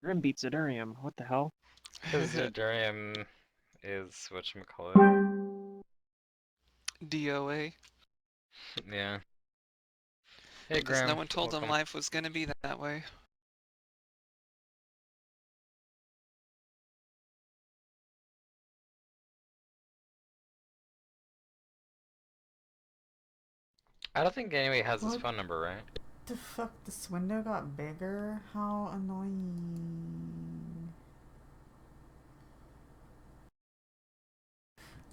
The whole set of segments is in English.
Grim beats Zedurium. What the hell? Because Zedurium is whatchamacallit. DOA. Yeah. Hey, Because no Graham. one told him Welcome. life was gonna be that way. I don't think anybody has his phone number, right? The fuck? This window got bigger? How annoying.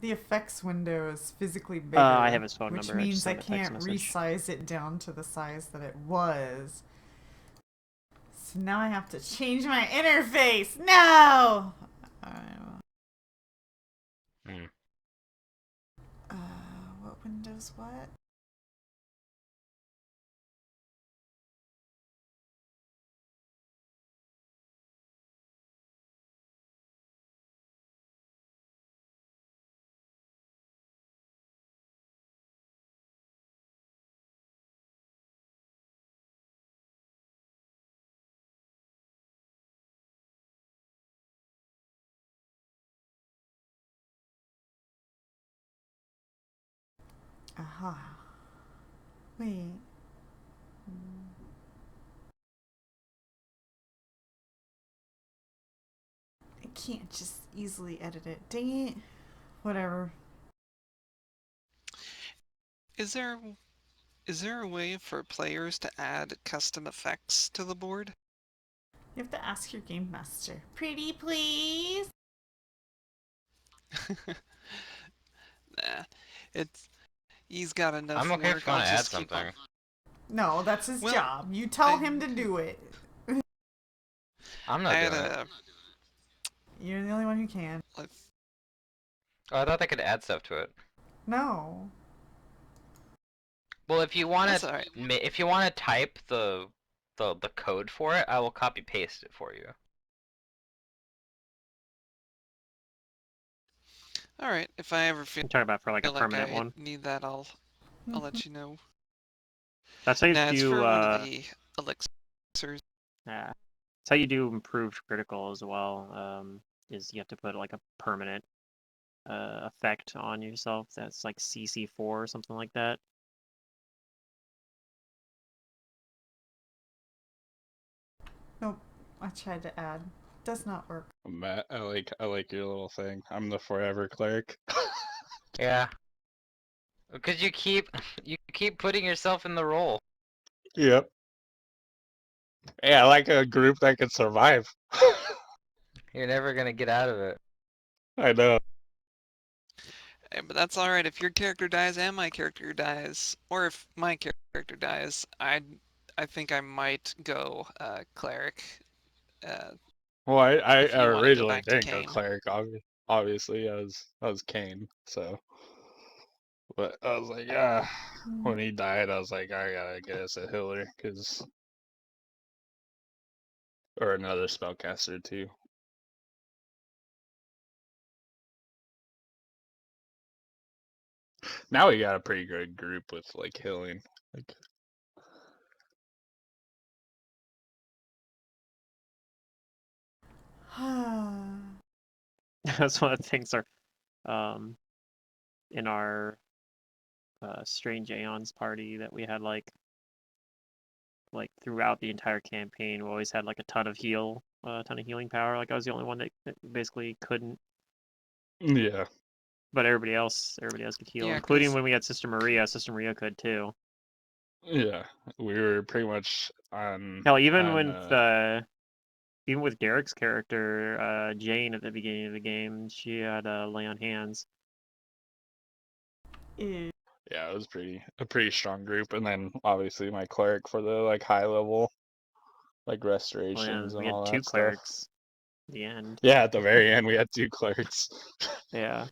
The effects window is physically bigger, I have his phone which number. means I I just sent a can't text message. resize it down to the size that it was. So now I have to change my interface. No! Hmm. What windows what? Aha. Wait. I can't just easily edit it. Dang it. Whatever. Is there a way for players to add custom effects to the board? You have to ask your game master. Pretty please? Nah. He's got enough I'm okay work. if you I'll want to add just keep something. No, that's his Well, job. You tell him to do it. I'm not doing it. You're the only one who can. Oh, I thought they could add stuff to it. No. Well, if you want That's to, alright. if you want to type the code for it, I will copy paste it for you. Alright, if I ever feel I'm talking about for like a like permanent I one. need that, I'll let you know. That's how you Nah, it's do. for one of the elixirs. Yeah, that's how you do improved critical as well. Is you have to put like a permanent effect on yourself that's like CC4 or something like that. Nope. I tried to add. Does not work. Matt, I like your little thing. I'm the forever cleric. Yeah. Because you keep putting yourself in the role. Yep. Yeah, I like a group that can survive. You're never gonna get out of it. I know. Hey, but that's alright if your character dies and my character dies, or if my character dies, I think I might go cleric. Well, I If you want to go originally back to didn't go Kane. cleric. Obviously, I was Kane. So, but I was like, when he died, I was like, I gotta get us a healer, or another spellcaster too. Now we got a pretty good group with like healing. Like, That's one of the things are in our Strange Aeons party that we had like throughout the entire campaign. We always had like a ton of healing power. Like I was the only one that basically couldn't. yeah. But everybody else could heal, Yeah, including when we had Sister Maria. Sister Maria could too. Yeah, we were pretty much on. Hell, even with Derek's character, Jane at the beginning of the game, she had lay on hands. Yeah, it was a pretty strong group, and then obviously my cleric for the like high level, like restorations We and had all two that stuff. clerics at the end. Yeah, at the very end we had two clerics. Yeah.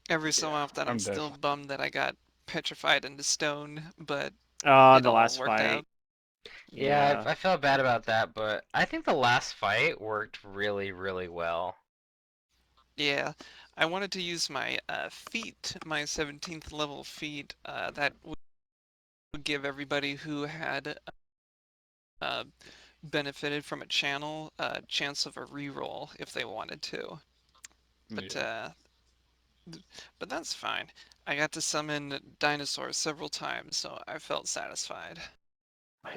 every so often I'm I'm still definitely. bummed that I got petrified into stone, but The it all last worked fight. out. Yeah, I felt bad about that, but I think the last fight worked really, really well. Yeah, I wanted to use my feat, my 17th level feat, that would give everybody who had uh, benefited from a channel a chance of a reroll if they wanted to. But Yeah. but that's fine. I got to summon dinosaurs several times, so I felt satisfied.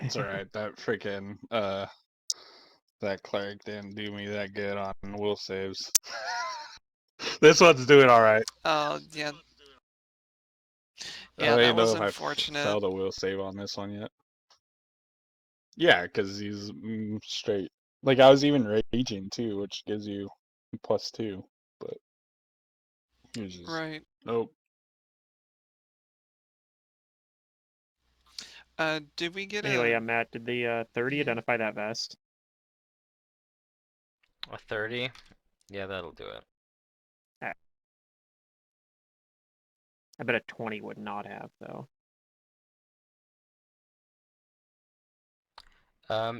It's alright. That freaking that cleric didn't do me that good on will saves. This one's doing alright. Oh, yeah, I yeah, don't that even know was if I unfortunate. failed a will save on this one yet. Yeah, because he's straight. Like I was even raging too, which gives you +2, but he was just Right. nope. Did we get Anyway, a... yeah, Matt, did the 30 identify that vest? A 30? Yeah, that'll do it. I bet a 20 would not have, though.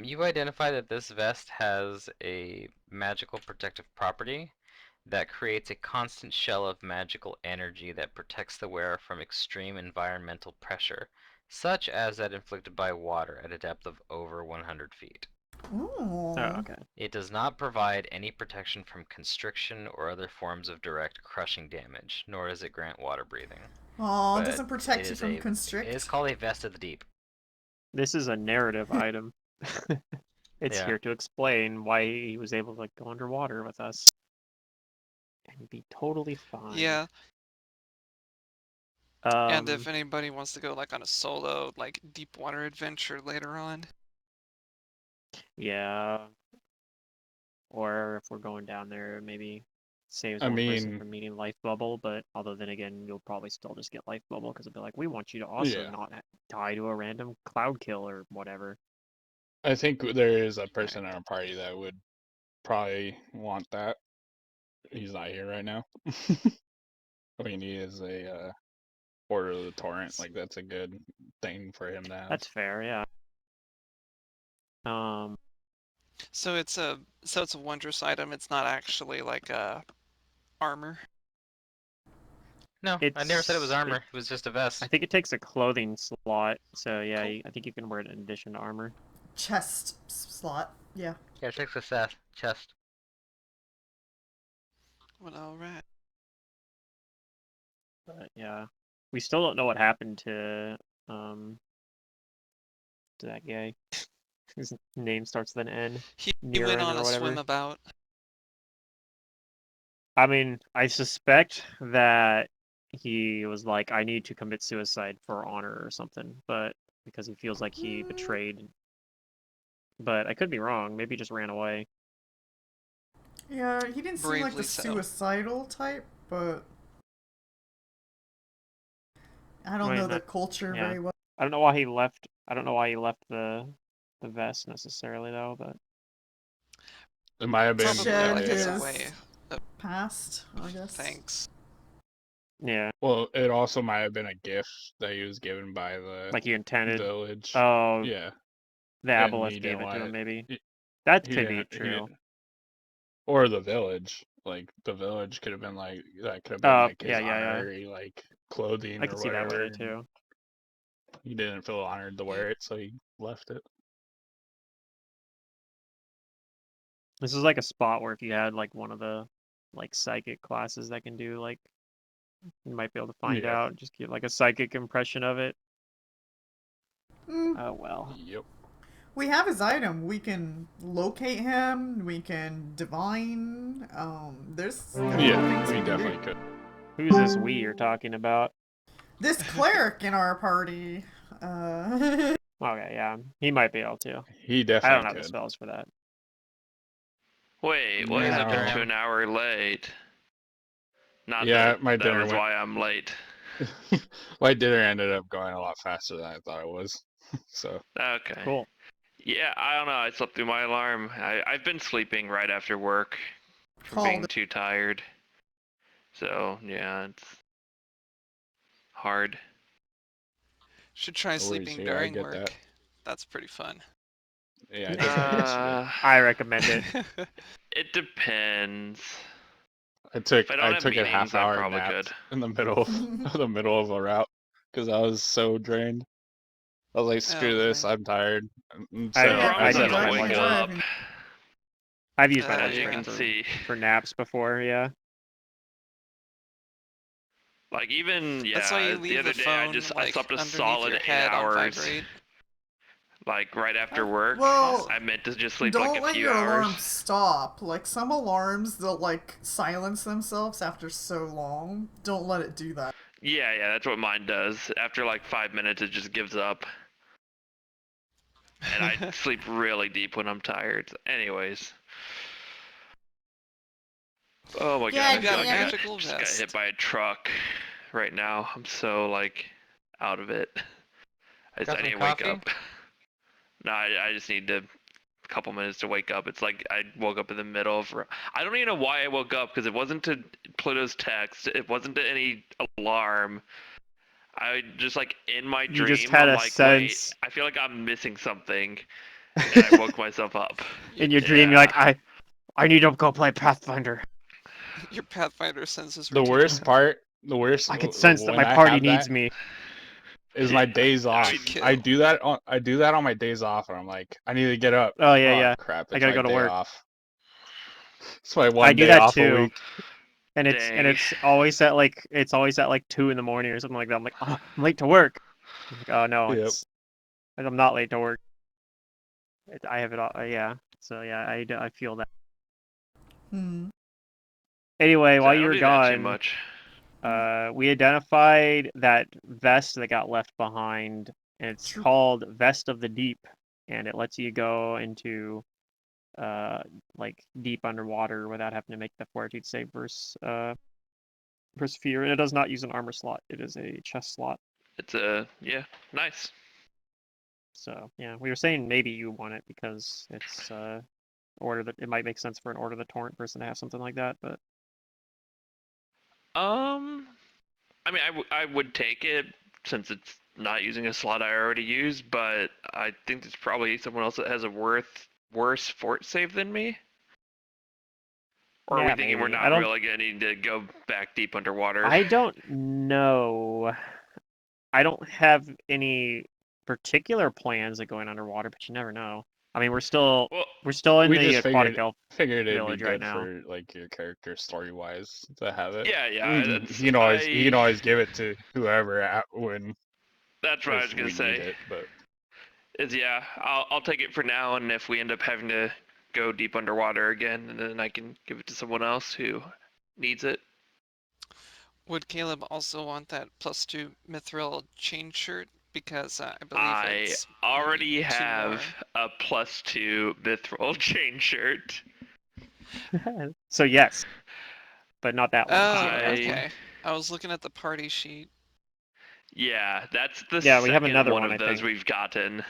You identify that this vest has a magical protective property that creates a constant shell of magical energy that protects the wearer from extreme environmental pressure, such as that inflicted by water at a depth of over 100 feet. Ooh. Oh, okay. It does not provide any protection from constriction or other forms of direct crushing damage, nor does it grant water breathing. Oh, it But doesn't protect it you is from It is constrict. called a vest of the deep. This is a narrative item. It's Yeah. here to explain why he was able to go underwater with us and be totally fine. Yeah, and if Um, anybody wants to go like on a solo, like deep water adventure later on. yeah. Or if we're going down there, maybe saves I one person mean, from meeting life bubble. But although then again, you'll probably still just get life bubble because it'll be like, we want you to also yeah. not die to a random cloud kill or whatever. I think there is a person in our party that would probably want that. He's not here right now. I mean, he is a Order of the Torrent. Like that's a good thing for him to have. That's fair, yeah. So it's a wondrous item. It's not actually like armor. No, I never said it was It's armor. It was just a vest. I think it takes a clothing slot, so yeah, Cool. I think you can wear it in addition to armor. Chest slot. Yeah. Yeah, it takes a chest. Well, all right. But yeah, we still don't know what happened to that guy. His name starts with an N. He Near went N on or a whatever. swim about. I mean, I suspect that he was like, I need to commit suicide for honor or something, but because he feels like he betrayed. But I could be wrong. Maybe he just ran away. Yeah, he didn't seem like Bravely the so. suicidal type, but I don't I know mean, the culture yeah. very well. I don't know why he left. I don't know why he left the vest necessarily though, but It might have been Probably Shed like as a his way of past, I guess. thanks. yeah, well, it also might have been a gift that he was given by the like he intended. village. Oh, Yeah, the and aboleth he gave didn't it to want him, maybe. it. That He could be didn't. He true. didn't. Or the village. Like the village could have been like that. Could have been like his yeah. honorary like clothing I or could see that whatever. way And too. he didn't feel honored to wear it, so he left it. This is like a spot where if you had like one of the like psychic classes that can do like you might be able to find Yeah. out, just get like a psychic impression of it. Mm, Oh well. Yep. we have his item. We can locate him. We can divine. There's Yeah, things we can definitely do. could. Who's this we you're talking about? This cleric in our party. Okay, yeah. He might be able to. He I definitely don't have the could. spells for that. Wait, what is Yeah, up okay. to an hour late? Not Yeah, that my that dinner was went. why I'm late. My dinner ended up going a lot faster than I thought it was. So Okay. Cool. Yeah, I don't know. I slept through my alarm. I've been sleeping right after work from Called being it. too tired. So yeah, it's hard. Should try no worries sleeping here. I during get that. work. That's pretty fun. Yeah, I did that yesterday. I recommend it. It depends. I If I don't have took a meetings, I half-hour probably nap could. in the middle of the middle of a route because I was so drained. I was like, screw this, man. I'm tired. I- The So problem I is I use don't my wake lunch. up. I've used my As lunch You yeah. break can see. for naps before, yeah. Like even That's why you the leave other the day phone I like slept a underneath solid your 8 head on hours. vibrate. Like right after work. Well, I meant to just sleep don't like a let few your hours. alarm stop. Like some alarms, they'll like silence themselves after so long. Don't let it do that. Yeah, that's what mine does. After like 5 minutes, it just gives up. And I sleep really deep when I'm tired. Anyways. Oh my Yeah, god, I You got feel a like I magical just got hit vest. by a truck right now. I'm so like out of it. I Got need some to wake coffee? up. No, I just need a couple minutes to wake up. It's like I woke up in the middle of. I don't even know why I woke up because it wasn't to Pluto's text. It wasn't to any alarm. I just like in my You just dream. had I'm a like, wait, sense I feel like I'm missing something, and I woke myself up. in your dream. You're like, I need to go play Pathfinder. Your Pathfinder senses were the tingling. worst part, the worst I can sense that when my I party have needs that me. is my days I off. mean, Kill. I do that on my days off, and I'm like, I need to get up. Oh yeah, Oh yeah. crap! I It's gotta my go to day work. off. It's my I one do day that off a too. week. And Dang. it's always at like 2 in the morning or something like that. I'm like, oh, I'm late to work. I'm like, oh no, Yep. I'm not late to work. I have it all. Yeah. So yeah, I feel that. Hmm. Anyway, So while I you don't were do that too gone, much. we identified that vest that got left behind, and it's True. called Vest of the Deep, and it lets you go into like deep underwater without having to make the fortitude save versus fear. And it does not use an armor slot; it is a chest slot. It's nice. So yeah, we were saying maybe you want it because it's order that it might make sense for an Order of the Torrent person to have something like that, but I mean, I would take it since it's not using a slot I already use, but I think there's probably someone else that has a worse fort save than me. Or are we yeah, thinking we're maybe. not really gonna need to go back deep underwater? I don't know. I don't have any particular plans of going underwater, but you never know. I mean, we're still Well, in We the just aquatic elf figured it'd be village right good now. for like your character story wise to have it. yeah, You can always give it to whoever when that's what I was if gonna we need say. it. But I'll take it for now, and if we end up having to go deep underwater again, and then I can give it to someone else who needs it. Would Caleb also want that +2 mithril chain shirt? Because I believe I it's already maybe 2 have more. a +2 mithril chain shirt. So yes, but not that one. Oh, The other last one. okay. I was looking at the party sheet. Yeah, that's the Yeah, we have second another one one, of I those think. we've gotten.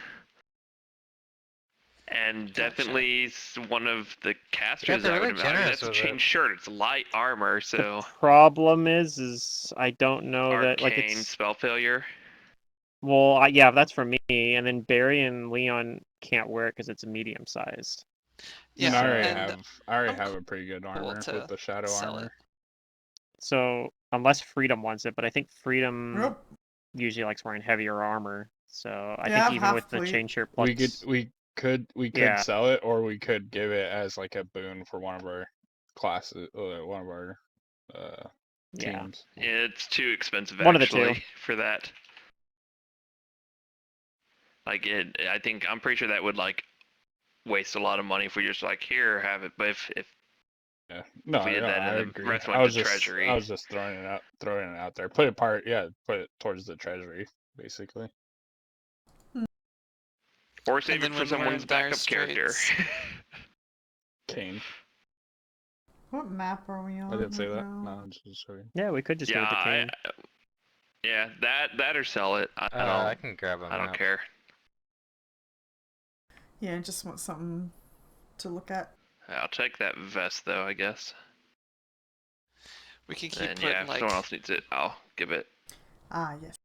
And Gotcha. definitely one of the casters they're I would really imagine. generous That's a with chain it. shirt. It's light armor, The so problem is I don't know that like arcane it's spell failure. well, yeah, that's for me, and then Barry and Leon can't wear it because it's medium sized. and Yeah, and I already I'm have a pretty good cool armor to with the shadow sell armor. it. So unless Freedom wants it, but I think Freedom Nope. usually likes wearing heavier armor. So I Yeah, think I'm even with half the plate. chain shirt plus, We could yeah, sell it, or we could give it as like a boon for one of our classes, one of our yeah, teams. It's too expensive one of the two. actually for that. Like I'm pretty sure that would like waste a lot of money if we just like here have it. But if Yeah, no, we did that I and the agree. rest I went to was treasury, just throwing it out there. Put it towards the treasury, basically. or And save it then for when we're someone's in dire backup character. straits, Kane. What map are we on? I didn't say right that. now? No, I'm just sorry. Yeah, we could just give it to Kane. Yeah, that or sell it. I I can grab a don't map. care. Yeah, I just want something to look at. I'll take that vest though, I guess. we can keep And putting yeah, if like someone else needs it, I'll give it. Ah, yes.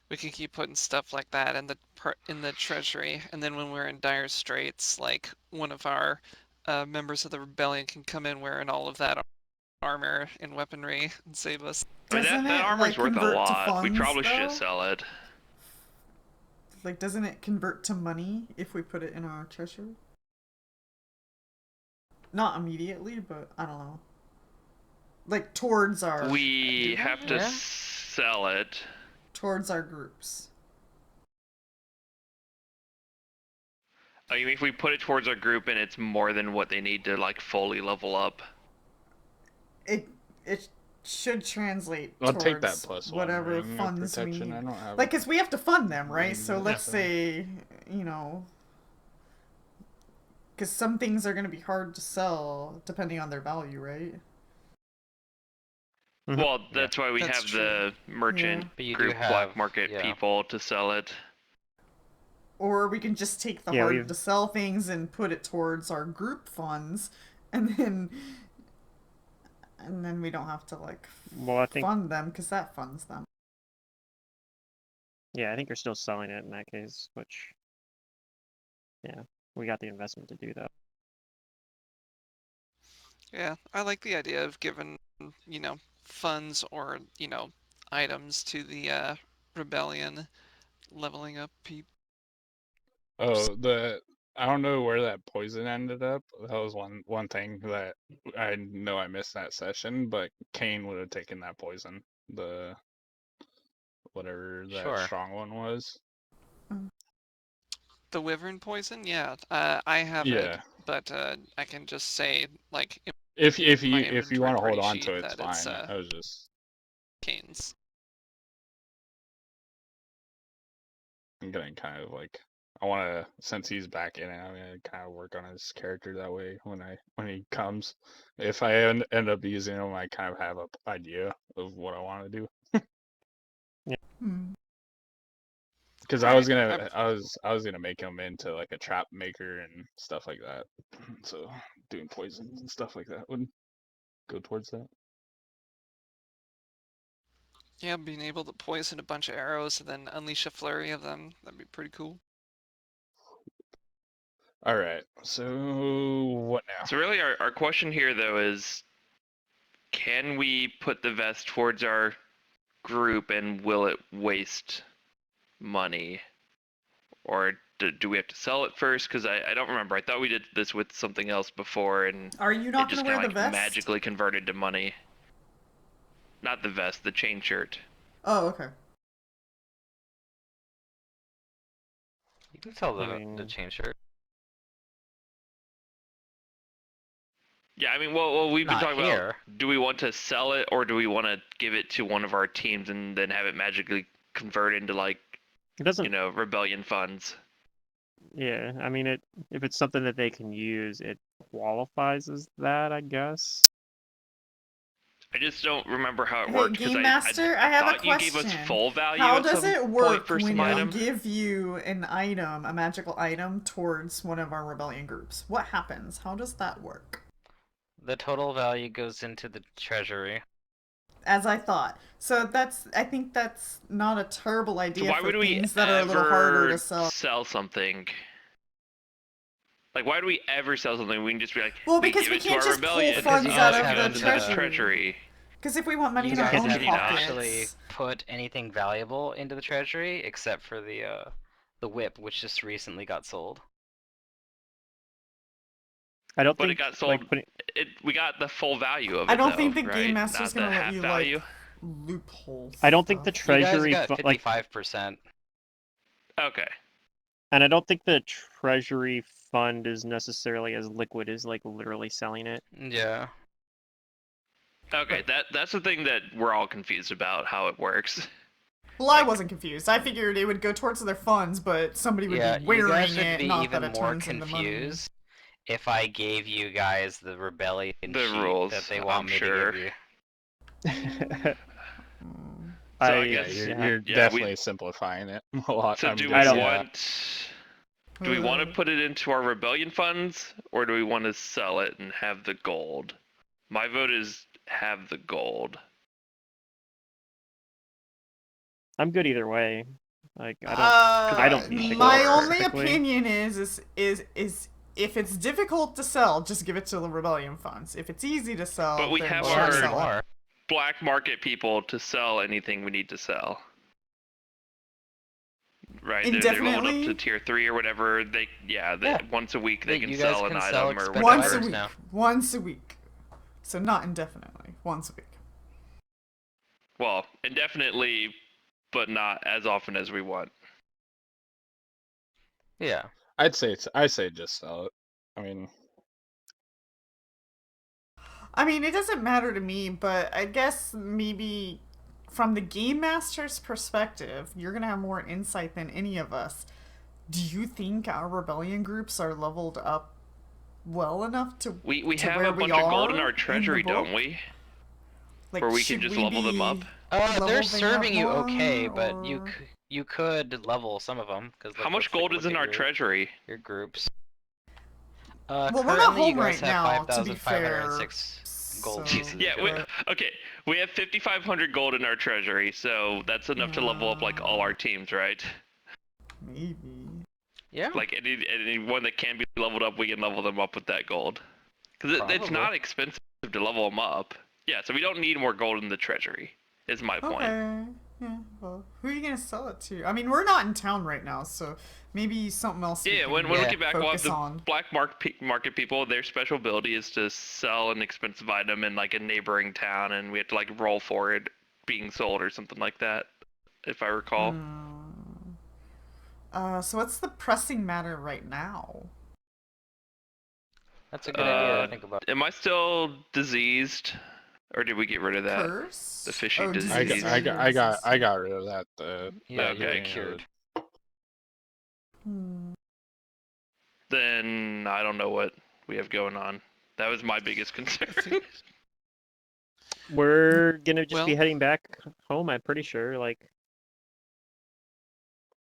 we can keep putting stuff like that in the treasury, and then when we're in dire straits, like one of our members of the rebellion can come in wearing all of that armor and weaponry and save us. I mean, Doesn't that it armor's like worth a convert to lot. We funds probably should though? just sell it. Like, doesn't it convert to money if we put it in our treasury? Not immediately, but I don't know. Like towards our We have to Yeah. sell it. towards our groups. I mean, if we put it towards our group and it's more than what they need to like fully level up. It should translate I'll towards take that plus whatever 1 ring of funds we protection. need. I don't have Like, cause we have to fund them, right? rings So or let's anything. say, you know, because some things are going to be hard to sell depending on their value, right? Mhm. Well, Yeah. that's why we That's have the merchant Yeah. But you group do have black market yeah. people to sell it. Or we can just take the Yeah, hard we've- to sell things and put it towards our group funds, and then we don't have to like Well, I think fund them because that funds them. yeah, I think you're still selling it in that case, which yeah, we got the investment to do that. Yeah, I like the idea of giving, funds or, items to the rebellion, leveling up people. Oh, I don't know where that poison ended up. That was one thing that I know I missed that session, but Kane would have taken that poison. The whatever that Sure. strong one was. The wyvern poison, yeah, I have it, Yeah. but I can just say, like, in If my you inventory want to hold party on sheet to it, it's that it's fine. I was just Kane's. I'm gonna kind of like I want to since he's back in it, I'm gonna kind of work on his character that way when he comes. If I end up using him, I kind of have an idea of what I want to do. Hmm. Because I was Alright, gonna I was gonna make him into like a trap maker and stuff like that. So doing poisons and stuff like that would go towards that. yeah, being able to poison a bunch of arrows and then unleash a flurry of them, that'd be pretty cool. All right. So what now? So really, our question here though is, can we put the vest towards our group and will it waste money? Or do we have to sell it first? Because I don't remember. I thought we did this with something else before and Are you it not just gonna wear kind the of like vest? magically converted to money. Not the vest, the chain shirt. Oh, okay. You can sell I the mean- chain shirt. Yeah, I mean, well, we've been Not talking here. about, do we want to sell it or do we want to give it to one of our teams and then have it magically convert into like, It doesn't. rebellion funds? Yeah, I mean it. If it's something that they can use, it qualifies as that, I guess. I just don't remember how it Hey, worked because Game Master, I have a thought you gave us question. full value How at does some it point work for when some we item. give you an item, a magical item, towards one of our rebellion groups? What happens? How does that work? The total value goes into the treasury. As I thought. So I think that's not a terrible So idea why for would we things that are a little harder to sell. sell something? Like, why do we ever sell something? We can just be like, Well, we because give we it to can't our just pull rebellion. funds you out guys of haven't the done that. treasury. Because if we want money You in our guys own haven't not. actually pockets. put anything valuable into the treasury except for the whip, which just recently got sold. I don't But think it got sold. like putting. We got the full value of it. I don't though, think the right? Game Master's Not gonna the let half you value. like loophole. I don't think the stuff. You guys treasury got like, 55%. Okay. and I don't think the treasury fund is necessarily as liquid as like literally selling it. Yeah. Okay. That's the thing that we're all confused about how it works. Well, I wasn't confused. I figured it would go towards their funds, but somebody would Yeah, be you wearing guys would it, be not even that it more turns into money. confused if I gave you guys the rebellion The sheet rules, that they I'm want me sure. to give you. So I Yeah, guess you're definitely simplifying it a lot. So I'm do we guessing. want to put it into our rebellion funds or do we want to sell it and have the gold? My vote is have the gold. I'm good either way. Like I don't pick My one only specifically. opinion is if it's difficult to sell, just give it to the rebellion funds. If it's easy to sell, But we then have Well, sure, not our- sell it. anymore. Black market people to sell anything we need to sell. Right, they're leveled up Indefinitely? to tier 3 or whatever. Yeah. Once a week they Yeah, can you guys sell an can sell item or expensive Once whatever. a items week. now. Once a week. So not indefinitely. Once a week. Well, indefinitely, but not as often as we want. Yeah. I say just sell it. I mean, it doesn't matter to me, but I guess maybe from the game master's perspective, you're gonna have more insight than any of us. Do you think our rebellion groups are leveled up well enough to We to have where a we bunch of gold in are our the treasury, book? don't we? Like, Where we can should just we level them up. be They're leveling serving up you more, okay, but or- you could level some of them because How much gold is in our treasury? your groups. Well, we're not Currently you home guys right have now, to be 5,506 gold fair. pieces. Yeah, but- okay. We have 5,500 gold in our treasury, so that's enough to level up like all our teams, right? Maybe. Yeah. Like any one that can be leveled up, we can level them up with that gold. Because it's Probably. not expensive to level them up. Yeah, so we don't need more gold in the treasury. Is my point. Okay. Yeah. Well, who are you gonna sell it to? We're not in town right now, so maybe something else. Yeah, when Yeah. we get back, we'll have focus the on. black market people. Their special ability is to sell an expensive item in like a neighboring town, and we have to like roll for it being sold or something like that, if I recall. So what's the pressing matter right now? That's a good idea to think about. Am I still diseased, or did we get rid of that? Curse? The fishy Oh, disease. I disease. got, I got, Yeah, I got, disease. I got rid of that. Yeah, Okay. you're cured. Then I don't know what we have going on. That was my biggest concern. We're gonna just be Well- heading back home. I'm pretty sure. Like,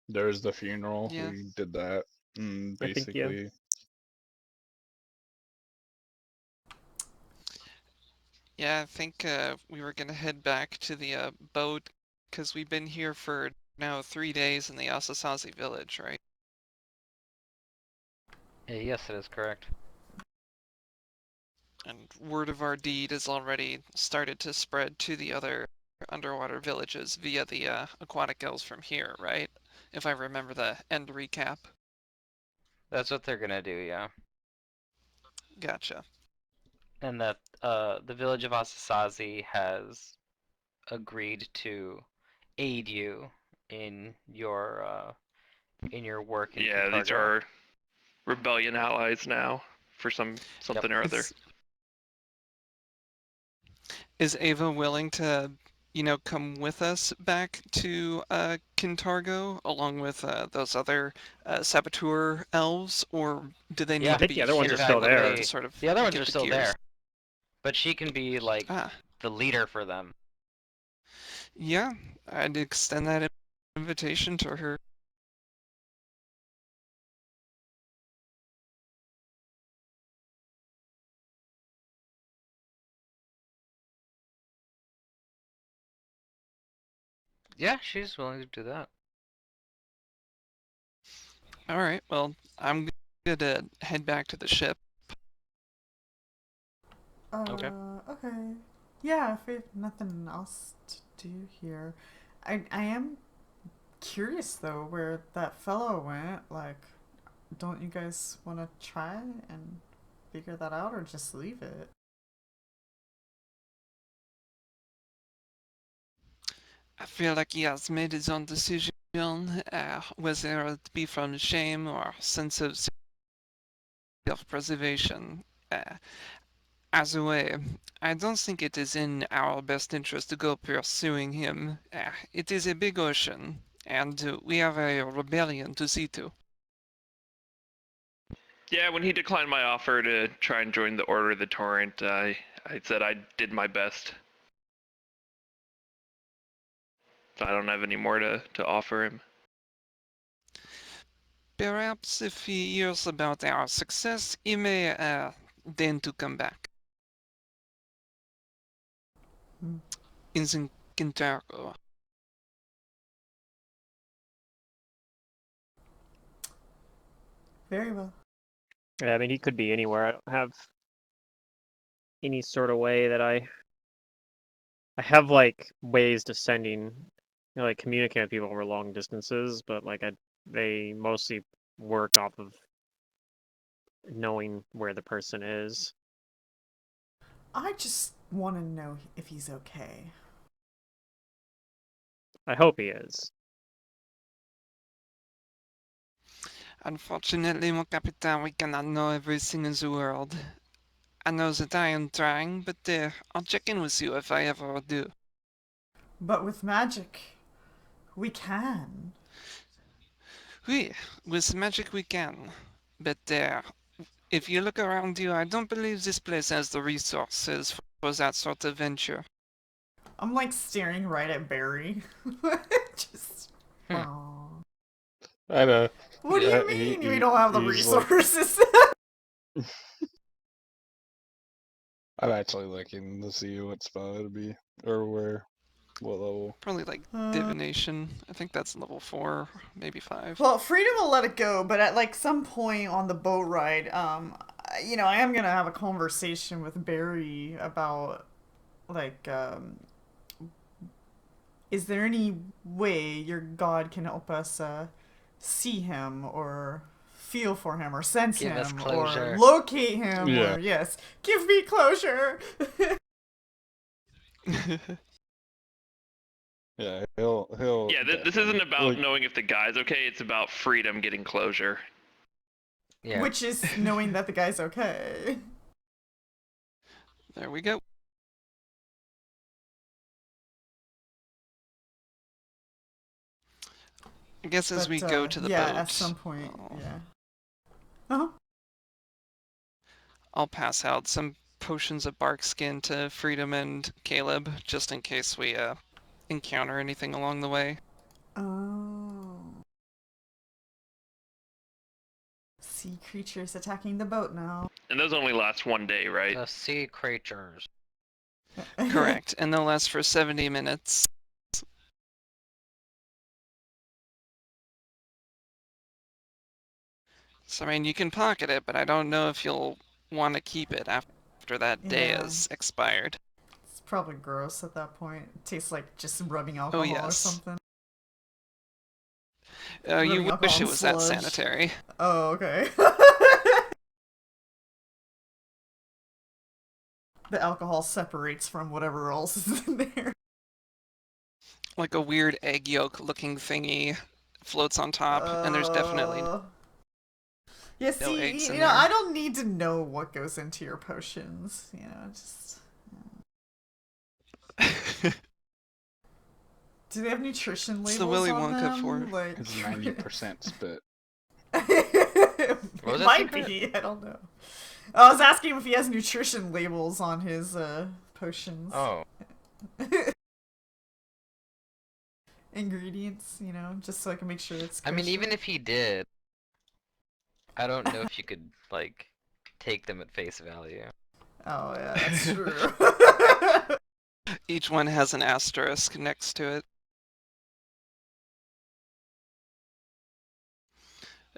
There's the funeral. Yeah. We did that. I think, yeah. Basically, Yeah, I think we were gonna head back to the boat because we've been here for now 3 days in the Asasazi village, right? Yes, it is correct. And word of our deed has already started to spread to the other underwater villages via the aquatic elves from here, right? If I remember the end recap. That's what they're gonna do, yeah. Gotcha. And that the village of Asasazi has agreed to aid you in your work in Yeah, these Kintargo. are rebellion allies now for something or other. Is Ava willing to, come with us back to Kintargo along with those other saboteur elves, or do they need Yeah, to I think be the other ones here are still for there. them to sort of The other ones get are the still gears? there, but she can be like Ah, the leader for them. yeah, I'd extend that invitation to her. Yeah, she's willing to do that. All right, well, I'm gonna head back to the ship. Okay. Okay. Yeah, if we have nothing else to do here. I am curious though where that fellow went. Like, don't you guys want to try and figure that out, or just leave it? I feel like he has made his own decision, whether it be from shame or sense of self-preservation. As a way, I don't think it is in our best interest to go pursuing him. It is a big ocean, and we have a rebellion to see to. Yeah, when he declined my offer to try and join the Order of the Torrent, I said I did my best. So I don't have any more to offer him. Perhaps if he hears about our success, he may deign to come back. In Kintargo. Very well. Yeah, I mean, he could be anywhere. I don't have any sort of way that I have like ways to sending, like communicate with people over long distances, but like they mostly work off of knowing where the person is. I just want to know if he's okay. I hope he is. Unfortunately, mon capitaine, we cannot know everything in the world. I know that I am trying, but I'll check in with you if I ever do. But with magic, we can. Oui, with magic we can. But if you look around you, I don't believe this place has the resources for that sort of venture. I'm like staring right at Barry. Just. Aw. I know. What do Yeah, you mean we don't have the he's like, resources? I'm actually looking to see what spell it'd be or what level. Probably like Uh, divination. I think that's level 4, maybe 5. Well, Freedom will let it go, but at like some point on the boat ride, I am gonna have a conversation with Barry about like, is there any way your god can help us see him or feel for him or sense Give us him or closure. locate him Yeah. or yes, give me closure. Yeah, he'll. Yeah, this definitely- isn't about like, knowing if the guy's okay. It's about freedom getting closure. Yeah. Which is knowing that the guy's okay. There we go. I guess as we go to the yeah, boat, at some point, I'll, yeah. Uh-huh. I'll pass out some potions of bark skin to Freedom and Caleb, just in case we encounter anything along the way. Oh. Sea creatures attacking the boat now. And those only last one day, right? The sea creatures. Correct, and they'll last for 70 minutes. So, I mean, you can pocket it, but I don't know if you'll want to keep it after that day Yeah. has expired. It's probably gross at that point. It tastes like just rubbing Oh, alcohol or yes. something. You Rubbing alcohol wish it and was that sludge. sanitary. Oh, okay. The alcohol separates from whatever else is in there. Like a weird egg yolk looking thingy floats on top, and there's definitely Yeah, no see, eggs in you know, there. I don't need to know what goes into your potions. You know, just. Do they have nutrition labels It's the Willy on Wonka them? for- Like, it's 90% spit. it was that might secret? be. I don't know. I was asking him if he has nutrition labels on his potions. Oh. Ingredients, you know, just so I can make sure it's. I mean, kosher. even if he did, I don't know if you could, like, take them at face value. Oh yeah, that's true. Each one has an asterisk next to it.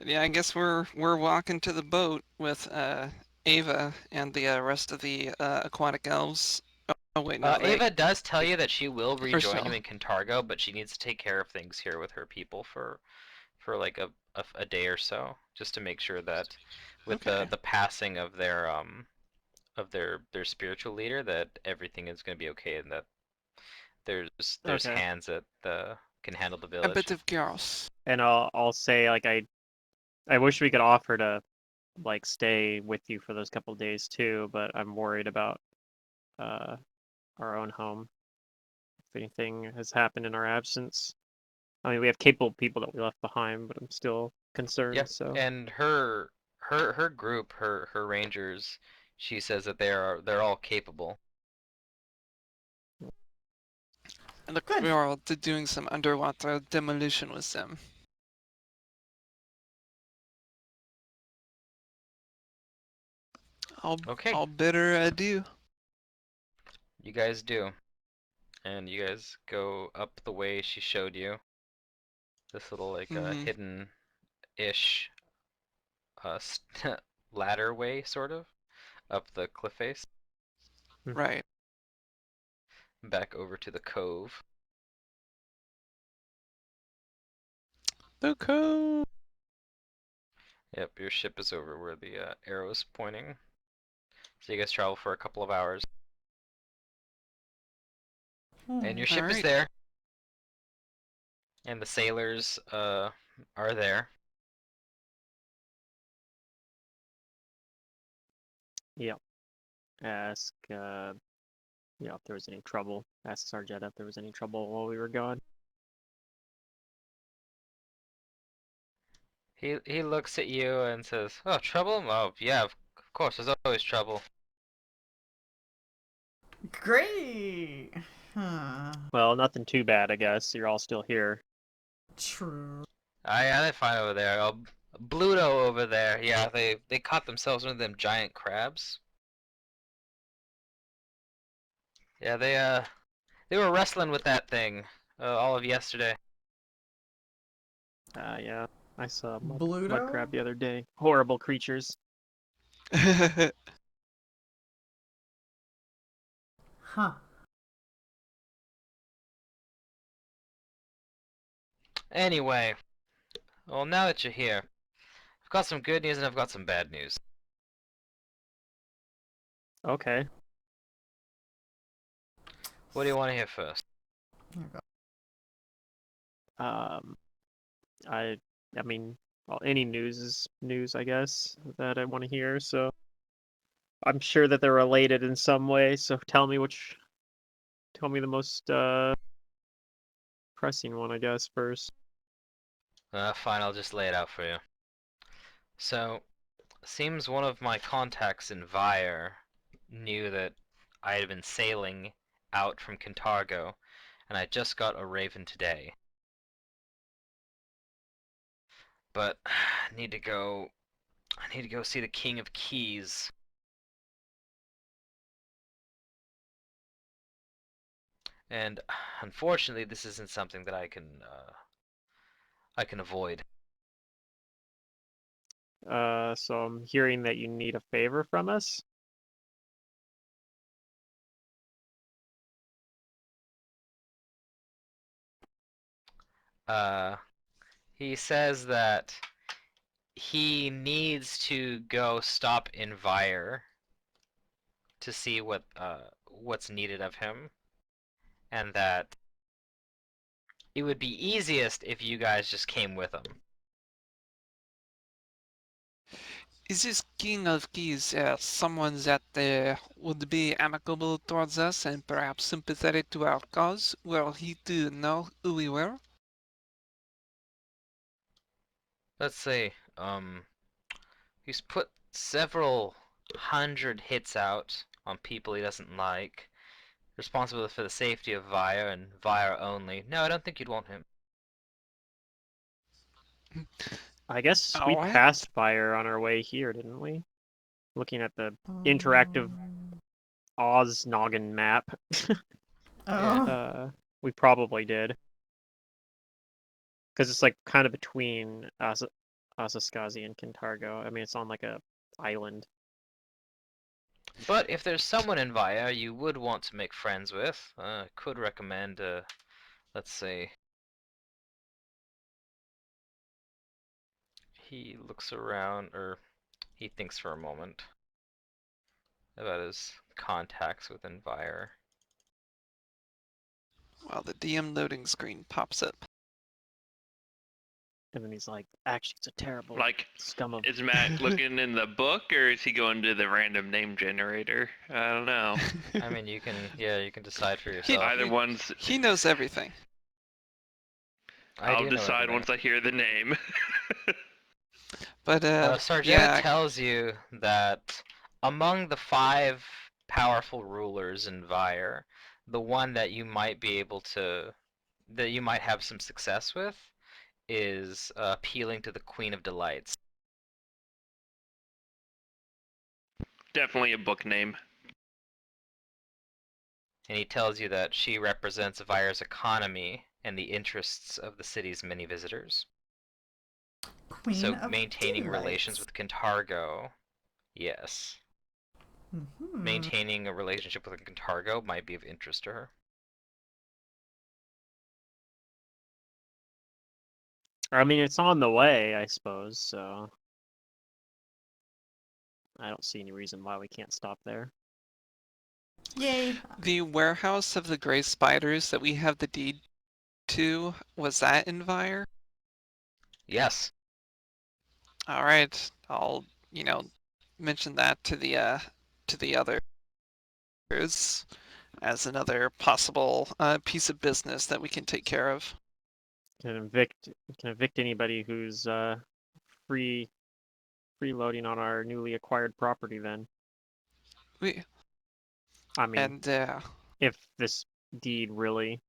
Yeah, I guess we're walking to the boat with Ava and the rest of the aquatic elves. Oh wait, no, Ava does tell you that she will rejoin Ursula. you in Cantargo, but she needs to take care of things here with her people for like a day or so, just to make sure that with Okay. the passing of their spiritual leader, that everything is going to be okay, and that there's Okay. hands that can handle the A village. bit of chaos. And I'll say like I wish we could offer to like stay with you for those couple days too, but I'm worried about our own home. If anything has happened in our absence. I mean, we have capable people that we left behind, but I'm still concerned. Yep. So And her group, her rangers, she says that they're all capable. I look Good. forward to doing some underwater demolition with them. Okay. I'll bid her adieu. You guys do. And you guys go up the way she showed you. This little like Mhm. hidden-ish ladder way, sort of, up the cliff face, Right. back over to the cove. The code. Yep, your ship is over where the arrow's pointing. So you guys travel for a couple of hours. And your ship is Alright. there. And the sailors are there. Yep. Ask, if there was any trouble. Ask Sarjetta if there was any trouble while we were gone. He looks at you and says, "Oh, trouble? Oh, yeah, of course, there's always trouble." Great. Huh. Well, nothing too bad, I guess. You're all still here. True. Yeah, they're fine over there. Oh, Bluto over there. Yeah, they caught themselves one of them giant crabs. Yeah, they were wrestling with that thing all of yesterday. Yeah. I saw a mud Bluto? crab the other day. Horrible creatures. Huh. Anyway, well, now that you're here, I've got some good news and I've got some bad news. Okay. What do you want to hear first? Um, I mean, well, any news is news, I guess, that I want to hear. So I'm sure that they're related in some way. So tell me the most pressing one, I guess, first. Fine, I'll just lay it out for you. So, seems one of my contacts in Vire knew that I had been sailing out from Cantargo, and I just got a raven today. But I need to go see the King of Keys. And unfortunately, this isn't something that I can avoid. So I'm hearing that you need a favor from us. He says that he needs to go stop in Vire to see what's needed of him, and that it would be easiest if you guys just came with him. Is this King of Keys someone that would be amicable towards us and perhaps sympathetic to our cause? Were he to know who we were? Let's see. He's put several hundred hits out on people he doesn't like. Responsible for the safety of Vire and Vire only. No, I don't think you'd want him. I guess we Alright. passed fire on our way here, didn't we? Looking at the interactive Oz noggin map. Oh. We probably did. Because it's like kind of between Asaskazi and Kintargo. I mean, it's on like a island. But if there's someone in Vire you would want to make friends with, I could recommend, let's see. He looks around, or he thinks for a moment about his contacts within Vire. Well, the DM loading screen pops up. And then he's like, actually, it's a terrible Like, scum of... is Matt looking in the book, or is he going to the random name generator? I don't know. I mean, you can decide for yourself. Either one's. He knows everything. I'll do know decide everything. once I hear the name. But Sargetta yeah, tells you that among the 5 powerful rulers in Vire, the one that you might have some success with is appealing to the Queen of Delights. Definitely a book name. And he tells you that she represents Vire's economy and the interests of the city's many visitors. Queen So of maintaining relations Daylights. with Cantargo, yes. Mm-hmm. Maintaining a relationship with a Cantargo might be of interest to her. I mean, it's on the way, I suppose, so I don't see any reason why we can't stop there. Yay. The warehouse of the gray spiders that we have the deed to, was that in Vire? Yes. All right, I'll, mention that to the others as another possible piece of business that we can take care of. Can evict anybody who's free freeloading on our newly acquired property then. We I mean, and if this deed really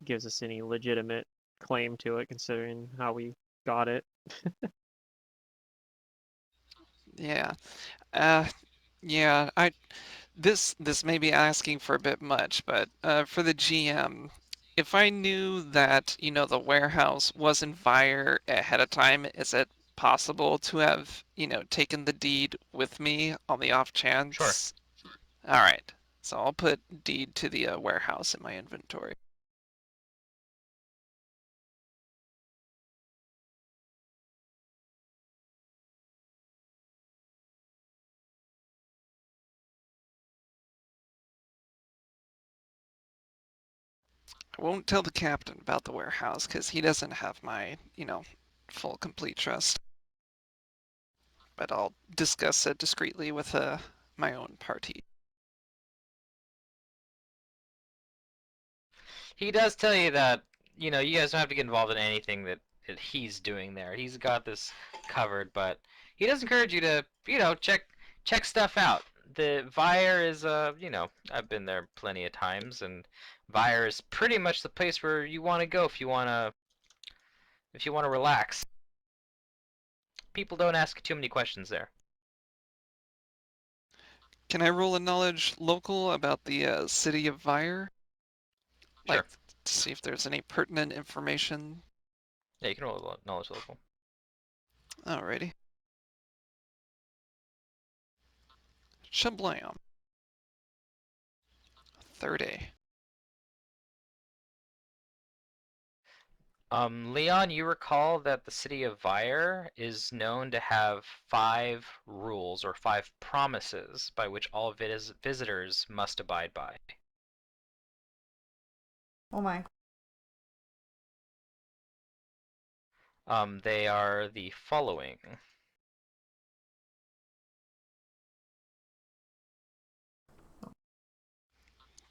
gives us any legitimate claim to it, considering how we got it. yeah, yeah. This may be asking for a bit much, but for the GM, if I knew that the warehouse was in fire ahead of time, is it possible to have taken the deed with me on the off Sure. chance? All right, so I'll put deed to the warehouse in my inventory. I won't tell the captain about the warehouse because he doesn't have my full complete trust. But I'll discuss it discreetly with my own party. He does tell you that, you guys don't have to get involved in anything that he's doing there. He's got this covered, but he does encourage you to, check stuff out. The Vire is, I've been there plenty of times, and Vire is pretty much the place where you want to go if you want to relax. People don't ask too many questions there. Can I roll a knowledge local about the city of Vire? Sure. Like to see if there's any pertinent information. Yeah, you can roll a knowledge local. Alrighty. Shablam. 30. Leon, you recall that the city of Vire is known to have 5 rules or 5 promises by which all visitors must abide by. Oh my. They are the following.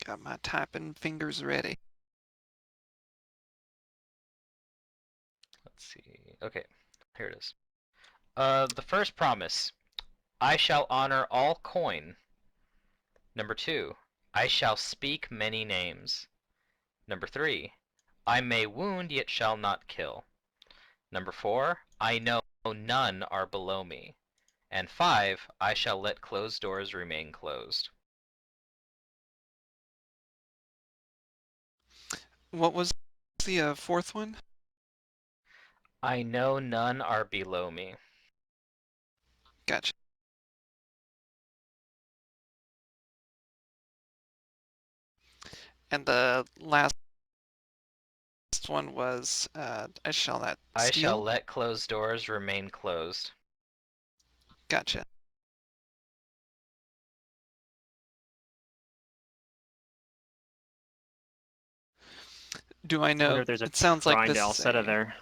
Got my typing fingers ready. Let's see. Okay, here it is. The first promise, I shall honor all coin. Number 2, I shall speak many names. Number 3, I may wound yet shall not kill. Number 4, I know none are below me. And 5, I shall let closed doors remain closed. What was the fourth one? I know none are below me. Gotcha. And the last one was I shall not I steal. shall let closed doors remain closed. Gotcha. Do I I wonder know? if there's a It sounds like shrine this to is Alceta a. there.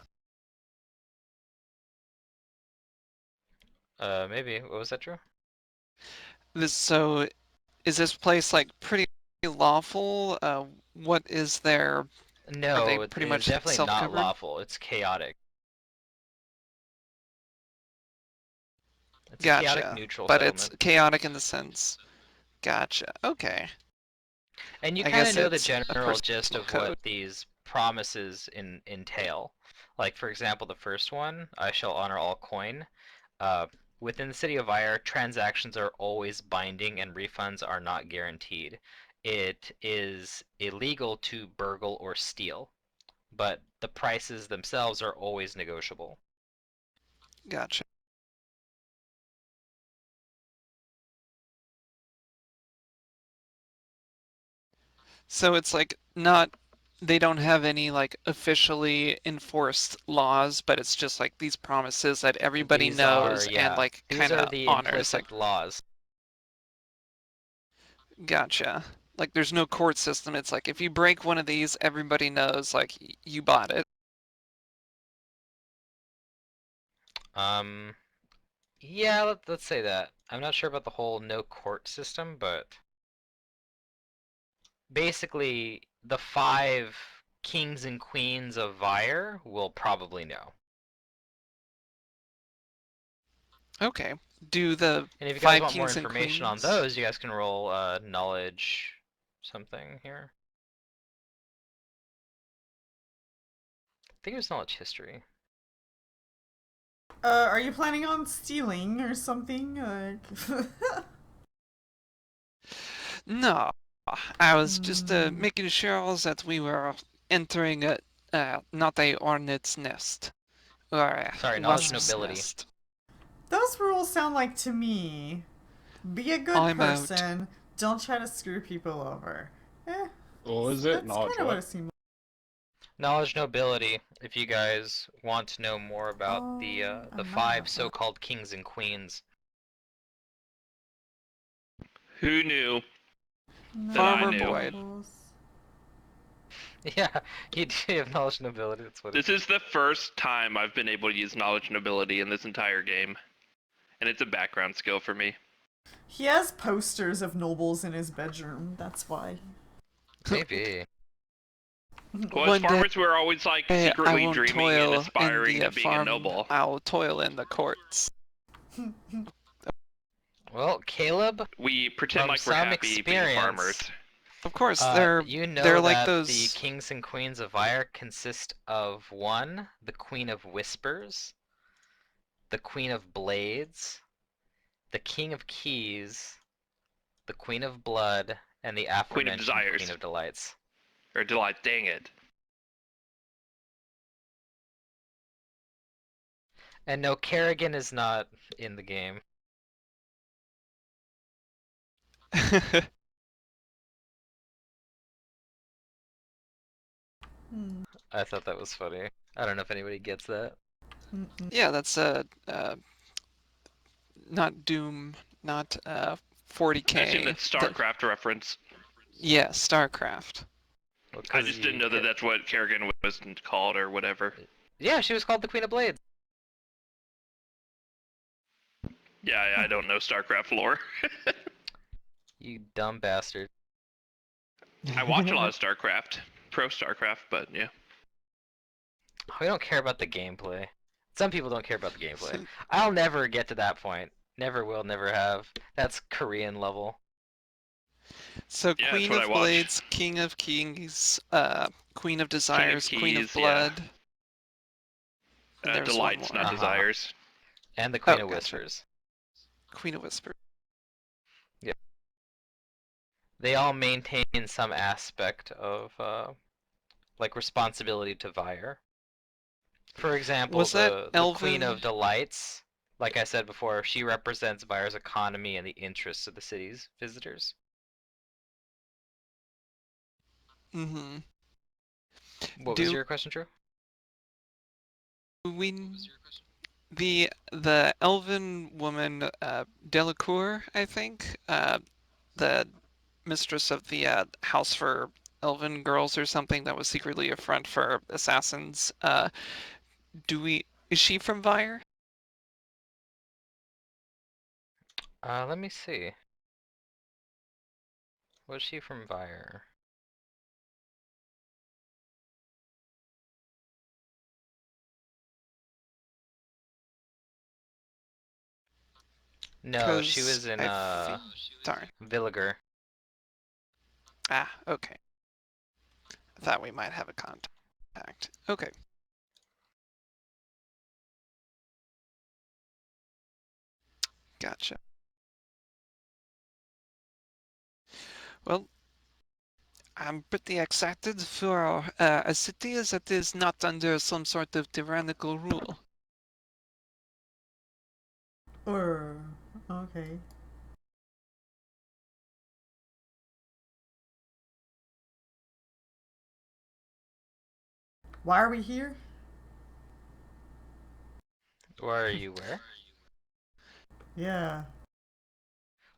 Maybe. What was that, Drew? So, is this place like pretty lawful? What is there? Are they No, it pretty is much definitely not self-governed? lawful. It's chaotic. It's a chaotic Gotcha. neutral But it's settlement. chaotic in the sense. Gotcha. Okay. And you I kind of guess know the it's a general gist personal of code. what these promises entail. Like, for example, the first one, I shall honor all coin. Uh, Within the city of Vire, transactions are always binding and refunds are not guaranteed. It is illegal to burgle or steal, but the prices themselves are always negotiable. Gotcha. So it's like not, they don't have any like officially enforced laws, but it's just like these promises that everybody These knows are, and like these kind are of the honors. Like, implicit laws. gotcha. Like there's no court system. It's like if you break one of these, everybody knows like you bought it. Yeah, let's say that. I'm not sure about the whole no court system, but basically the 5 kings and queens of Vire will probably know. Okay. Do the And if you guys 5 want more kings and information on queens? those, you guys can roll knowledge something here. I think it was knowledge history. Are you planning on stealing or something? Like, No, I was just making sure that we were entering not a hornet's nest or a Sorry, knowledge wasp's nobility. nest. those rules sound like to me. Be a good I'm out. person. Don't try to screw people over. What was it? That's Knowledge kind of what what? it seemed like. Knowledge nobility. If you guys want to know more about the I might 5 have that. so-called kings and queens. Who knew? No, That I Farmer knew. Boyd. novels. Yeah, you do have knowledge nobility. That's what. This is the first time I've been able to use knowledge nobility in this entire game, and it's a background skill for me. He has posters of nobles in his bedroom. That's why. Maybe. Well, as One day farmers, we're always like I secretly won't dreaming and toil in aspiring the to being a farm. noble. I'll toil in the courts. Well, Caleb, We pretend from like we're some happy being farmers. experience, Of course, they're you know they're like that the those. kings and queens of Vire consist of 1, the Queen of Whispers, the Queen of Blades, the King of Keys, the Queen of Blood, and the Queen of aforementioned Desires. Queen of Delights. Or delight, dang it. And no, Kerrigan is not in the game. I thought that was funny. I don't know if anybody gets that. Yeah, that's not Doom, not 40K. I assume that's StarCraft reference. Yeah, StarCraft. Well, I just didn't know that that's what Kerrigan was called or whatever. Yeah, she was called the Queen of Blades. Yeah, I don't know StarCraft lore. You dumb bastard. I watch a lot of StarCraft, pro StarCraft, but yeah. We don't care about the gameplay. Some people don't care about the gameplay. I'll never get to that point. Never will, never have. That's Korean level. So Yeah, Queen that's what of I watch. Blades, King of Kings, Queen of Desires, Queen of Keys, yeah. Blood. And there's Delights, one more. not desires. And the Queen of gotcha. Whispers. Queen of Whisper. Yep. They all maintain some aspect of like responsibility to Vire. For example, Was that the Queen Elven? of Delights, like I said before, she represents Vire's economy and the interests of the city's visitors. Mm-hmm. What was your question, Drew? The Elven woman, Delacour, I think, the mistress of the house for Elven girls or something that was secretly a front for assassins. Is she from Vire? Let me see. Was she from Vire? No, she was in Darn. Villiger. Ah, okay. I thought we might have a contact. Okay. Gotcha. Well, I'm pretty excited for a city that is not under some sort of tyrannical rule. Or okay. Why are we here? Why are you where? Yeah.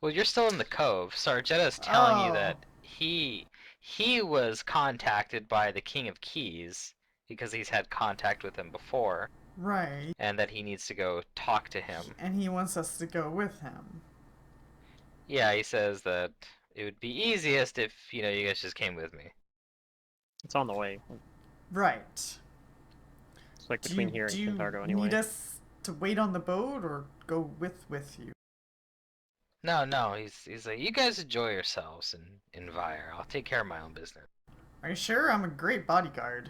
Well, you're still in the cove. Sarjetta's telling you Oh. that he was contacted by the King of Keys because he's had contact with him before, Right. and that he needs to go talk to him. And he wants us to go with him. Yeah, he says that it would be easiest if, you know, you guys just came with me. It's on the way. Right. It's like between here and do you Kintargo anyway. need us to wait on the boat or go with you? No, he's like, you guys enjoy yourselves in Vire. I'll take care of my own business. Are you sure? I'm a great bodyguard.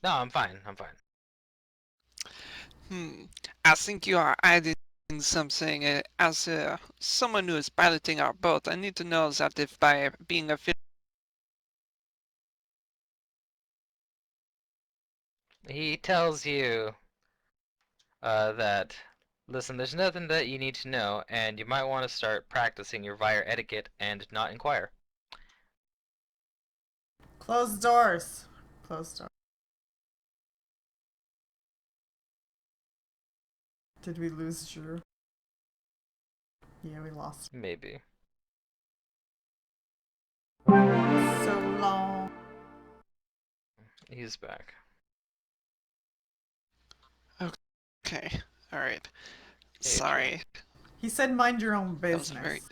No, I'm fine. I think you are adding something. As someone who is piloting our boat, I need to know that if by being a He tells you that, listen, there's nothing that you need to know, and you might want to start practicing your Vire etiquette and not inquire. Close the doors. Close the doors. Did we lose Drew? Yeah, we lost. Maybe. So long. He's back. Okay, all right. Hey, Sorry. He said mind your own That was business.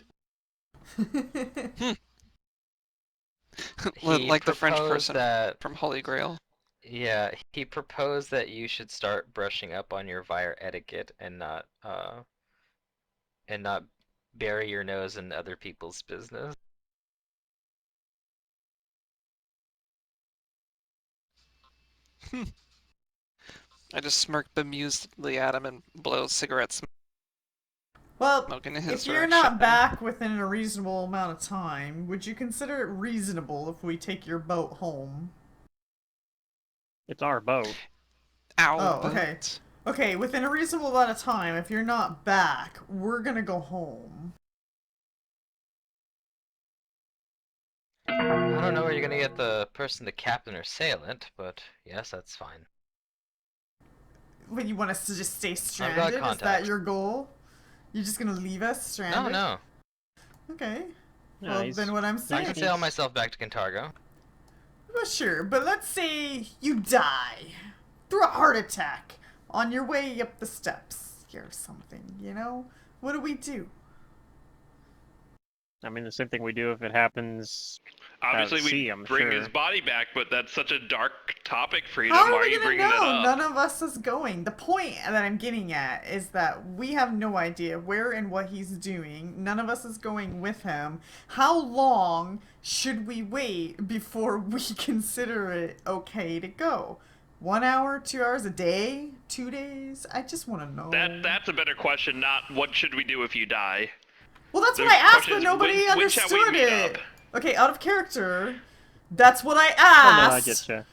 He like the French proposed person that, from Holy Grail. yeah, he proposed that you should start brushing up on your Vire etiquette and not bury your nose in other people's business. I just smirk bemusedly at him and blow cigarette Well, smoke in his if you're direction. not back within a reasonable amount of time, would you consider it reasonable if we take your boat home? It's our boat. Ow, Oh, okay. Okay, within a reasonable amount of time, if you're not back, we're gonna go home. I don't know where you're gonna get the person to captain or sail it, but yes, that's fine. What, you want us to just stay I've got stranded? Is that contacts. your goal? You're just gonna leave us stranded? No. Okay. Yeah, Well, he's- then what I'm I saying... can sail myself back to Kintargo. Well, sure, but let's say you die through a heart attack on your way up the steps or something, you know? What do we do? I mean, the same thing we do if it happens. Obviously, sea, we I'm bring his sure. body back, but that's such a dark topic, Freedom. How are Why are we you gonna bringing that know? up? None of us is going. The point that I'm getting at is that we have no idea where and what he's doing. None of us is going with him. How long should we wait before we consider it okay to go? 1 hour, 2 hours, a day, 2 days? I just want to know. That's a better question, not what should we do if you die. Well, that's The what I asked, question but is, nobody when shall we understood meet it. up? Okay, out of character. That's what I Oh, no, I asked. get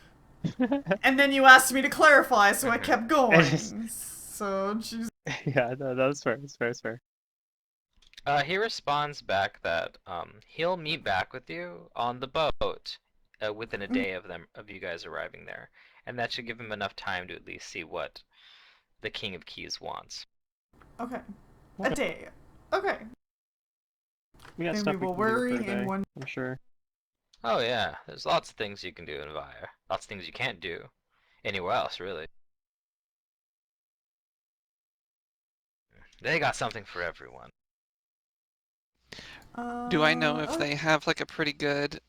you. And then you asked me to clarify, so I kept going. just- So, jeez. Yeah, no, that's fair. That's fair. He responds back that he'll meet back with you on the boat within a day of you guys arriving there, and that should give him enough time to at least see what the King of Keys wants. Okay. A day. Okay. We got Then stuff we we will can do worry for a in day, one. I'm sure. Oh yeah, there's lots of things you can do in Vire. Lots of things you can't do anywhere else, really. They got something for everyone. Do I know if okay. they have like a pretty good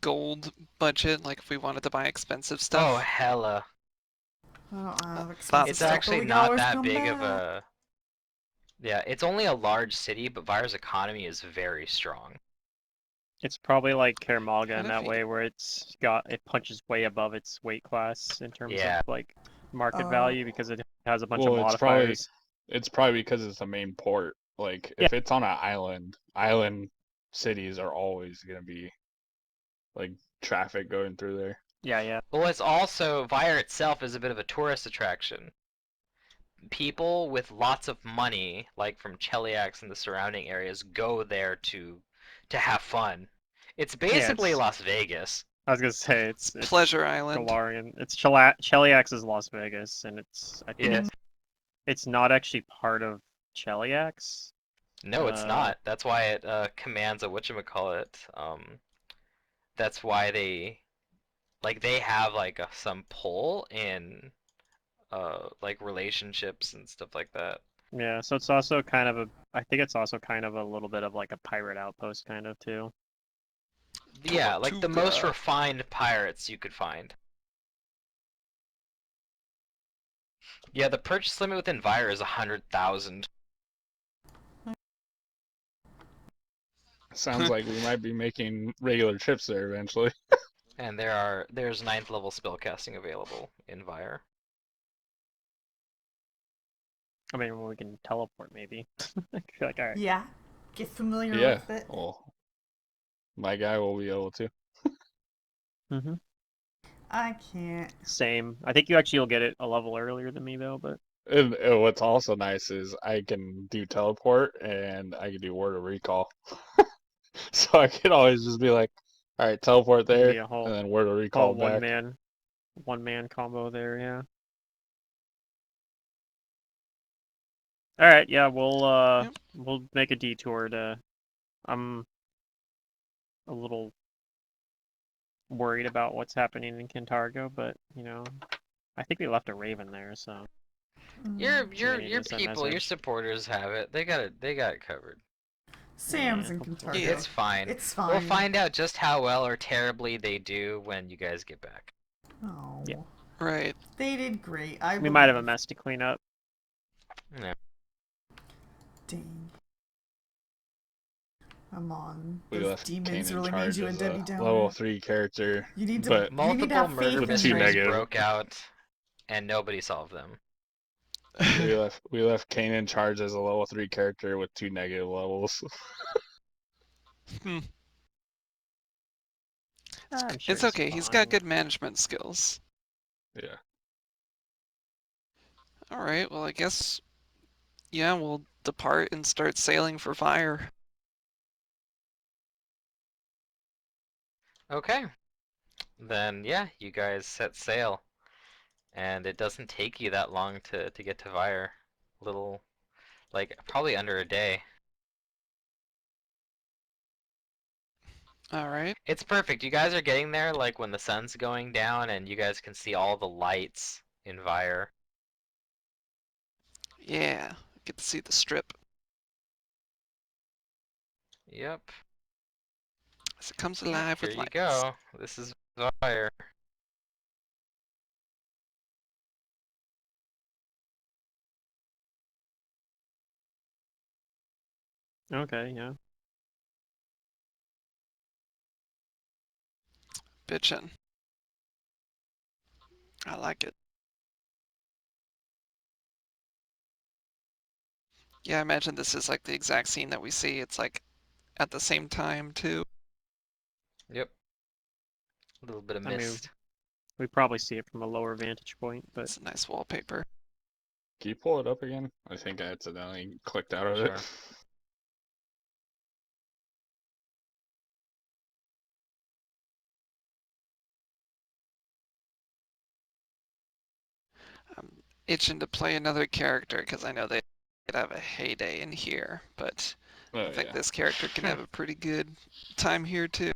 gold budget, like if we wanted to buy expensive stuff? Oh hella. I don't have That's expensive It's stuff, but actually we can not always that come big of back. a... Yeah, it's only a large city, but Vire's economy is very strong. It's probably like Karamalga What in if that he- way, where it punches way above its weight class in terms Yeah. of like market Oh. value because it has a bunch Well, of it's probably modifiers. it's probably because it's a main port. Like if it's on an island cities are always gonna be like traffic going through there. Yeah. Well, it's also Vire itself is a bit of a tourist attraction. People with lots of money, like from Cheliax and the surrounding areas, go there to have fun. It's basically it's- Las Vegas. I was gonna say It's Pleasure Island. Galarian. It's Cheliax's Las Vegas, and I think Yeah. it's not actually part of Cheliax. No, it's not. That's why it commands a whatchamacallit. That's why they have like some pull in like relationships and stuff like that. Yeah, so it's also kind of I think it's also kind of a little bit of like a pirate outpost kind of too. Yeah, like the most Tortuga. refined pirates you could find. Yeah, the purchase limit within Vire is 100,000. Sounds like we might be making regular trips there eventually. And there's 9th level spellcasting available in Vire. I mean, we can teleport maybe. Like, all right. Yeah. Get familiar Yeah. with it. Well, my guy will be able to. Mm-hmm. I can't. Same. I think you actually will get it a level earlier than me though, but And what's also nice is I can do teleport and I can do word of recall. So I can always just be like, all right, teleport there, be a whole and then word of recall one back. man combo there. Yeah. All right. Yeah, Yep. we'll make a detour to. I'm a little worried about what's happening in Kintargo, but I think we left a Raven there, so Your maybe your just a people, your message. supporters have it. They got it covered. Sam's Yeah, in hopefully. Kentucky. It's fine. It's fine. We'll find out just how well or terribly they do when you guys get back. Oh. Yeah. Right. They did great. We might have a mess to clean up. Yeah. Dang. I'm on. We Those left demons Kane in really made charge you a as Debbie a Downer. level 3 character, You need to but you need to have faith Multiple murder in With two me. mysteries negative. broke out, and nobody solved them. we left Kane in charge as a level 3 character with 2 negative levels. Hmm. I'm sure It's okay. He's got fine. good management skills. Yeah. All right. Well, I guess yeah, we'll depart and start sailing for Fire. Okay. Then yeah, you guys set sail. And it doesn't take you that long to get to Vire. Little, like, probably under a day. All right. It's perfect. You guys are getting there, like, when the sun's going down and you guys can see all the lights in Vire. Yeah. Get to see the strip Yep. as it comes alive Here with you lights. go. This is Vire. Okay, yeah. Bitchin'. I like it. Yeah, I imagine this is like the exact scene that we see. It's like at the same time too. Yep. A little bit of I mean, mist. we probably see it from a lower vantage point, but It's a nice wallpaper. Can you pull it up again? I think I accidentally clicked out of Sure. it. I'm itching to play another character because I know they could have a heyday in here, but Oh, I think yeah. this character can have a pretty good time here too.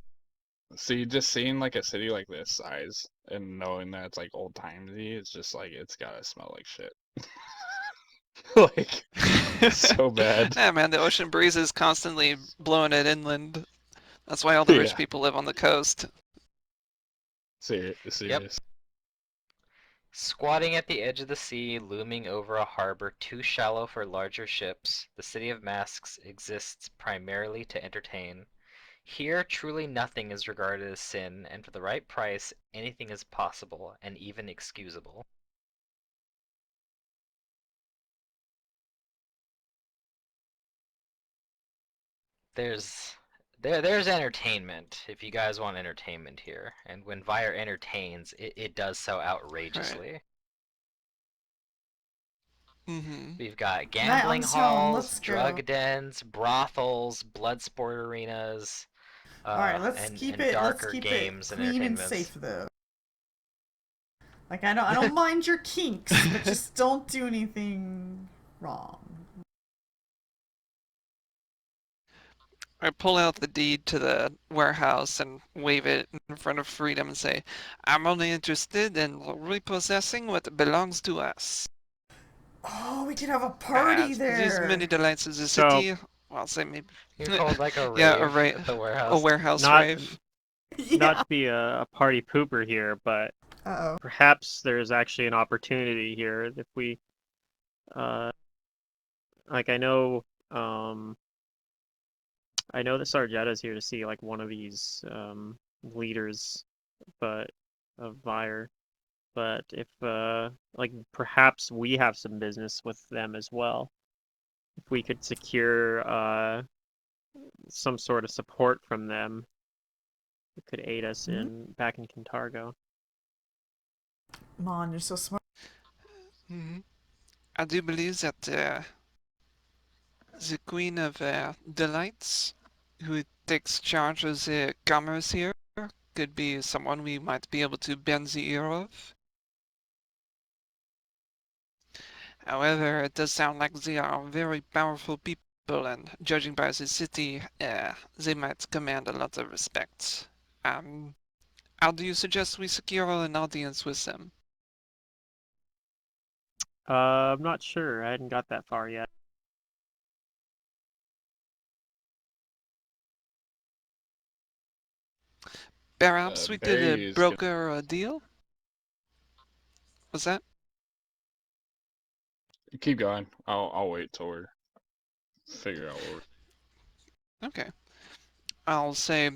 See, just seeing like a city like this size and knowing that it's like old timey, it's just like it's gotta smell like shit. Like so bad. Yeah, man, the ocean breeze is constantly blowing it inland. That's why all the rich Yeah. people live on the coast. Serious. Squatting at the edge of the sea, looming over a harbor too shallow for larger ships, the City of Masks exists primarily to entertain. Here, truly nothing is regarded as sin, and for the right price, anything is possible, and even excusable. There's there's entertainment if you guys want entertainment here, and when Vire entertains, it does so outrageously. Mm-hmm. We've got Night on gambling its own. halls, Let's go. drug dens, brothels, blood sport arenas, All right, let's keep it. Let's darker keep games it and clean and entertainments. safe though. Like I don't mind your kinks, but just don't do anything wrong. I pull out the deed to the warehouse and wave it in front of Freedom and say, I'm only interested in repossessing what belongs to us. Oh, we could have a party These many there. delights of the So- city. Well, I'll say maybe. You hold like a rave Yeah, at the a warehouse. warehouse Not rave. not Yeah. to be a party pooper here, but Uh oh. perhaps there's actually an opportunity here if we, like I know that Sargetta's here to see like one of these leaders, but of Vire. But if like perhaps we have some business with them as well. If we could secure some sort of support from them, it could aid us in back in Kintargo. Mon, you're so smart. Mm-hmm. I do believe that the Queen of Delights, who takes charge of the commerce here, could be someone we might be able to bend the ear of. However, it does sound like they are very powerful people, and judging by the city, they might command a lot of respect. How do you suggest we secure an audience with them? I'm not sure. I hadn't got that far yet. Perhaps we could Barry is broker a deal? What's that? keep going. I'll wait till we're figure out what Okay. I'll say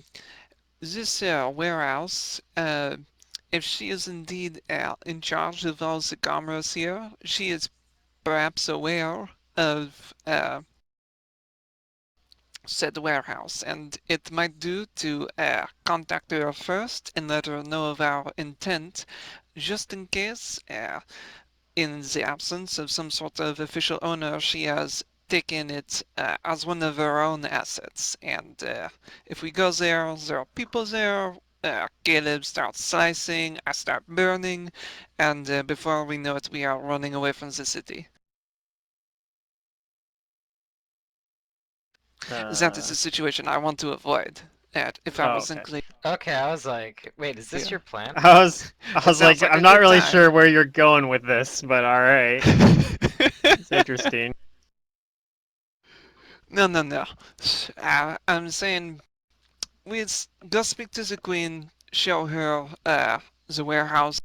this warehouse, if she is indeed in charge of all the commerce here, she is perhaps aware of said warehouse, and it might do to contact her first and let her know of our intent, just in case, in the absence of some sort of official owner, she has taken it as one of her own assets. And if we go there, there are people there. Caleb starts slicing, I start burning, and before we know it, we are running away from the city. That is the situation I want to avoid. If I Oh, wasn't okay. clear. Okay, I was like, wait, is this Yeah. your plan? I was It like, sounds like a I'm not good really time. sure where you're going with this, but all right, it's interesting. No. I'm saying we go speak to the queen, show her the warehouse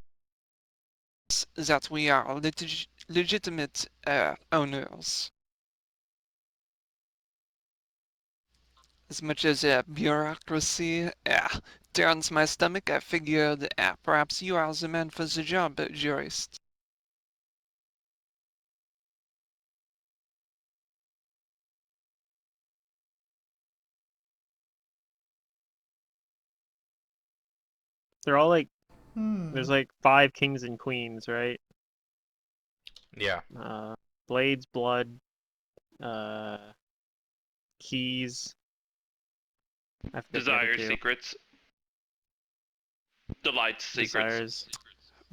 that we are legitimate owners. As much as bureaucracy turns my stomach, I figured perhaps you are the man for the job, jurist. They're all like, Hmm. there's like 5 kings and queens, right? Yeah. Blades, blood, uh, keys. I forget the other Desire, 2. secrets. Delights, secrets. Desires,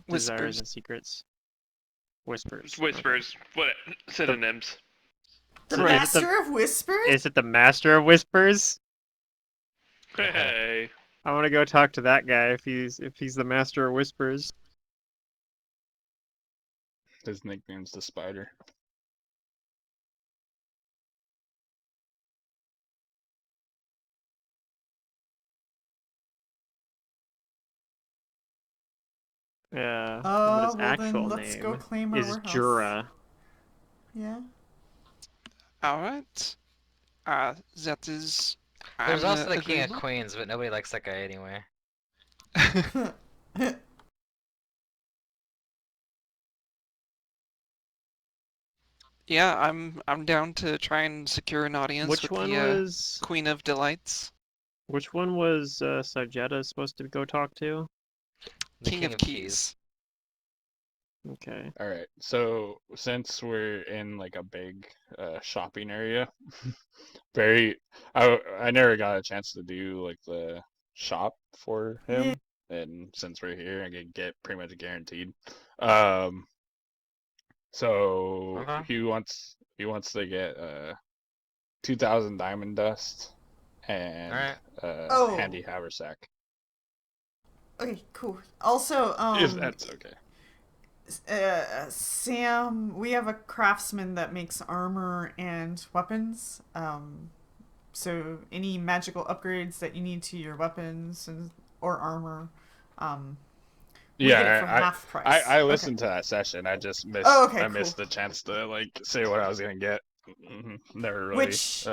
Whispers. and secrets. Whispers. Okay. Whispers. What synonyms? The Is it Master of Whispers? Is it the Master of Whispers? Hey. I want to go talk to that guy if he's the Master of Whispers. his nickname's the Spider. Yeah. But his Well actual then let's go name claim our is warehouse. Jura. Yeah. Alright. That is. There's I'm also the King of agreeable. Queens, but nobody likes that guy anyway. Yeah, I'm down to try and secure an audience Which with one the was Queen of Delights. Which one was Sarjeta supposed to go talk to? The King of Keys. Okay. All right. So since we're in like a big shopping area, I never got a chance to do like the shop for him, and since we're here, I can get pretty much guaranteed. Um, so Okay. he wants to get 2,000 diamond dust and Alright. Oh. handy haversack. Okay, cool. Also, If that's okay. Sam, we have a craftsman that makes armor and weapons. So any magical upgrades that you need to your weapons or armor, we get it for half price. I listened to that session. I just missed. Oh, okay, I missed cool. the chance to like say what I was gonna get. Never really. Which,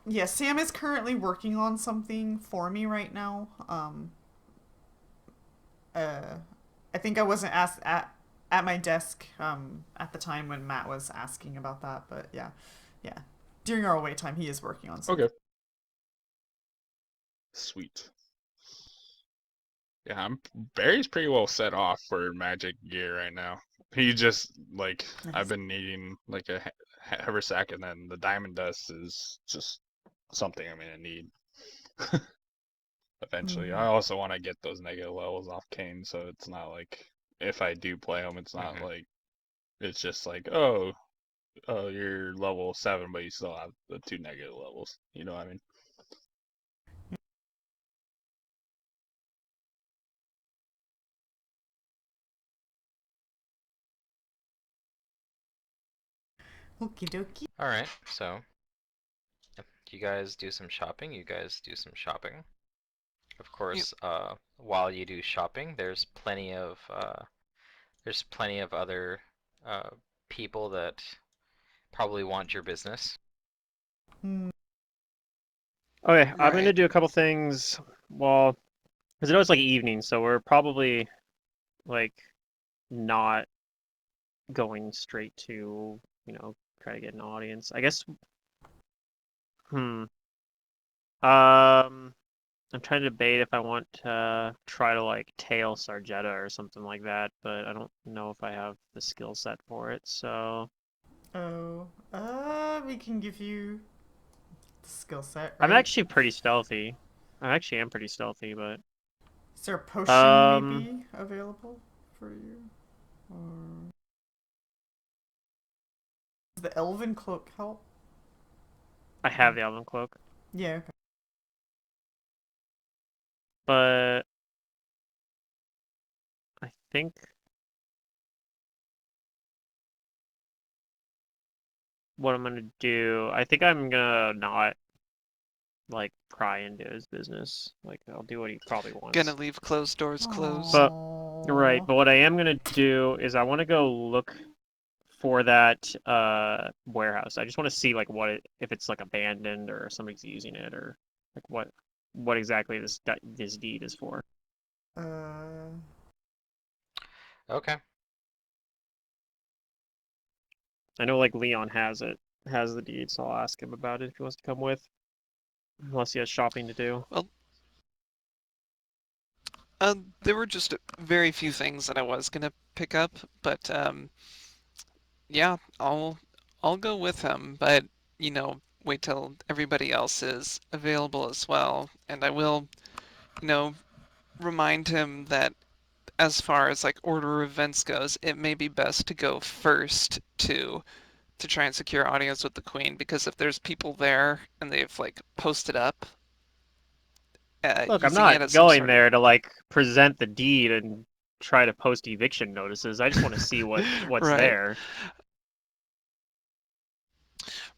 yeah, Sam is currently working on something for me right now. I think I wasn't asked at my desk at the time when Matt was asking about that, but yeah. During our away time, he is working on something. Okay. Sweet. Yeah, Barry's pretty well set off for magic gear right now. He just like Nice. I've been needing like a haversack, and then the diamond dust is just something I'm gonna need eventually. I also want to get those negative levels off Kane, so it's not like if I do play him, it's not like it's just like oh you're level 7, but you still have the 2 negative levels. You know what I mean? Okie dokie. Alright, so you guys do some shopping, Of course, while you do shopping, there's plenty of other people that probably want your business. Okay, I'm Right. gonna do a couple things. Well, because I know it's like evening, so we're probably like not going straight to try to get an audience. I guess. I'm trying to debate if I want to try to like tail Sarjeta or something like that, but I don't know if I have the skill set for it. So We can give you the skill set, right? I'm actually pretty stealthy. I actually am pretty stealthy, but Is there a potion maybe available for you? Or does the elven cloak help? I have the Elven Cloak. Yeah, okay. But I think what I'm gonna do, I think I'm gonna not like pry into his business. Like I'll do what he probably wants. Gonna leave closed doors closed. But right, but what I am gonna do is I want to go look for that warehouse. I just want to see like if it's like abandoned or somebody's using it or like what exactly this deed is for. Okay. I know like Leon has the deed, so I'll ask him about it if he wants to come with. Unless he has shopping to do. Well, there were just very few things that I was gonna pick up, but yeah, I'll go with him, but wait till everybody else is available as well, and I will, remind him that as far as like order of events goes, it may be best to go first to try and secure audience with the queen, because if there's people there and they've like posted up Look, I'm using it not as some going sort there to like present the deed and try to post eviction notices. I just want to see what's Right. there.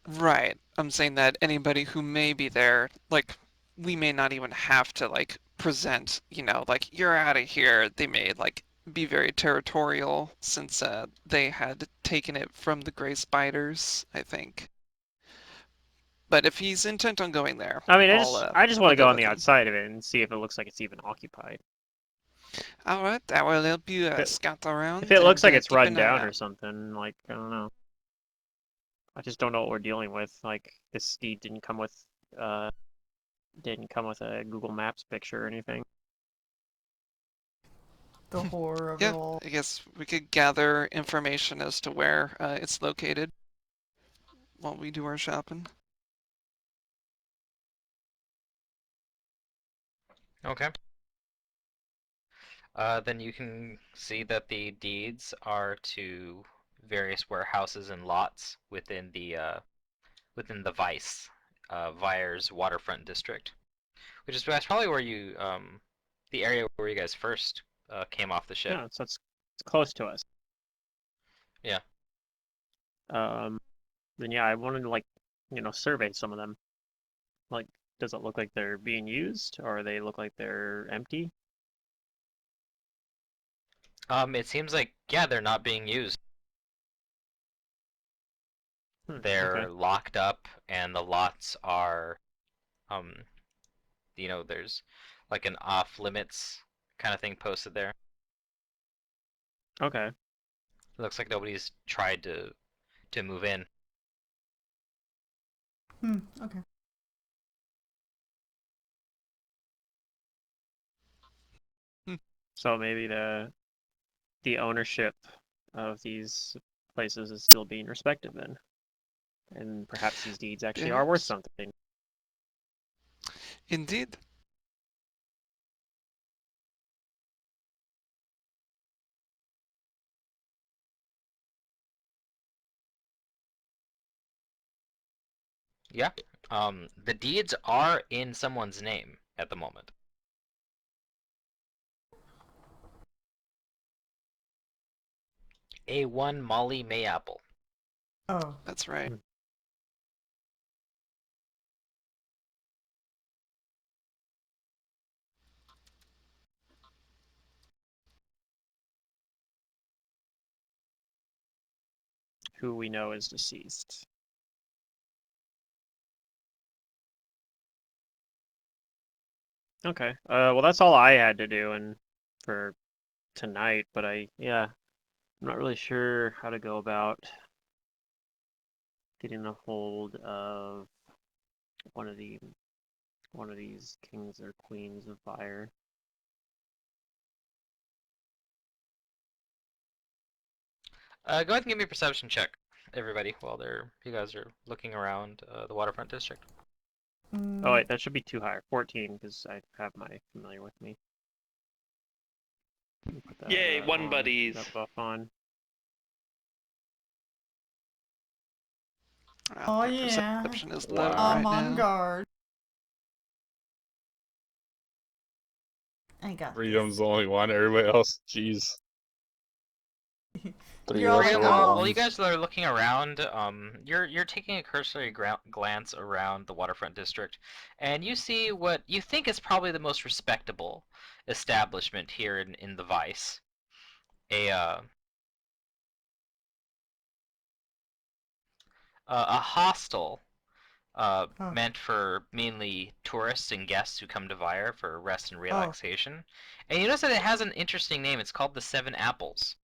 Right. I'm saying that anybody who may be there, like, we may not even have to like present, like you're out of here. They may like be very territorial since they had taken it from the Gray Spiders, I think. But if he's intent on going there, I mean, I just want I'll to go on with the him. outside of it and see if it looks like it's even occupied. All right, that will help you If it- scout around. If it looks and, like it's keep run an eye down or out. something, like I don't know. I just don't know what we're dealing with. Like this deed didn't come with didn't come with a Google Maps picture or anything. The horror of Yeah, it all. I guess we could gather information as to where it's located while we do our shopping. Okay. Then you can see that the deeds are to various warehouses and lots within the Vice, Vire's waterfront district, which is that's probably where you the area where you guys first came off the ship. Yeah, so it's close to us. Yeah. Then yeah, I wanted to survey some of them. Like, does it look like they're being used, or they look like they're empty? It seems like they're not being used. They're Okay. locked up, and the lots are, there's like an off limits kind of thing posted there. Okay. It looks like nobody's tried to move in. Okay. So maybe the ownership of these places is still being respected then, and perhaps these deeds actually are worth Perhaps. something. Indeed. Yeah. The deeds are in someone's name at the moment. A1 Molly Mayapple. Oh. That's right. Who we know is deceased. Okay. Well, that's all I had to do and for tonight, but I'm not really sure how to go about getting a hold of one of these kings or queens of fire. Go ahead and give me a perception check, everybody, while you guys are looking around the waterfront district. Oh wait, that should be too high. 14, because I have my familiar with me. Put that Yay, one on, buddies. that buff on. Oh, My yeah. perception is low Wow. right on now. guard. I got Freedom's the only one. Everybody else, jeez. this. Three You're all less like, order oh. While you ones. guys are looking around, you're taking a cursory glance around the waterfront district, and you see what you think is probably the most respectable establishment here in the Vice. A hostel meant for mainly tourists and guests who come to Vire for rest and relaxation. And you notice that it has an interesting name. It's called the Seven Apples.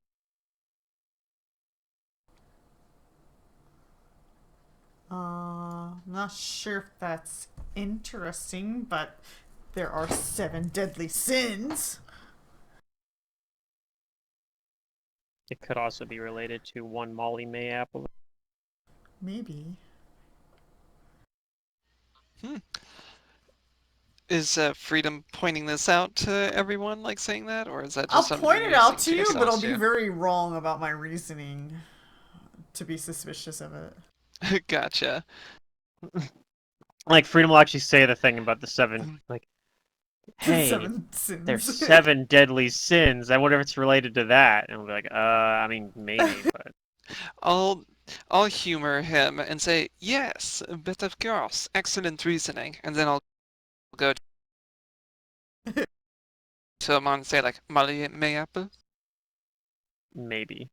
Not sure if that's interesting, but there are 7 deadly sins. It could also be related to one Molly Mayapple. Maybe. Is Freedom pointing this out to everyone, like saying that, or is that I'll just something point you're it out using to you, yourself? but I'll be too. very wrong about my reasoning to be suspicious of it. Gotcha. Like, Freedom will actually say the thing about the 7, like, hey, 7 sins. there's 7 deadly sins. I wonder if it's related to that. And we'll be like, I mean, maybe, but... I'll humor him and say, yes, but of course, excellent reasoning. And then I'll go to him and say, like, Molly Mayapple, Maybe.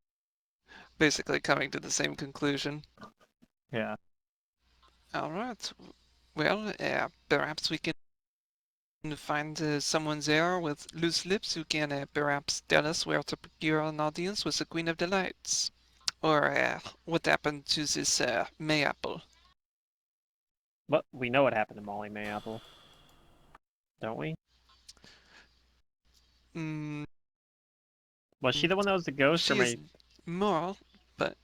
basically coming to the same conclusion. Yeah. Alright, well, perhaps we can find someone there with loose lips who can perhaps tell us where to procure an audience with the Queen of the Lights. Or what happened to this Mayapple. But we know what happened to Molly Mayapple. don't we? Mm, Was she the one that was the ghost, or she is my? moral, but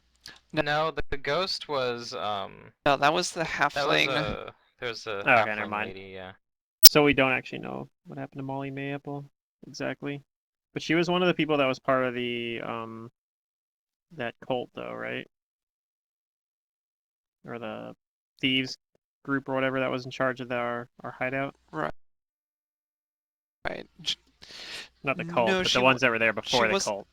No, the ghost was no, that was the that was halfling. there's a Oh, okay, never halfling mind. lady, yeah. So we don't actually know what happened to Molly Mayapple exactly, but she was one of the people that was part of the that cult, though, right? Or the thieves group or whatever that was in charge of our hideout. Right. Right. Not the cult, No, but the ones that were there she before the was. cult.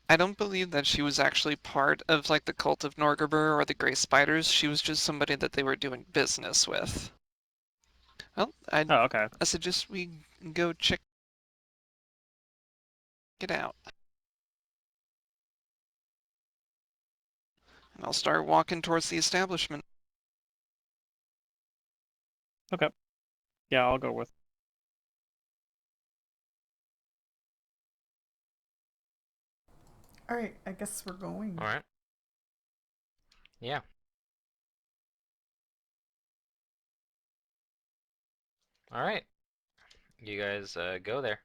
I don't believe that she was actually part of like the cult of Norgarbur or the Grey Spiders. She was just somebody that they were doing business with. Well, I Oh, okay. suggest we go check it out. And I'll start walking towards the establishment. Okay. Yeah, I'll go with. All right, I guess we're going. All right. Yeah. All right. You guys go there.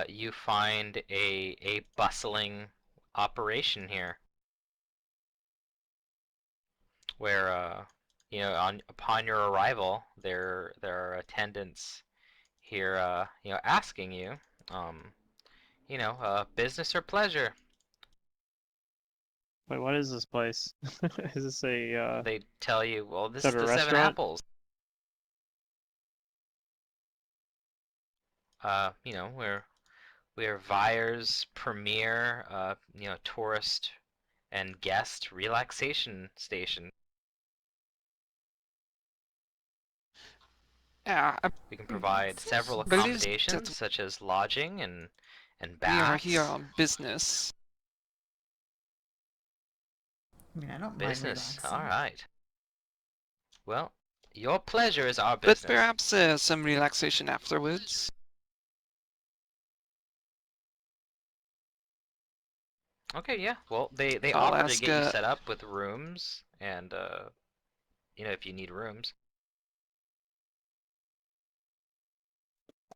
You find a bustling operation here, where upon your arrival, there are attendants here, asking you, um, business or pleasure. Wait, what is this place? Is this a They tell you, well, this is is that a the Seven restaurant? Apples. Where Vire's premier, tourist and guest relaxation station. Yeah, I We can provide several believe accommodations, that such as lodging and we are here baths. on business. I mean, I don't mind Business. relaxing. All right. Well, your pleasure is our But business. perhaps some relaxation afterwards. Okay, yeah. Well, they I'll offer to ask, get you set up with rooms, and if you need rooms.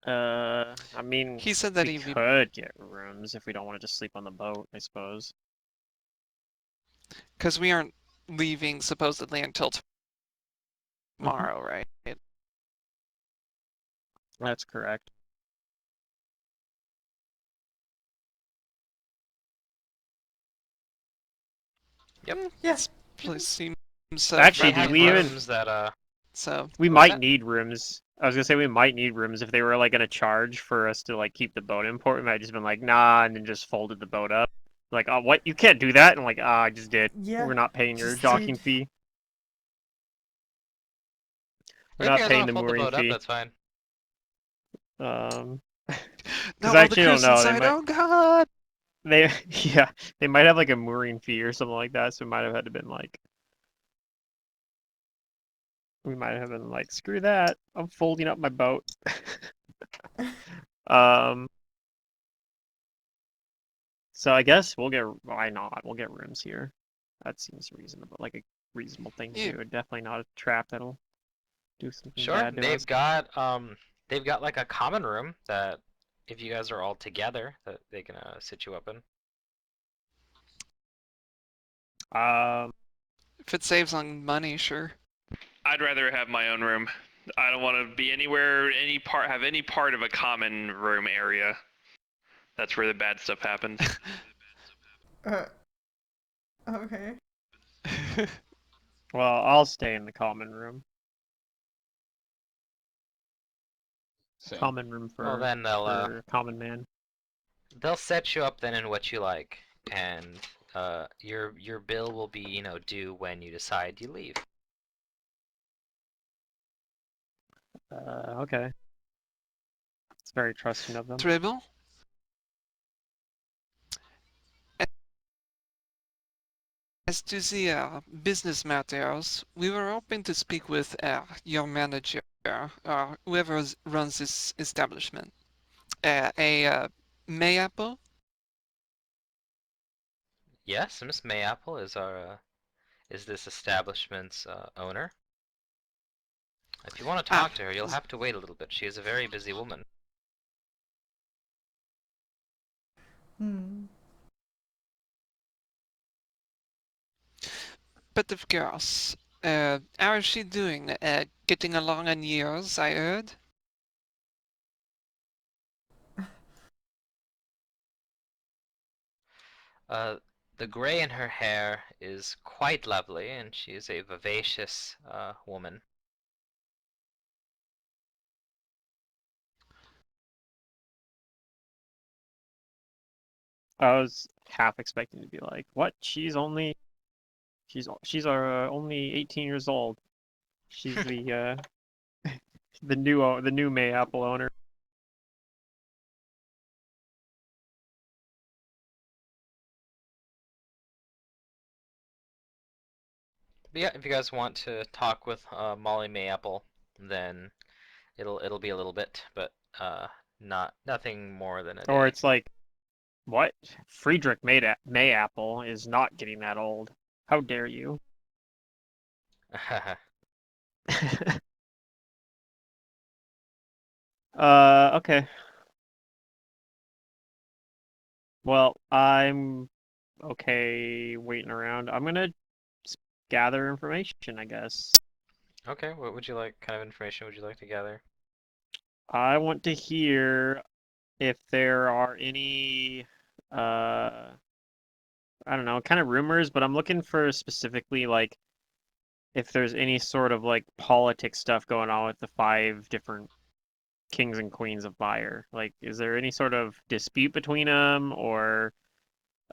I mean, he said that we he'd be, could get rooms if we don't want to just sleep on the boat, I suppose. because we aren't leaving supposedly until tomorrow, right? That's correct. Yep. Yes. Place seems Actually, They do have we even? rooms that So We What was might that? need rooms. I was gonna say we might need rooms if they were like gonna charge for us to like keep the boat in port. We might have just been like, nah, and then just folded the boat up. Like, oh, what? You can't do that. And I'm like, ah, I just did. Yeah. We're not paying your Just docking take. fee. We're If you not guys paying want the to fold the mooring boat up, fee. that's fine. Because now I all the actually don't crews know. They inside. might. Oh God! They yeah. They might have like a mooring fee or something like that. So we might have had to been like. We might have been like, screw that. I'm folding up my boat. Um. So I guess we'll get. Why not? We'll get rooms here. That seems reasonable. Like a reasonable thing to Yeah. do. Definitely not a trap that'll do something Sure. bad to us. They've got like a common room that if you guys are all together, that they can sit you up in. If it saves on money, sure. I'd rather have my own room. I don't want to be anywhere, have any part of a common room area. That's where the bad stuff happens. Okay. Well, I'll stay in the common room. Same. Common room Well, for then common man. they'll set you up then in what you like, and your bill will be due when you decide you leave. Okay. It's very trusting of them. Très bon. As to the business matters, we were hoping to speak with your manager, whoever runs this establishment. Mayapple? Yes, Miss Mayapple is is this establishment's owner. If you want to Ah, talk to her, you'll have to wait a little bit. She is a very busy woman. Hmm. but of course. How is she doing? Getting along in years, I heard. Uh, the gray in her hair is quite lovely, and she is a vivacious woman. I was half expecting to be like, "What? She's only 18 years old. She's the new Mayapple owner." But yeah, if you guys want to talk with Molly Mayapple, then it'll be a little bit, but nothing more than a Or day. it's like, "What? Friedrich Mayapple is not getting that old. How dare you?" Okay. Well, I'm okay waiting around. I'm gonna gather information, I guess. Okay, what would you like? Kind of information would you like to gather? I want to hear if there are any, I don't know, kind of rumors, but I'm looking for specifically like if there's any sort of like politics stuff going on with the five different kings and queens of Fire. Like, is there any sort of dispute between them or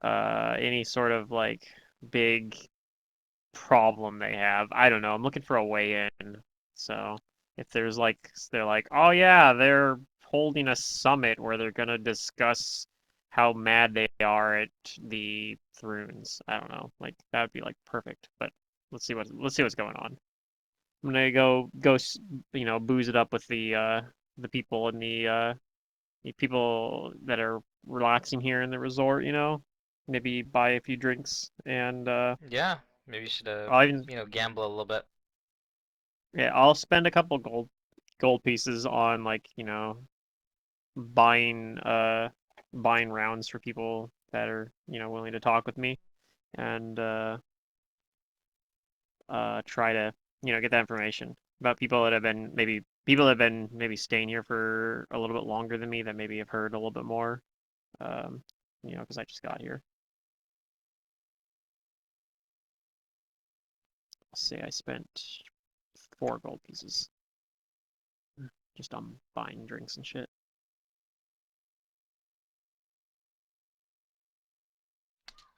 any sort of like big problem they have? I don't know. I'm looking for a way in. So if there's like, they're like, oh yeah, they're holding a summit where they're gonna discuss how mad they are at the Thrones. I don't know. Like that would be like perfect. But let's see what's going on. I'm gonna booze it up with the people in the people that are relaxing here in the resort. Maybe buy a few drinks and Yeah, maybe you should I'll even gamble a little bit. yeah, I'll spend a couple gold pieces on like, buying buying rounds for people that are, willing to talk with me and try to, get that information about people that have been maybe staying here for a little bit longer than me that maybe have heard a little bit more. Um, because I just got here. Let's say I spent 4 gold pieces just on buying drinks and shit.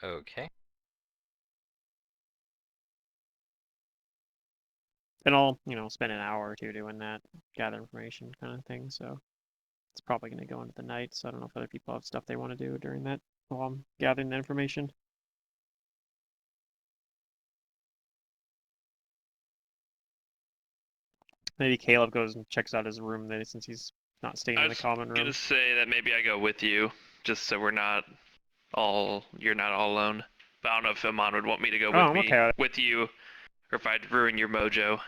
Okay. And I'll, spend an hour or two doing that, gather information kind of thing. So it's probably going to go into the night. So I don't know if other people have stuff they want to do during that while I'm gathering the information. Maybe Caleb goes and checks out his room then since he's not staying I in the was common gonna room. say that maybe I go with you, just so you're not all alone. But I don't know if Amon would want me to go Oh, with I'm okay with it. with you, or if I'd ruin your mojo.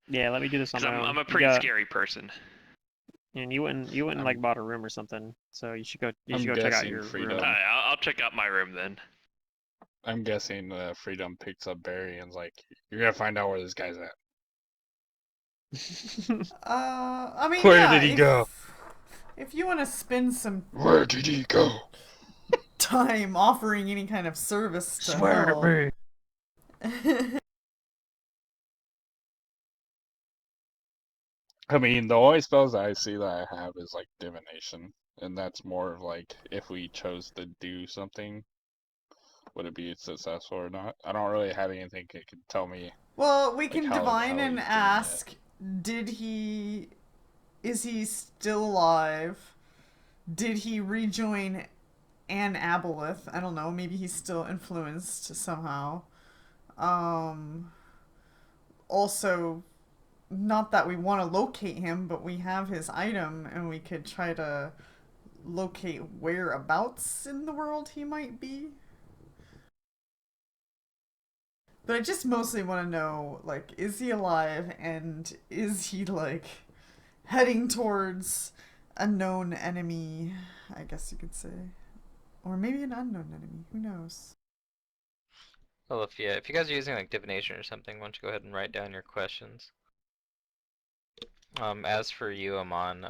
Yeah, let me do this on Because my own. I'm a You pretty got, scary person. and you wouldn't like I'm bought a room or something. So you should I'm go check out guessing your All room. freedom. right, I'll check out my room then. I'm guessing freedom picks up Barry and's like, you're gonna find out where this guy's at. I mean, Where yeah, did he go? if you want to spend some Where did he go? time offering any kind of service to Swear to help. me. I mean, the only spells that I see that I have is like divination, and that's more of like if we chose to do something, would it be successful or not? I don't really have anything that could tell me Well, we like can how divine and he's doing it. ask, is he still alive? Did he rejoin Anne Aboleth? I don't know, maybe he's still influenced somehow. Um, Also, not that we want to locate him, but we have his item and we could try to locate whereabouts in the world he might be. But I just mostly want to know, like, is he alive and is he, like, heading towards a known enemy, I guess you could say. Or maybe an unknown enemy, who knows? Well, if you guys are using like divination or something, why don't you go ahead and write down your questions. As for you, Amon,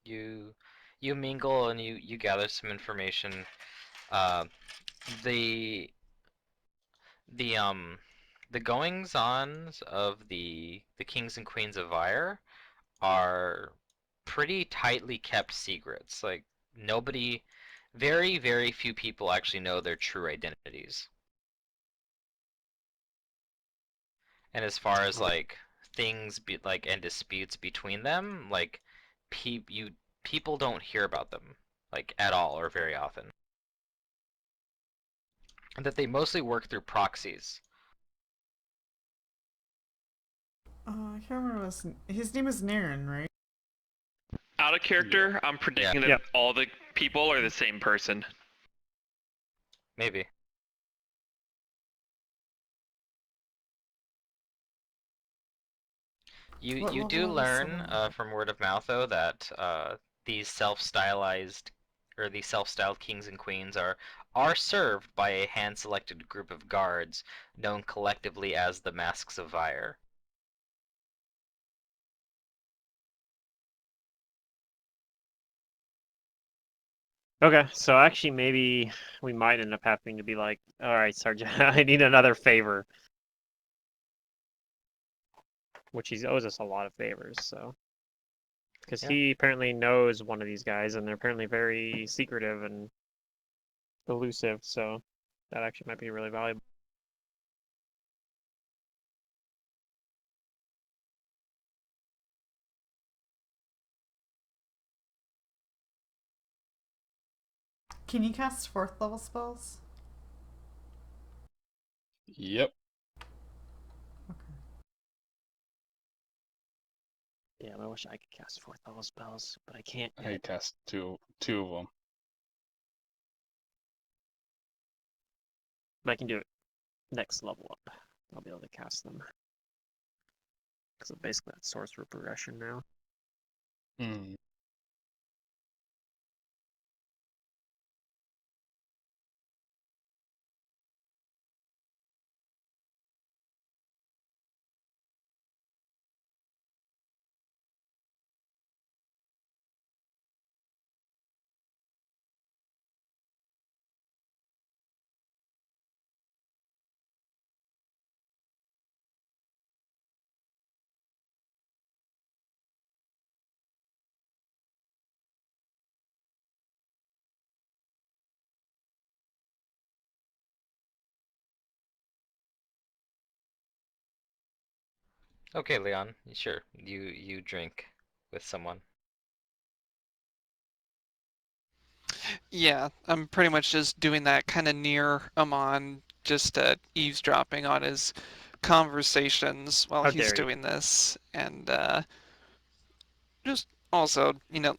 you you mingle and you gather some information. Uh, the the um the goings ons of the kings and queens of Vyre are pretty tightly kept secrets. Like nobody, very few people actually know their true identities. And as far as like things and disputes between them, like people don't hear about them like at all or very often. And that they mostly work through proxies. I can't remember his name is Naren, right? Out of character, I'm predicting that Yep. all the people are the same person. Maybe. What You level do are the learn seven? from word of mouth though that these self-stylized or these self-styled kings and queens are served by a hand-selected group of guards known collectively as the Masks of Vyre. Okay, so actually maybe we might end up having to be like, all right, Sergeant, I need another favor. Which he owes us a lot of favors, so. Because Yeah. he apparently knows one of these guys, and they're apparently very secretive and elusive, so that actually might be really valuable. Can you cast 4th level spells? Yep. Yeah, I wish I could cast 4th level spells, but I can't I yet. cast two of them. But I can do it next level up. I'll be able to cast them. Because I'm basically at sorcerer progression now. Mm. Okay, Leon, sure. You drink with someone. Yeah, I'm pretty much just doing that kind of near Amon, just eavesdropping on his conversations while How he's dare you? doing this, and just also,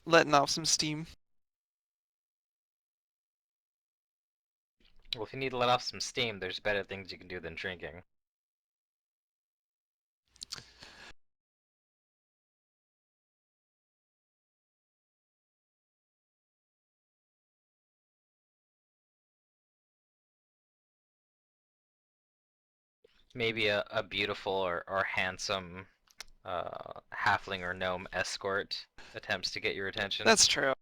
letting off some steam. Well, if you need to let off some steam, there's better things you can do than drinking. Maybe a beautiful or handsome halfling or gnome escort attempts to get your attention. That's true,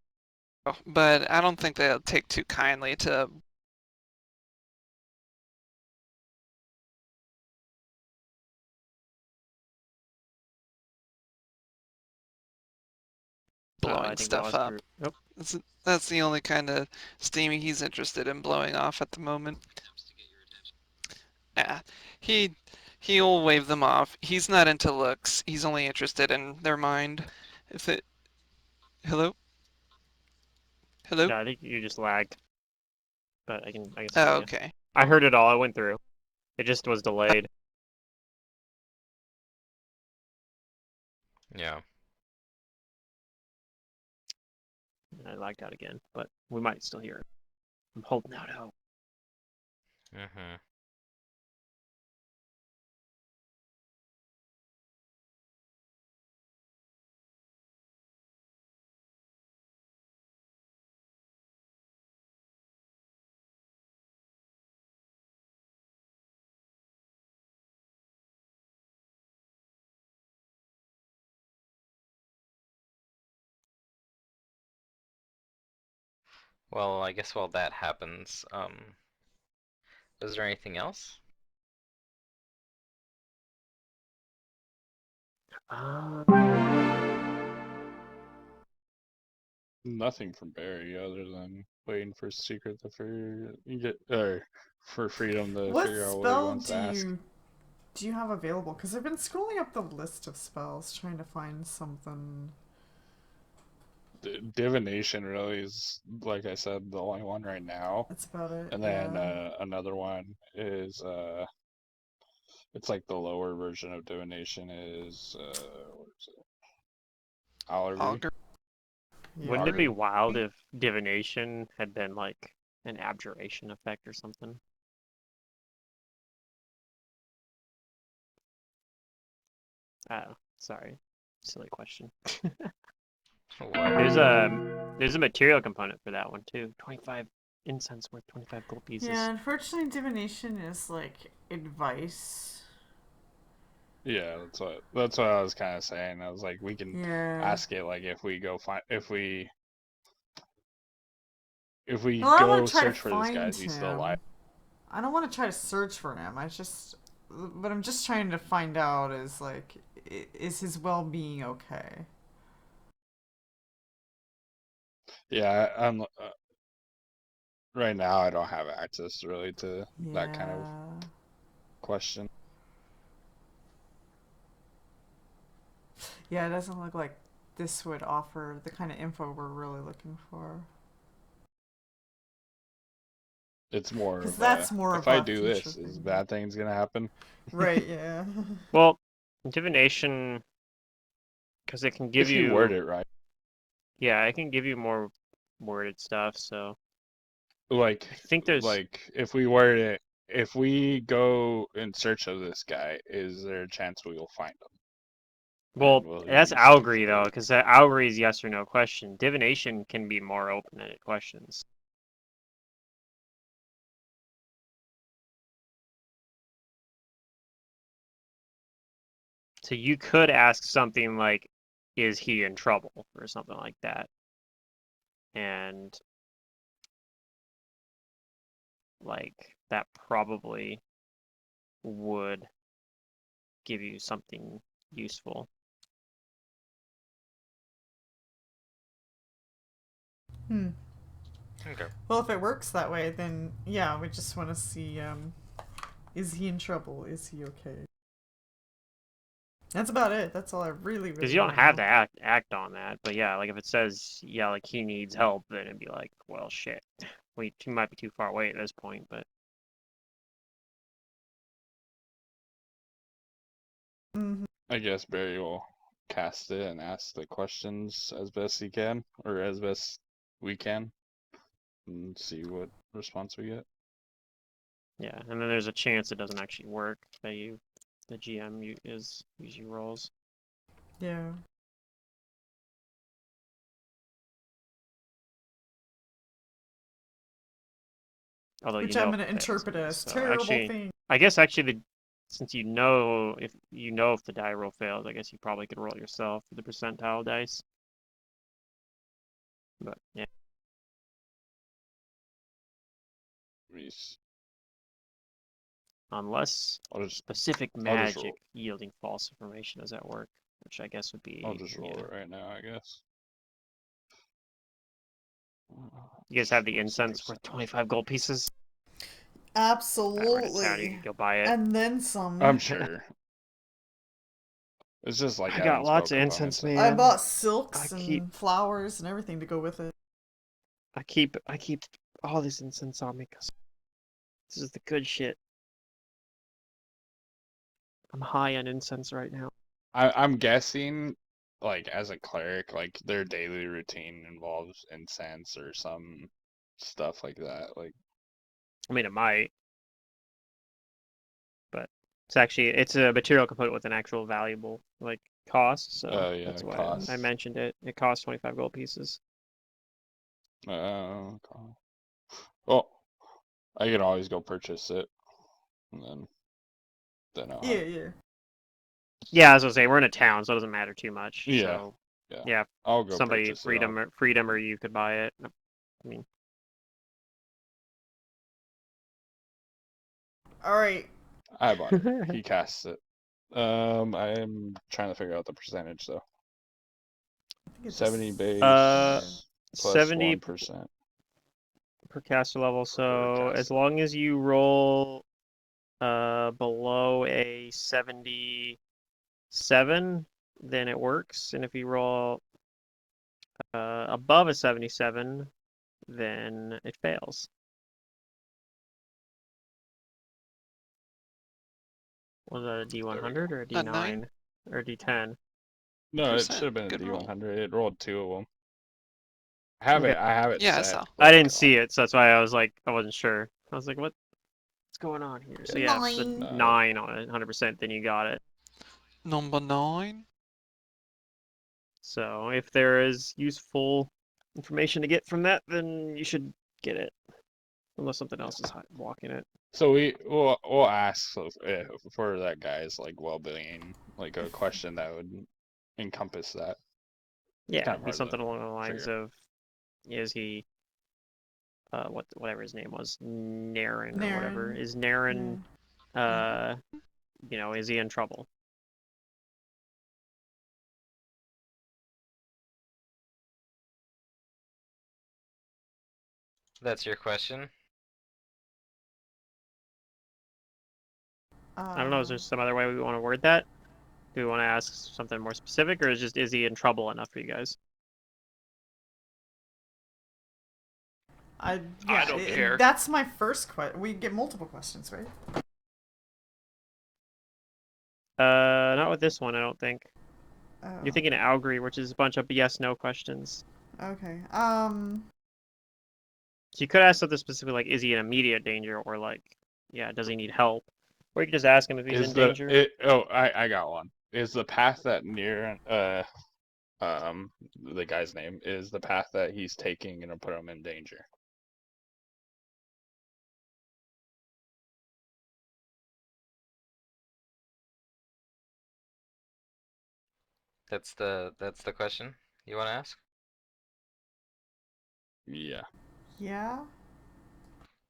but I don't think they'll take too kindly to I blowing think we stuff lost up. Groot. Nope. That's the only kind of steamy he's interested in blowing off at the moment. Yeah, he he'll wave them off. He's not into looks. He's only interested in their mind. If it Hello? Hello? Yeah, I think you just lagged. But I can still Oh, hear you. okay. I heard it all. I went through. It just was delayed. Yeah. And I lagged out again, but we might still hear it. I'm holding out hope. Mm-hmm. Well, I guess while that happens, is there anything else? Nothing from Barry other than waiting for Secret to for Freedom to What figure out what he spell wants to ask. do you have available? Because I've been scrolling up the list of spells trying to find something. Divination really is, like I said, the only one right now. That's about it. And then another one is it's like the lower version of divination is what is it? Augury. Augur. Yeah. Wouldn't it be Augury. wild if divination had been like an abjuration effect or something? Oh, sorry. Silly question. What? There's a material component for that one too. 25 incense worth 25 gold pieces. Yeah, unfortunately, divination is like advice. Yeah, that's what I was kind of saying. I was like, we can Yeah. ask it like if we go find if we Well, I don't go want to try to search for this guy, find is he still him. alive? I don't want to try to search for him. But I'm just trying to find out is like, is his well-being okay? Yeah, I'm right now I don't have access really to that kind of Yeah. question. Yeah, it doesn't look like this would offer the kind of info we're really looking for. It's more Because of that's more if of I a do future this, is thing. bad things gonna happen? Right, yeah. Well, divination, because it can give If you word you, it right. yeah, it can give you more worded stuff. So Like I think there's, if we word it, if we go in search of this guy, is there a chance we will find him? well, And will he that's be safe augury though, for because that augury is yes or no question. Divination can be more open-ended questions. So you could ask something like, "Is he in trouble?" or something like that, and like that probably would give you something useful. Hmm. Okay. Well, if it works that way, then yeah, we just want to see, is he in trouble? Is he okay? That's about it. That's all I really, Because really you want don't to have know. to act on that, but yeah, like if it says yeah, like he needs help, then it'd be like, well, shit, we might be too far away at this point, but Mm-hmm. I guess Barry will cast it and ask the questions as best he can, or as best we can, and see what response we get. yeah, and then there's a chance it doesn't actually work that the GM is usually rolls. Yeah. Although Which you know I'm if going to it fails, interpret I guess. as So terrible actually, thing. I guess actually since you know if the die roll fails, I guess you probably could roll it yourself for the percentile dice. But yeah. Reese. Unless specific I'll just roll. magic yielding false information does that work, which I guess would be. I'll just roll Yeah. it right now, I guess. You guys have the incense worth 25 gold pieces? Alright, when it's out, you Absolutely. can go buy it. And then some. I'm sure. It's just like I having got spell lots of incense, components. I man. bought silks I and flowers and everything to go with it. keep all this incense on me because this is the good shit. I'm high on incense right now. I'm guessing, like as a cleric, like their daily routine involves incense or some stuff like that. Like, I mean, it might, but it's a material component with an actual valuable like cost, so oh yeah, that's why I costs. mentioned it. It costs 25 gold pieces. Okay. Well, I can always go purchase it, and then I'll have. Yeah. Yeah, as I was saying, we're in a town, so it doesn't matter too much. Yeah, So yeah. yeah, I'll go somebody purchase it. freedom or you could buy it. I mean, All right. I bought it. He casts it. I am trying to figure out the percentage though. I think it's 70 base Uh, plus 70 1% per caster level. So as caster. long as you roll below a 77, then it works. And if you roll above a 77, then it fails. Was that a D100 or a A D9 or a D10? No, it should have been a Good roll. D100. It rolled 2 of them. I have Okay. it. I have it Yeah, I set. saw. I didn't like, see it, so that's why I was like, I wasn't sure. I was like, what's going on here? So yeah, if it's a 9. 9 on it, 100%, then you got it. Number 9. So if there is useful information to get from that, then you should get it, unless something else is blocking it. So we'll ask for that guy's like well-being, like a question that would encompass that. Yeah, kind of it'd be hard to something along the lines figure. of, is he, whatever his name was, Naren or whatever. Naren. Is Naren, is he in trouble? That's your question? I don't know, is there some other way we want to word that? Do we want to ask something more specific, or is he in trouble enough for you guys? I don't care. That's my first question. We get multiple questions, right? Not with this one, I don't think. Oh. You're thinking of Algry, which is a bunch of yes/no questions. Okay. So you could ask something specific, like, is he in immediate danger, or like, yeah, does he need help? Or you could just ask him if he's in danger. I got one. Is the path that near the guy's name is the path that he's taking gonna put him in danger? That's the question you want to ask? Yeah. Yeah.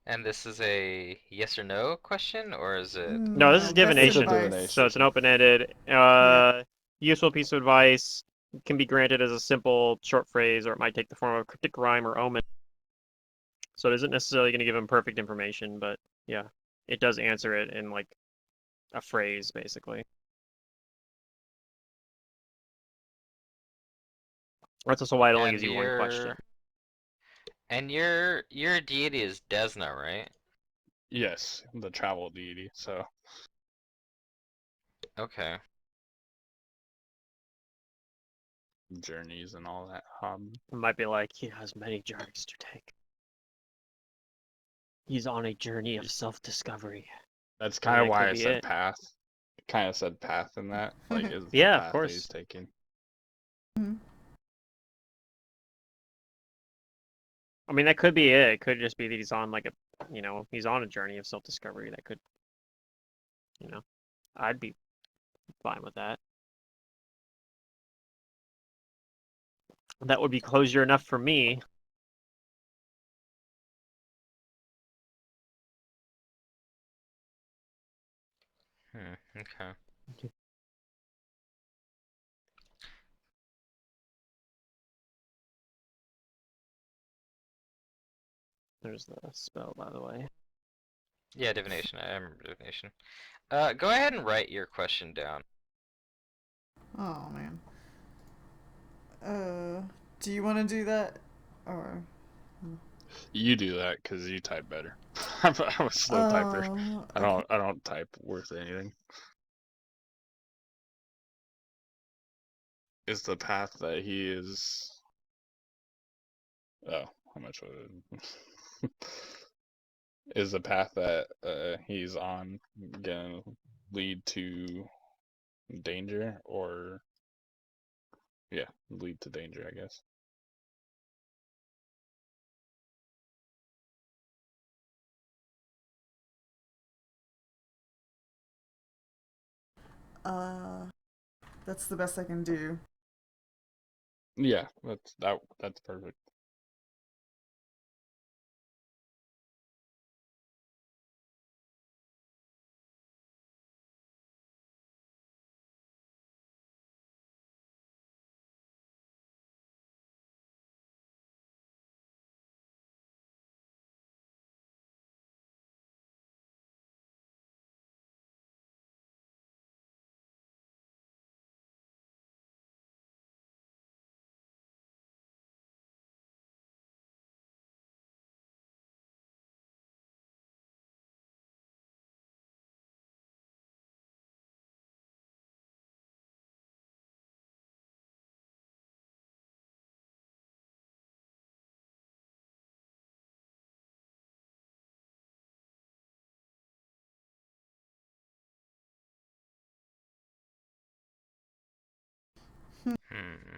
And this is a yes or no question, or is it? No, this is Best divination. advice. So it's an open-ended, Yeah. useful piece of advice, can be granted as a simple short phrase, or it might take the form of cryptic rhyme or omen. So it isn't necessarily going to give him perfect information, but yeah, it does answer it in like a phrase, basically. That's also why it only gives you one question. And your deity is Desna, right? Yes, the travel deity. So Okay. journeys and all that. It might be like he has many journeys to take. He's on a journey of self-discovery. That's kind of that why could I be said it. path. Kind of said path in that. Like, is the Yeah, of path that course. he's taking. I mean, that could be it. It could just be that he's on like he's on a journey of self-discovery. That could, I'd be fine with that. That would be closure enough for me. Okay. There's the spell, by the way. Yeah, divination. I remember divination. Go ahead and write your question down. Oh man. Do you want to do that, or? You do that because you type better. I'm a slow typer. I don't type worth anything. Is the path that he is? Oh, how much was it? Is the path that he's on gonna lead to danger, or yeah, lead to danger, I guess. That's the best I can do. Yeah, that's perfect. Hmm.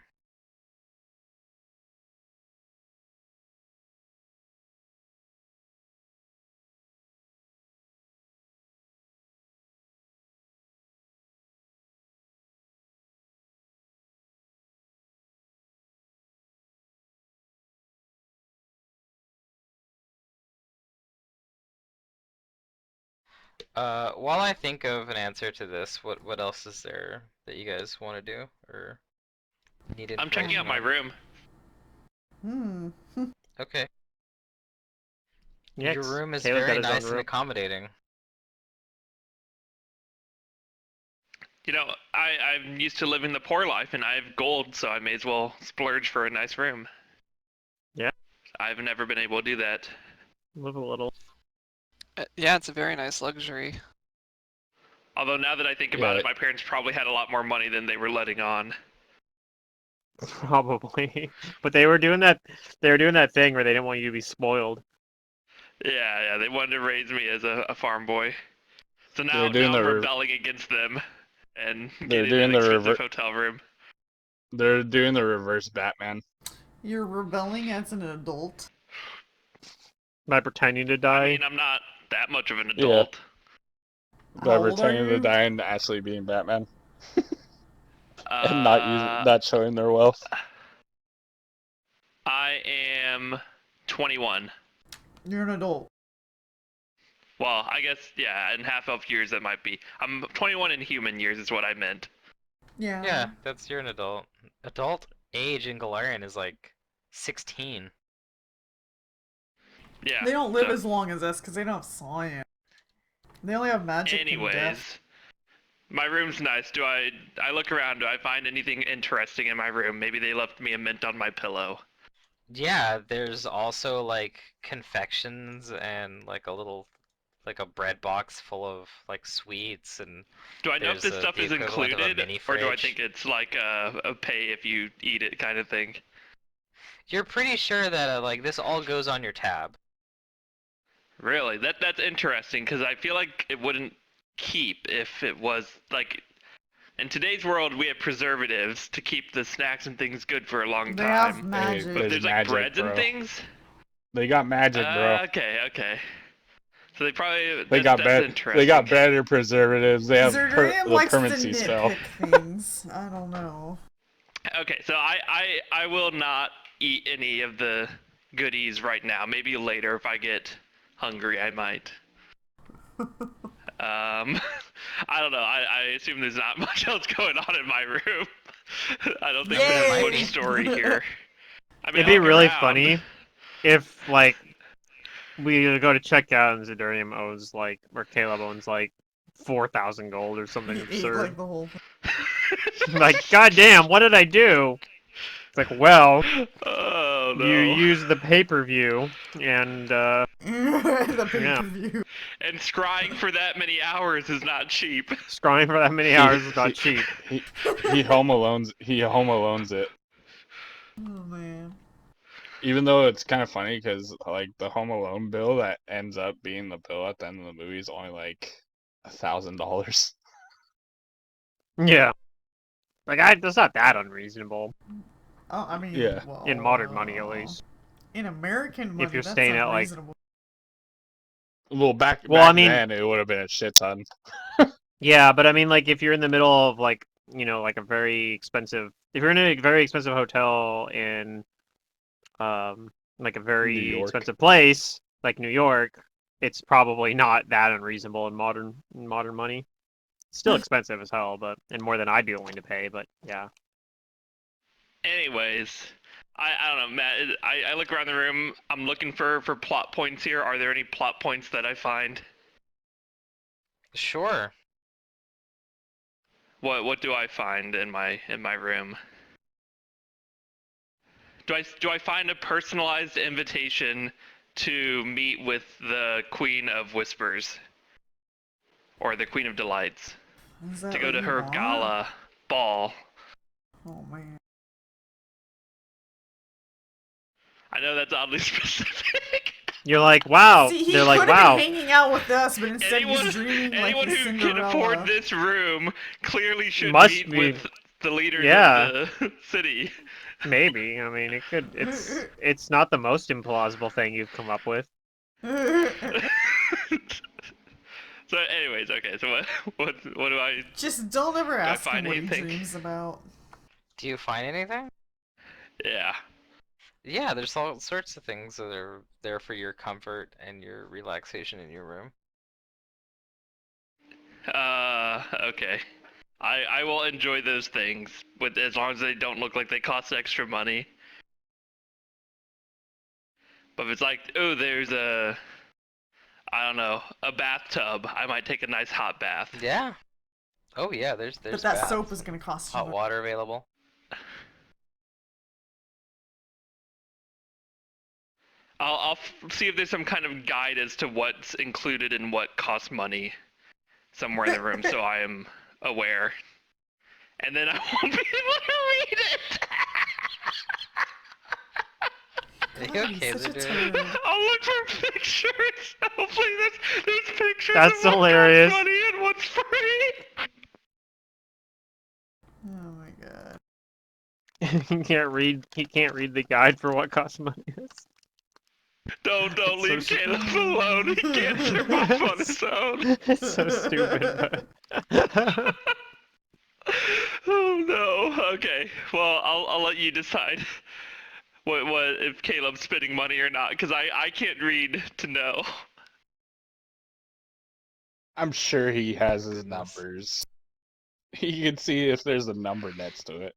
While I think of an answer to this, what else is there that you guys want to do or need I'm checking out information my on? room. Okay. Yeah, Your room is Caleb got very his own nice and room. accommodating. You know, I'm used to living the poor life, and I have gold, so I may as well splurge for a nice room. Yeah. I've never been able to do that. Live a little. Yeah, it's a very nice luxury. Although now that I think about it, my parents probably had a lot more money than they were letting on. Probably. But they were doing that. They were doing that thing where they didn't want you to be spoiled. Yeah, they wanted to raise me as a farm boy. So They're now doing I'm the rebelling against them and they're getting doing an the expensive hotel room. they're doing the reverse Batman. You're rebelling as an adult. By pretending to I die. mean, I'm not that much of an Yeah. adult. By How old are pretending to you? die and actually being Batman. And Uh, not showing their wealth. I am 21. You're an adult. Well, I guess, yeah, in half-elf years that might be. I'm 21 in human years is what I meant. Yeah. Yeah, you're an adult. Adult age in Galarian is like 16. Yeah. They don't live so, as long as us because they don't have science. They only have magic and anyways, death. my room's nice. I look around, do I find anything interesting in my room? Maybe they left me a mint on my pillow. Yeah, there's also like confections and like a bread box full of like sweets, and Do I know if there's this stuff the is equivalent of a included, mini or do I fridge. think it's like a pay if you eat it kind of thing? You're pretty sure that like this all goes on your tab. Really? That's interesting because I feel like it wouldn't keep if it was like in today's world we have preservatives to keep the snacks and things good for a long They have time. magic. But there's like magic, breads and bro. things. They got magic, bro. Okay. So they probably They that's got interesting. better preservatives. They have Zerdurium the likes to permanency spell. nitpick things. I don't know. Okay, so I will not eat any of the goodies right now. Maybe later if I get hungry, I might. I don't know. I assume there's not much else going on in my room. I don't think There might there's be. much story here. I mean, It'd be I look really around. funny if like we go to check out and Zidurium owes like, or Caleb owns like 4,000 gold or something He ate absurd. like the whole thing. Like, goddamn, what did I do? It's like, well, Oh no. you use the pay-per-view and The pay-per-view. And scrying for that many hours is not cheap. scrying for that many hours is not cheap. He home alones it. Oh man. Even though it's kind of funny because like the Home Alone bill that ends up being the bill at the end of the movie is only like $1,000. Yeah. Like, that's not that unreasonable. Oh, I mean, Yeah. well, In modern money, at least. In American money, If you're that's staying at, like- unreasonable. Well, back I mean- then it would have been a shit ton. Yeah, but I mean, like, if you're in the middle of, like, you know, like a very expensive... If you're in a very expensive hotel in, like a New very York. expensive place, like New York, it's probably not that unreasonable in modern money. Still expensive as hell, but and more than I'd be willing to pay, but yeah. Anyways, I don't know, Matt. I look around the room. I'm looking for plot points here. Are there any plot points that I find? Sure. What do I find in my room? Do I find a personalized invitation to meet with the Queen of Whispers or the Queen of Delights Is that to go what to you her want? gala ball? Oh man. I know that's oddly specific. You're like, wow. See, he They're could like, have wow. been hanging out with us, but instead anyone he's dreaming like anyone he's who Cinderella. can afford this room clearly should Must meet be. with the leaders Yeah. of the city. Maybe. I mean, it could. It's not the most implausible thing you've come up with. So, anyways, okay. So what do I? Just don't ever Do I ask him find what he anything? dreams about. Do you find anything? Yeah. Yeah, there's all sorts of things that are there for your comfort and your relaxation in your room. Okay. I will enjoy those things, with as long as they don't look like they cost extra money. But if it's like, oh, there's I don't know, a bathtub, I might take a nice hot bath. Yeah. Oh yeah, there's But that baths soap is and gonna cost you. hot water available. I'll see if there's some kind of guide as to what's included and what costs money somewhere in the room, so I am aware. And then I won't be able to read it. You God, okay he's such a there, dude? turd. I'll look for pictures. Hopefully there's pictures That's of what hilarious. costs money and what's free. Oh my god. He can't read. He can't read the guide for what costs money is. Don't It's so leave Caleb alone. He can't survive on his own. It's so stupid. But... Oh no. Okay. Well, I'll let you decide what if Caleb's spending money or not, because I can't read to know. I'm sure he has his Goodness. numbers. He can see if there's a number next to it.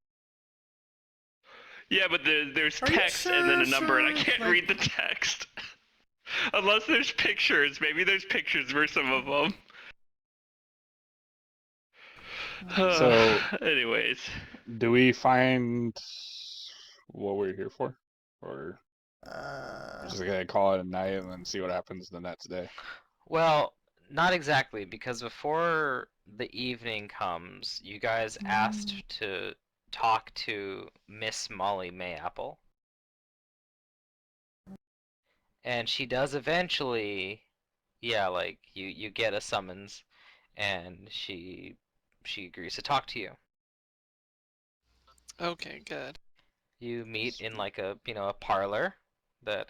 Yeah, but there's Are you text and then a number, and I sure, can't like- read the text. Unless there's pictures. Maybe there's pictures for some of them. So- anyways. Do we find what we're here for? Or just gonna call it a night and then see what happens the next day? Well, not exactly, because before the evening comes, you guys asked to talk to Miss Molly Mayapple. And she does eventually, yeah, like you get a summons and she agrees to talk to you. Okay, good. You meet in like a a parlor that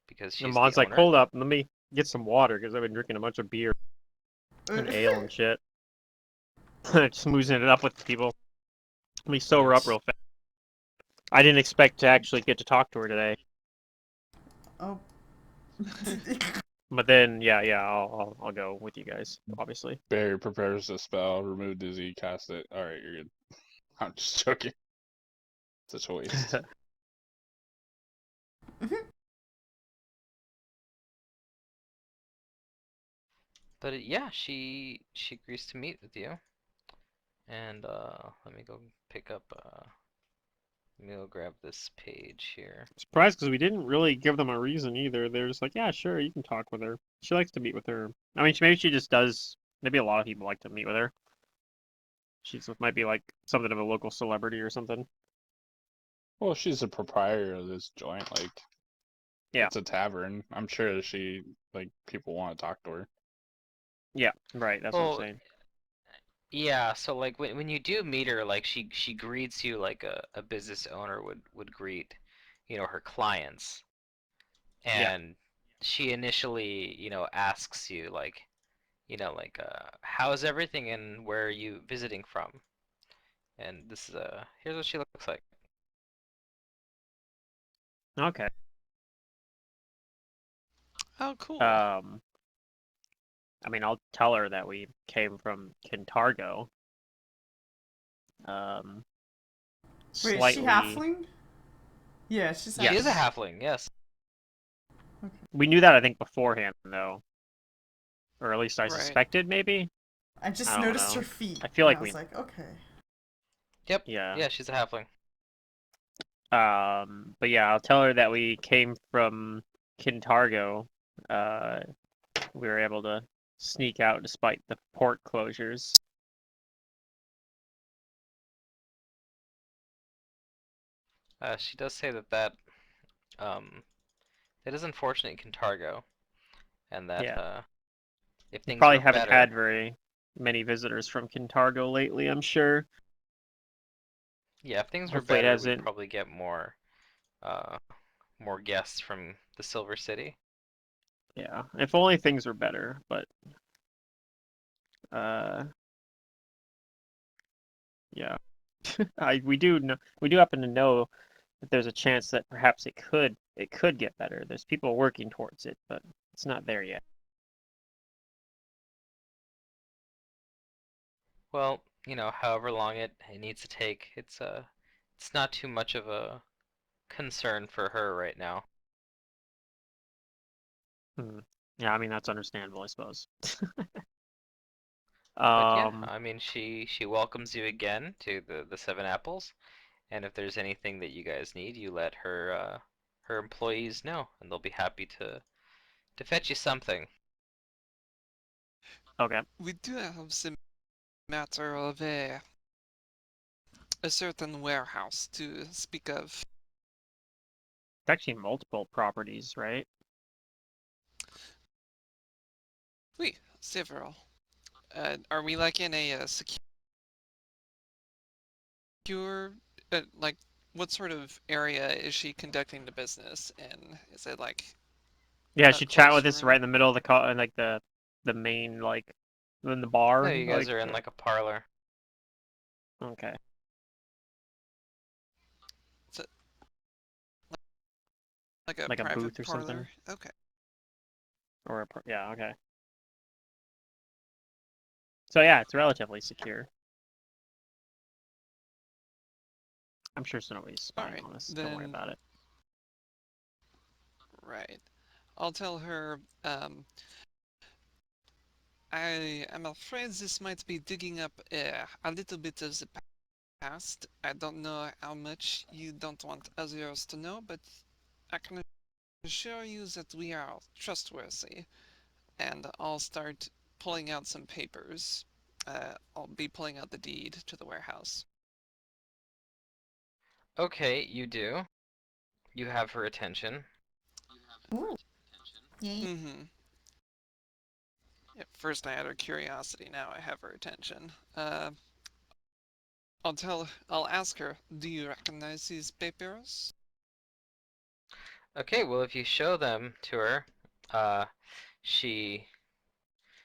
because The she's mom's the like, owner. hold up, let me get some water because I've been drinking a bunch of beer and ale and shit. Just smoozing it up with people. Let me sober up real fast. I didn't expect to actually get to talk to her today. Oh. But then, yeah, I'll go with you guys, obviously. Barry prepares the spell, remove dizzy, cast it. Alright, you're good. I'm just joking. It's a choice. But yeah, she agrees to meet with you. And let me go pick up let me go grab this page here. Surprised because we didn't really give them a reason either. They're just like, yeah, sure, you can talk with her. She likes to meet with her. I mean, maybe she just does. Maybe a lot of people like to meet with her. She's might be like something of a local celebrity or something. Well, she's a proprietor of this joint, like Yeah. it's a tavern. I'm sure she people want to talk to her. Yeah, right. That's what I'm saying. Yeah, so like when you do meet her, like she greets you like a business owner would greet, her clients. And she initially, asks you like, how's everything and where are you visiting from? And this is here's what she looks like. Okay. Oh, cool. I mean, I'll tell her that we came from Kintargo. Wait, Slightly. is she halfling? Yeah, she's halfling. She is a halfling, yes. Okay. We knew that, I think, beforehand, though. Or at least I Right. suspected, maybe. I just I don't noticed know. her feet. I feel like and I was we- like, okay. Yep. Yeah. Yeah, she's a halfling. But yeah, I'll tell her that we came from Kintargo. We were able to sneak out despite the port closures. She does say that it is unfortunate in Kintargo, and that Yeah. if things Probably were haven't better, had very many visitors from Kintargo lately, I'm sure. Yeah, if things were Hopefully it better, we'd hasn't. probably get more more guests from the Silver City. Yeah, if only things were better, but uh, yeah, we do happen to know that there's a chance that perhaps it could get better. There's people working towards it, but it's not there yet. Well, however long it needs to take, it's not too much of a concern for her right now. Hmm. Yeah, I mean that's understandable, I suppose. But yeah, Um, I mean, she welcomes you again to the Seven Apples, and if there's anything that you guys need, you let her employees know, and they'll be happy to fetch you something. okay. We do have some matter of a certain warehouse to speak of. It's actually multiple properties, right? Oui, several. Are we like in a secure, like, what sort of area is she conducting the business in? Is it like Yeah, a she chat with closed us right room? in the middle of like the main like in the No, bar, you guys like are in like a parlor. okay. Is it like a Like a private booth or something, parlor? Okay. or yeah, okay. So yeah, it's relatively secure. I'm sure so nobody's All spying right. on us. Don't worry Then, about it. right. I'll tell her, I am afraid this might be digging up a little bit of the past. I don't know how much you don't want others to know, but I can assure you that we are trustworthy. And I'll start pulling out some papers. I'll be pulling out the deed to the warehouse. Okay, you do. You have her attention. Ooh. Yay. Mm-hmm. Yeah, first I had her curiosity, now I have her attention. I'll ask her, do you recognize these papers? Okay, well if you show them to her, uh, she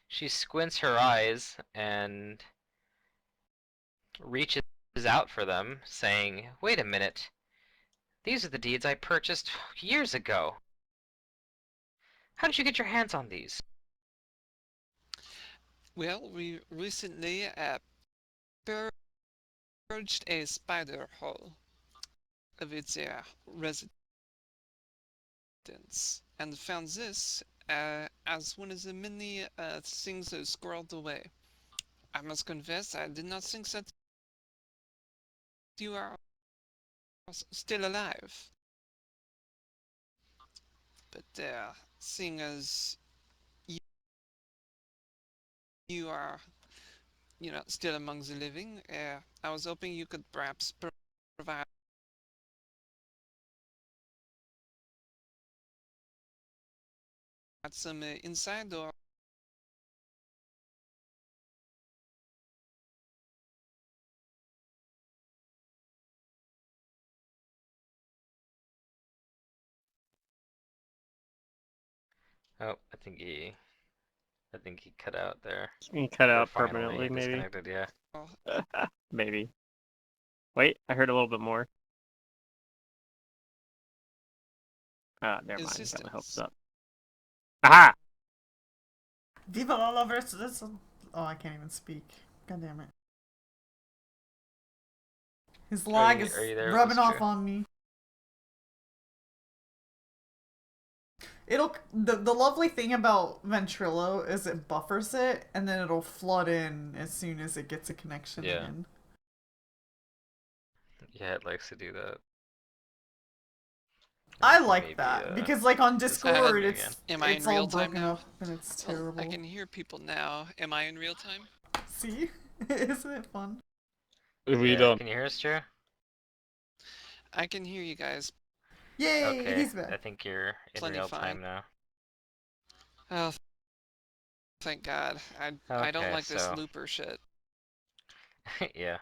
she squints her eyes and reaches out for them, saying, "Wait a minute. These are the deeds I purchased years ago. How did you get your hands on these?" Well, we recently purged a spider hole of its residence and found this as one of the many things that squirreled away. I must confess, I did not think that you are still alive. But seeing as you are, still among the living, I was hoping you could perhaps provide some insight or Oh, I think he cut out there. You can cut Or out finally permanently, maybe. disconnected, yeah. Maybe. Wait, I heard a little bit more. Ah, never mind. Got my hopes assistance. up. Aha! Viva la versus. Oh, I can't even speak. God damn it. His lag Are is you there with rubbing us, off True? on me. The lovely thing about Ventrilo is it buffers it and then it'll flood in as soon as it gets a connection Yeah. again. Yeah, it likes to do that. I He may like be that because like on Discord disconnecting again. Am I in it's all real time broken now? up and it's Well, I terrible. can hear people now. Am I in real time? See? Isn't it fun? We Yeah, don't. can you hear us, True? I can hear you guys Yay, Okay, he's back. I think you're in plenty real fine. time now. Oh, thank God. I don't Okay, like this so looper shit. yeah.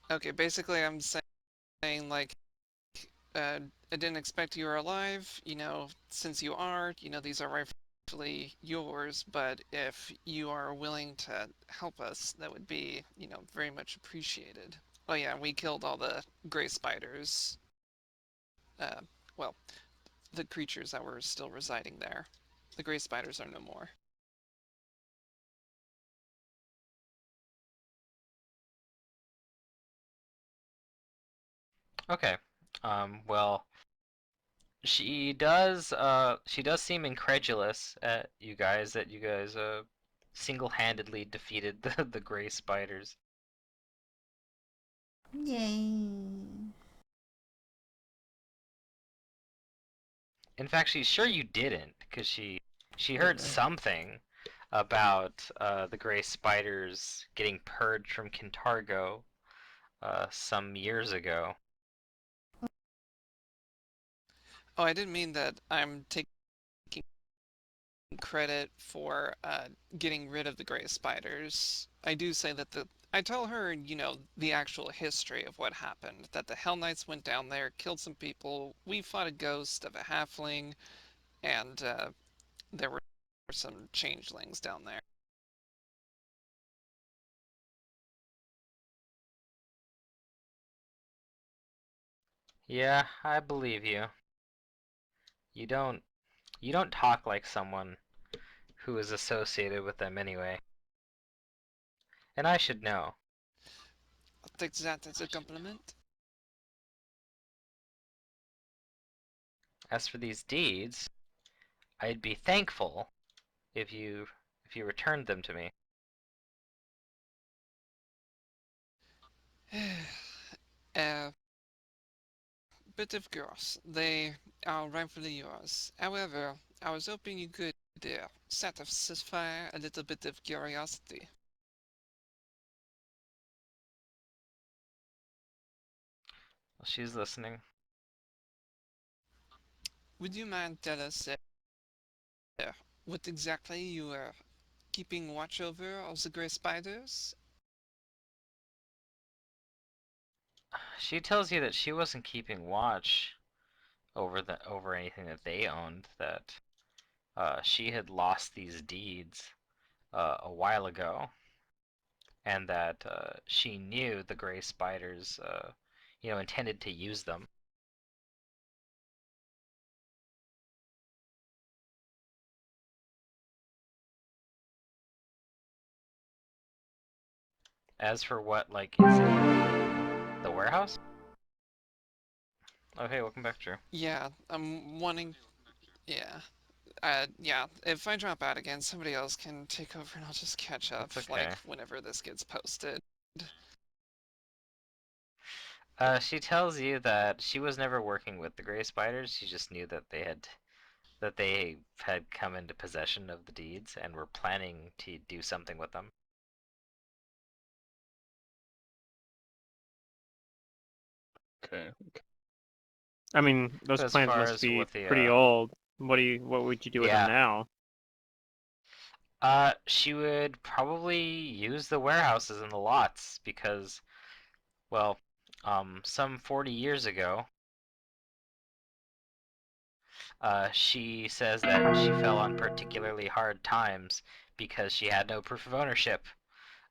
Okay, basically I'm saying like, I didn't expect you were alive, since you are, these are rightfully yours, but if you are willing to help us, that would be, very much appreciated. Oh yeah, we killed all the gray spiders. Uh, well, the creatures that were still residing there. The gray spiders are no more. Okay. Well, she does seem incredulous at you guys that you guys single-handedly defeated the gray spiders. Yay. In fact, she's sure you didn't, because she heard something about the gray spiders getting purged from Kintargo some years ago. Oh, I didn't mean that I'm taking credit for getting rid of the gray spiders. I do say that I tell her, the actual history of what happened. That the Hell Knights went down there, killed some people. We fought a ghost of a halfling, and there were some changelings down there. Yeah, I believe you. You don't you don't talk like someone who is associated with them anyway. And I should know. I'll take that as a compliment. As for these deeds, I'd be thankful if you returned them to me. uh, Bit of course, they are rightfully yours. However, I was hoping you could satisfy a little bit of curiosity. Well, she's listening. Would you mind tell us what exactly you are keeping watch over of the grey spiders? She tells you that she wasn't keeping watch over anything that they owned, that she had lost these deeds a while ago, and that she knew the gray spiders intended to use them. As for what, like, is in the warehouse? Okay, welcome back, Drew. Yeah, I'm wanting. Yeah. Yeah, if I drop out again, somebody else can take over and I'll just catch up, That's like, okay. whenever this gets posted. She tells you that she was never working with the gray spiders. She just knew that they had come into possession of the deeds and were planning to do something with them. Okay. I mean, those As plans far must as be what the pretty old. What would you do with them yeah, now? she would probably use the warehouses and the lots because, well, some 40 years ago, she says that she fell on particularly hard times because she had no proof of ownership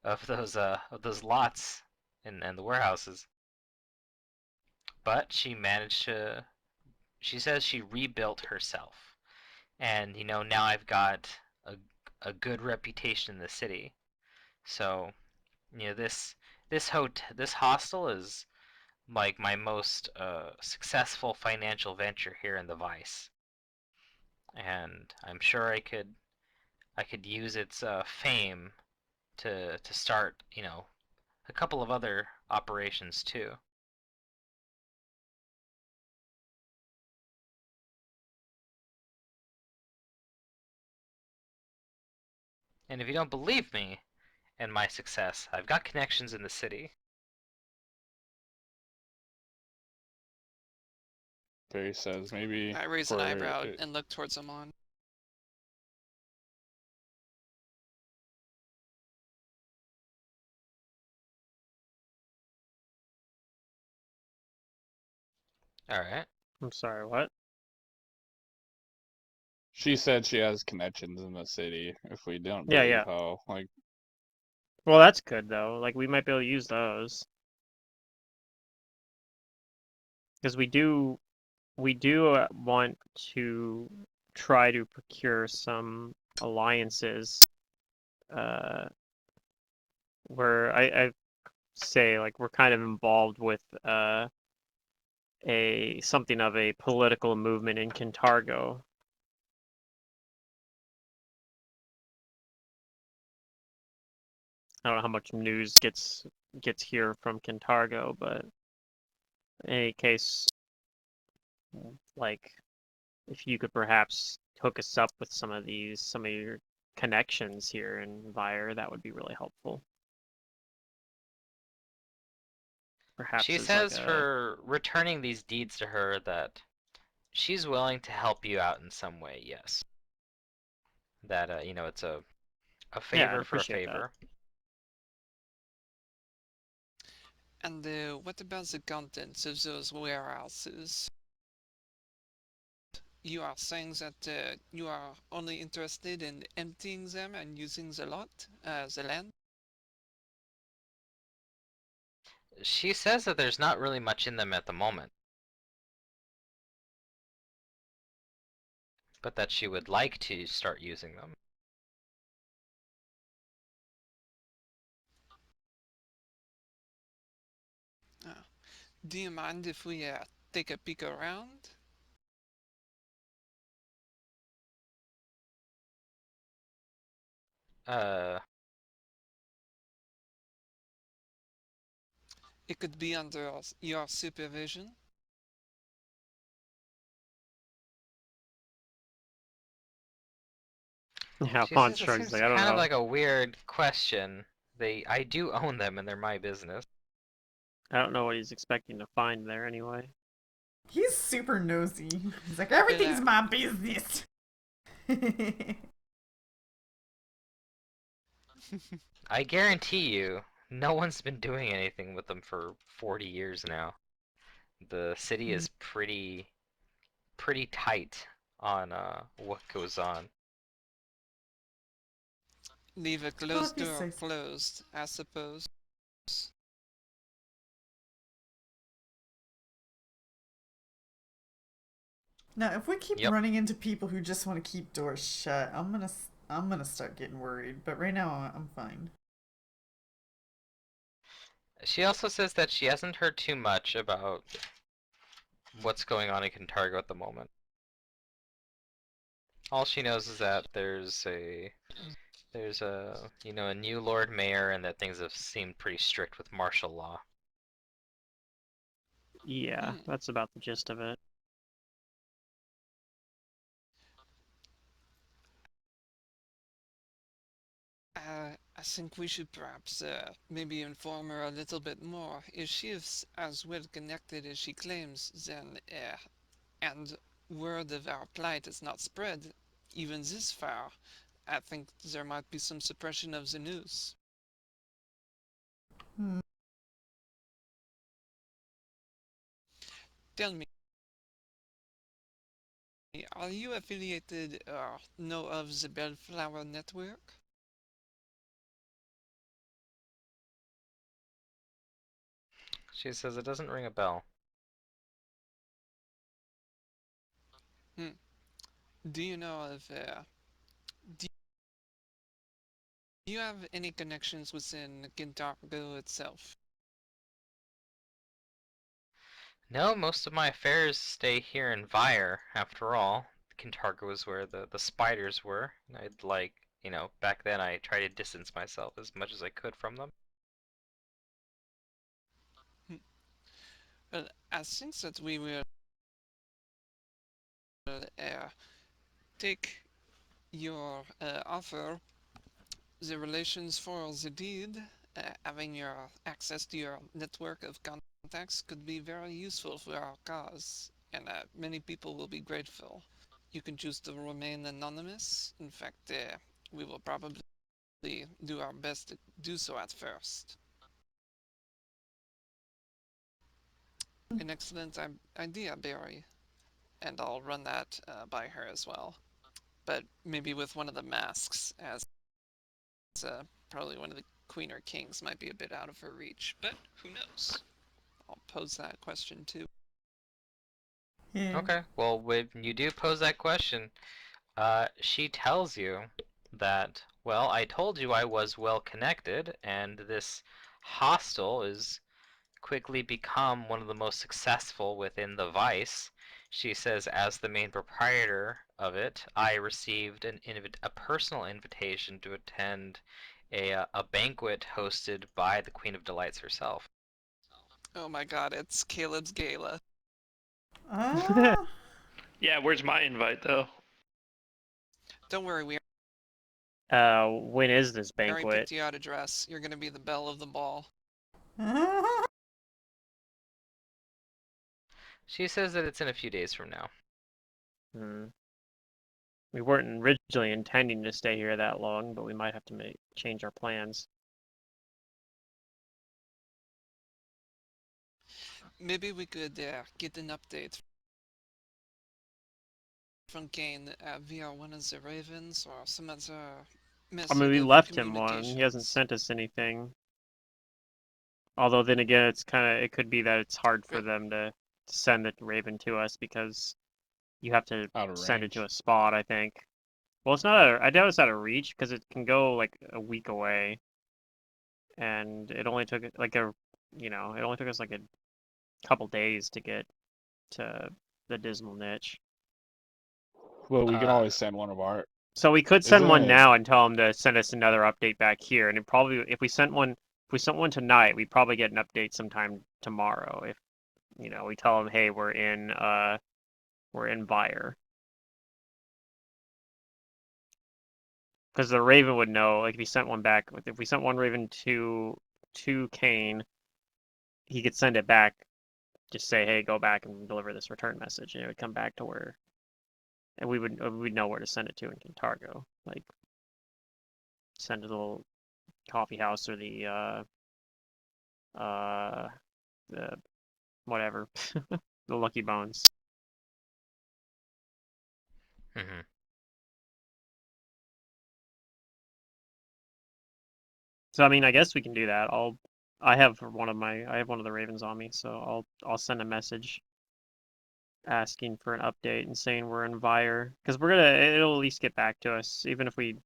of those lots and the warehouses. But she managed to. She says she rebuilt herself, and now I've got a a good reputation in the city. So this hostel is like my most successful financial venture here in the Vice, and I'm sure I could use its fame to start a couple of other operations too. And if you don't believe me and my success, I've got connections in the city. Barry says maybe I raise an for eyebrow and look towards Amon. All right. I'm sorry, what? She said she has connections in the city. If we don't Yeah, believe yeah. how, like, Well, that's good though. Like we might be able to use those because we do want to try to procure some alliances. Uh, where I say like we're kind of involved with a something of a political movement in Kintargo. I don't know how much news gets here from Kintargo, but in any case, like if you could perhaps hook us up with some of your connections here in Vire, that would be really helpful. Perhaps She as like says a for returning these deeds to her that she's willing to help you out in some way, yes. That, it's a yeah, I'd favor for a appreciate that. favor. And what about the contents of those warehouses? You are saying that you are only interested in emptying them and using the lot, the land? She says that there's not really much in them at the moment, but that she would like to start using them. Uh, do you mind if we take a peek around? Uh, It could be under your supervision. Yeah, she Pond says it shrugs seems like I don't kind of know. like a weird question. I do own them and they're my business. I don't know what he's expecting to find there anyway. He's super nosy. He's like, But everything's my business. I guarantee you, no one's been doing anything with them for 40 years now. The city is pretty tight on what goes on. leave a Well, closed if you door say so. closed, I suppose. Now, if we keep Yep. running into people who just want to keep doors shut, I'm gonna start getting worried. But right now, I'm fine. She also says that she hasn't heard too much about what's going on in Kintargo at the moment. All she knows is that there's a a new Lord Mayor and that things have seemed pretty strict with martial law. Yeah, Hmm. that's about the gist of it. I think we should perhaps maybe inform her a little bit more. If she is as well connected as she claims, then and word of our plight is not spread even this far, I think there might be some suppression of the news. Hmm. Tell me, are you affiliated or know of the Bellflower Network? She says it doesn't ring a bell. Hmm. Do you know of do you have any connections within Gintargo itself? No, most of my affairs stay here in Vire, after all. Kintargo is where the spiders were. And I'd back then I tried to distance myself as much as I could from them. Hmm. Well, I think that we will take your offer, the relations for the deed, having your access to your network of contacts could be very useful for our cause, and many people will be grateful. You can choose to remain anonymous. In fact, we will probably do our best to do so at first. an excellent idea, Barry. And I'll run that by her as well. But maybe with one of the masks, as probably one of the queen or kings might be a bit out of her reach. But who knows? I'll pose that question too. Yeah. Okay, well, when you do pose that question, she tells you that, well, I told you I was well connected, and this hostel is quickly become one of the most successful within the Vice. She says, as the main proprietor of it, I received a personal invitation to attend a banquet hosted by the Queen of Delights herself. Oh my god, it's Caleb's gala. Yeah, where's my invite though? Don't worry, we When is this already banquet? picked you out a dress. You're gonna be the belle of the ball. She says that it's in a few days from now. We weren't originally intending to stay here that long, but we might have to change our plans. Maybe we could get an update from Kane via one of the ravens or some other I method mean, we of left him one. He hasn't communications. sent us anything. Although then again, it could be that it's hard for them to send the raven to us because you have to Out of send it to range. a spot, I think. Well, it's not I doubt it's out of reach because it can go like a week away, and it only took like it only took us like a couple days to get to the dismal niche. Well, we can Uh, always send one of our. So we could send Isn't one it? now and tell them to send us another update back here, and if we sent one tonight, we'd probably get an update sometime tomorrow. If we tell them, hey, we're in Buyer, because the Raven would know. Like if we sent one back, if we sent one Raven to Kane, he could send it back. Just say, hey, go back and deliver this return message, and it would come back to where, and we'd know where to send it to in Cantargo. Like send it to the little coffee house or uh the whatever, the Lucky Bones. mhm. So I mean, I guess we can do that. I have one of the Ravens on me, so I'll send a message asking for an update and saying we're in Vire because it'll at least get back to us even if we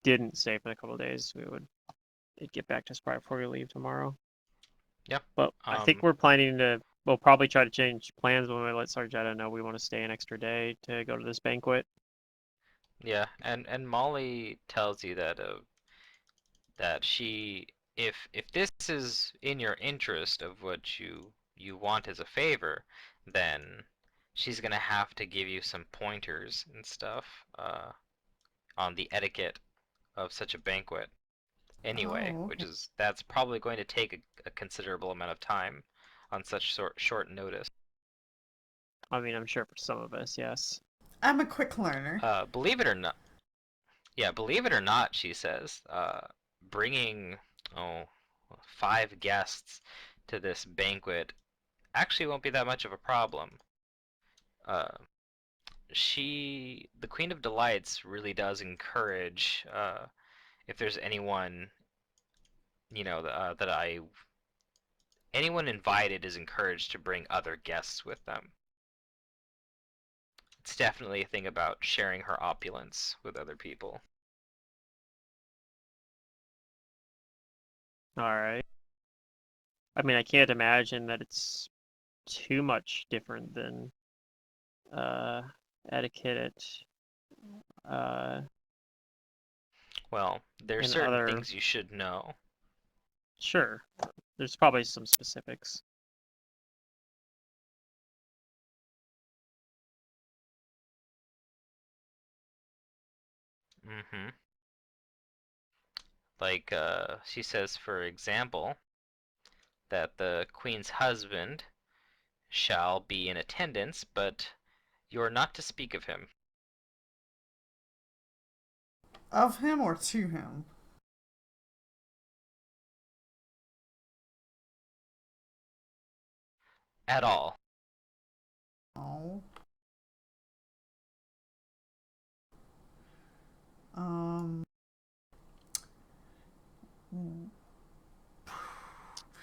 didn't stay for a couple of days. It'd get back to us probably before we leave tomorrow. Yep. But I think we'll probably try to change plans when we let Sargetta know we want to stay an extra day to go to this banquet. Yeah, and Molly tells you that she, if this is in your interest of what you want as a favor, then she's gonna have to give you some pointers and stuff on the etiquette of such a banquet anyway, Oh, which okay. is that's probably going to take a considerable amount of time on such short notice. I mean, I'm sure for some of us, yes. I'm a quick learner. Believe it or not, yeah, believe it or not, she says, bringing oh 5 guests to this banquet actually won't be that much of a problem. Uh, the Queen of Delights really does encourage, if there's anyone, anyone invited is encouraged to bring other guests with them. It's definitely a thing about sharing her opulence with other people. All right. I mean, I can't imagine that it's too much different than uh, etiquette uh, Well, there are in certain other. things you should know. Sure, there's probably some specifics. hmm Like, she says, for example, that the Queen's husband shall be in attendance, but you are not to speak of him. Of him or to him? at all. Oh. Um.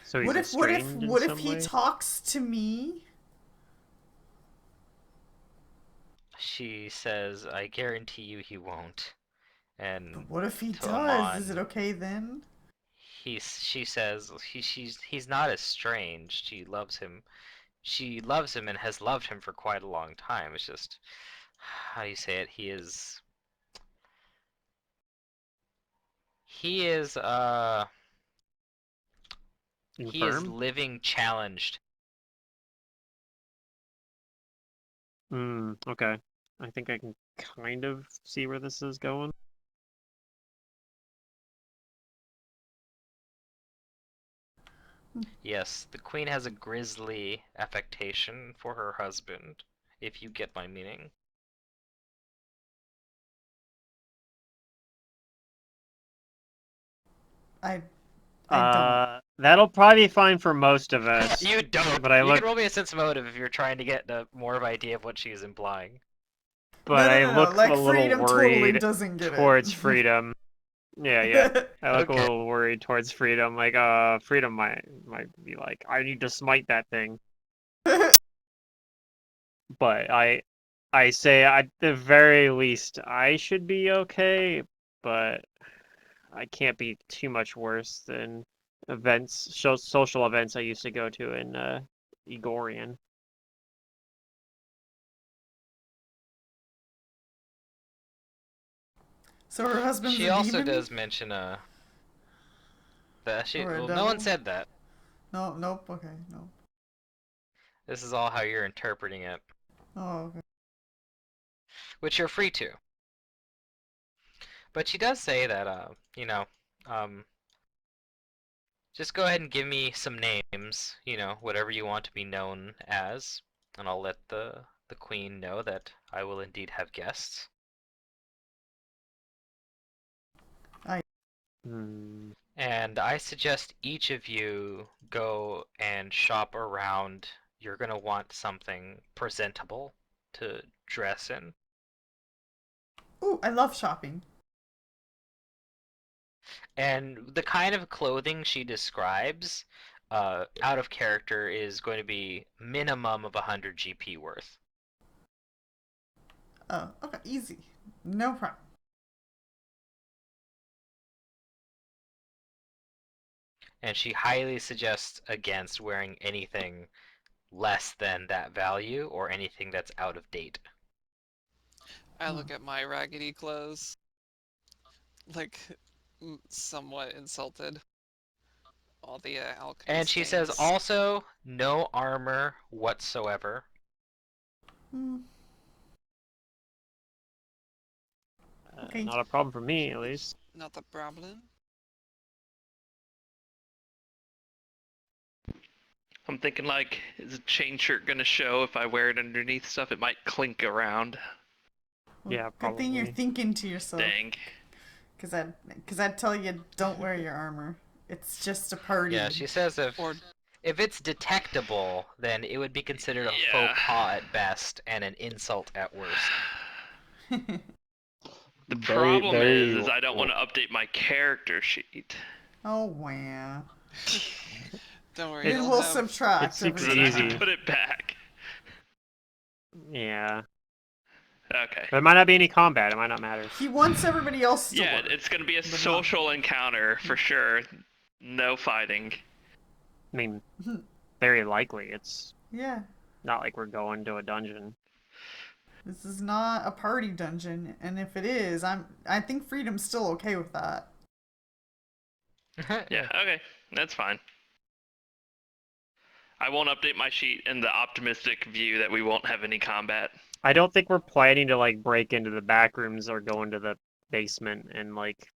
So he's What if estranged in some he way? talks to me? She says, I guarantee you he won't. And But what if he to does? Is Amon, it okay then? she says he's not estranged. She loves him. She loves him and has loved him for quite a long time. It's just, how do you say it? He is Infirm? living challenged. Okay. I think I can kind of see where this is going. Yes, the queen has a grisly affectation for her husband, if you get my meaning. I don't. That'll probably be fine for most of us. You don't. But I You look, can roll me a sense motive if you're trying to get more of an idea of what she's implying. but I No. look Like a little Freedom totally worried doesn't get towards it. Freedom. Yeah. I look a Okay. little worried towards Freedom. Like, Freedom might be like, I need to smite that thing. But I say at the very least I should be okay, but I can't be too much worse than social events I used to go to in Igorian. So her husband's She a also demon? does mention that she Or a well, devil? no one said that. No, nope, okay, no. This is all how you're interpreting it, Oh, okay. which you're free to. But she does say that just go ahead and give me some names, whatever you want to be known as, and I'll let the queen know that I will indeed have guests. Hmm. And I suggest each of you go and shop around. You're gonna want something presentable to dress in. Ooh, I love shopping. And the kind of clothing she describes, out of character, is going to be minimum of 100 GP worth. Oh, okay, easy. No problem. And she highly suggests against wearing anything less than that value or anything that's out of date. I look at my raggedy clothes, like somewhat insulted. All the alchemy And she says stains. also no armor whatsoever. Hmm. Okay. Not a problem for me, at least. Not the problem. I'm thinking like, is a chain shirt gonna show if I wear it underneath stuff? It might clink around. Well, Yeah, good thing you're probably. thinking to yourself. Dang. Cause I'd tell you don't wear your armor. It's just a party. Yeah, she says Or if it's detectable, then it would be considered a faux pas at best and an insult at worst. The Very, problem very is I don't want to update my character sheet. Oh wow. don't worry, It's- Then you'll we'll have subtract it's super every Then I have easy. to put it back. Yeah. Okay. But it might not be any combat. It might not matter. He wants everybody else to Yeah, work. it's gonna be a but not- social encounter for sure. No fighting. I mean, very likely. It's Yeah. not like we're going to a dungeon. This is not a party dungeon, and if it is, I think Freedom's still okay with that. Yeah, okay. That's fine. I won't update my sheet in the optimistic view that we won't have any combat. I don't think we're planning to like break into the back rooms or go into the basement and like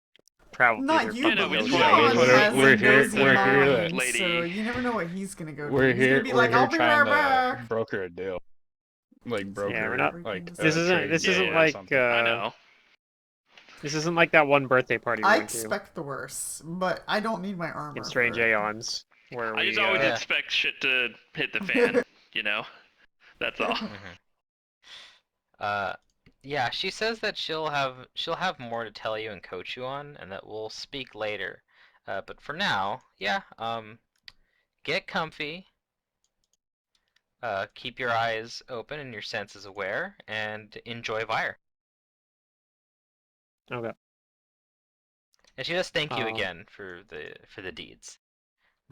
travel through Not their you, fucking no, but we just building. wanna Leon use has we're a here- nosy we're here mind, that lady. so you never know what he's gonna go do. We're He's gonna here. be We're like, here "I'll be right trying back." to broker a deal, like broker, Yeah, we're not- like This isn't. This Yeah, isn't yeah, like. something. I know. This isn't like that one birthday party we I went to expect the worst, but I don't need my armor. in Strange for it. Aeons, where I we. just always Yeah. expect shit to hit the fan. That's all. Yeah, she says that she'll have more to tell you and coach you on, and that we'll speak later. But for now, yeah, get comfy, keep your eyes open and your senses aware, and enjoy Vire. Okay. And she does thank you Um, again for the deeds.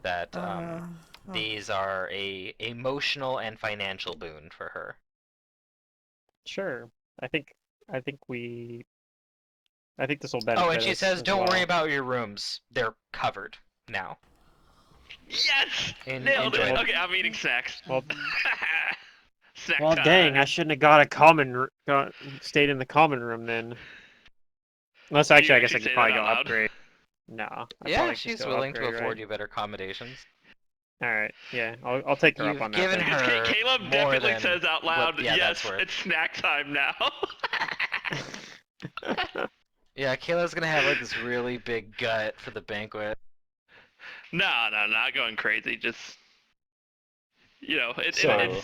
That Oh. these are a emotional and financial boon for her. Sure. I think I think we I think this will Oh, benefit and she us says, as "Don't worry well. about your rooms; they're covered now." Yes! Nailed Enjoy it! them. Okay, I'm eating snacks. Well, Snack well, time. dang! I shouldn't have stayed in the common room then. Unless Did you actually, I guess actually I could say that probably out go loud? upgrade. No, I'd Yeah, probably just she's go willing to upgrade, afford right? you better accommodations. All right, yeah, I'll take her up You've on that given then. her Because Caleb more definitely than says out what- loud, yeah, that's yes, worth. it's snack time now. Yeah, Kayla's gonna have like this really big gut for the banquet. No, not going crazy. Just, So it's okay.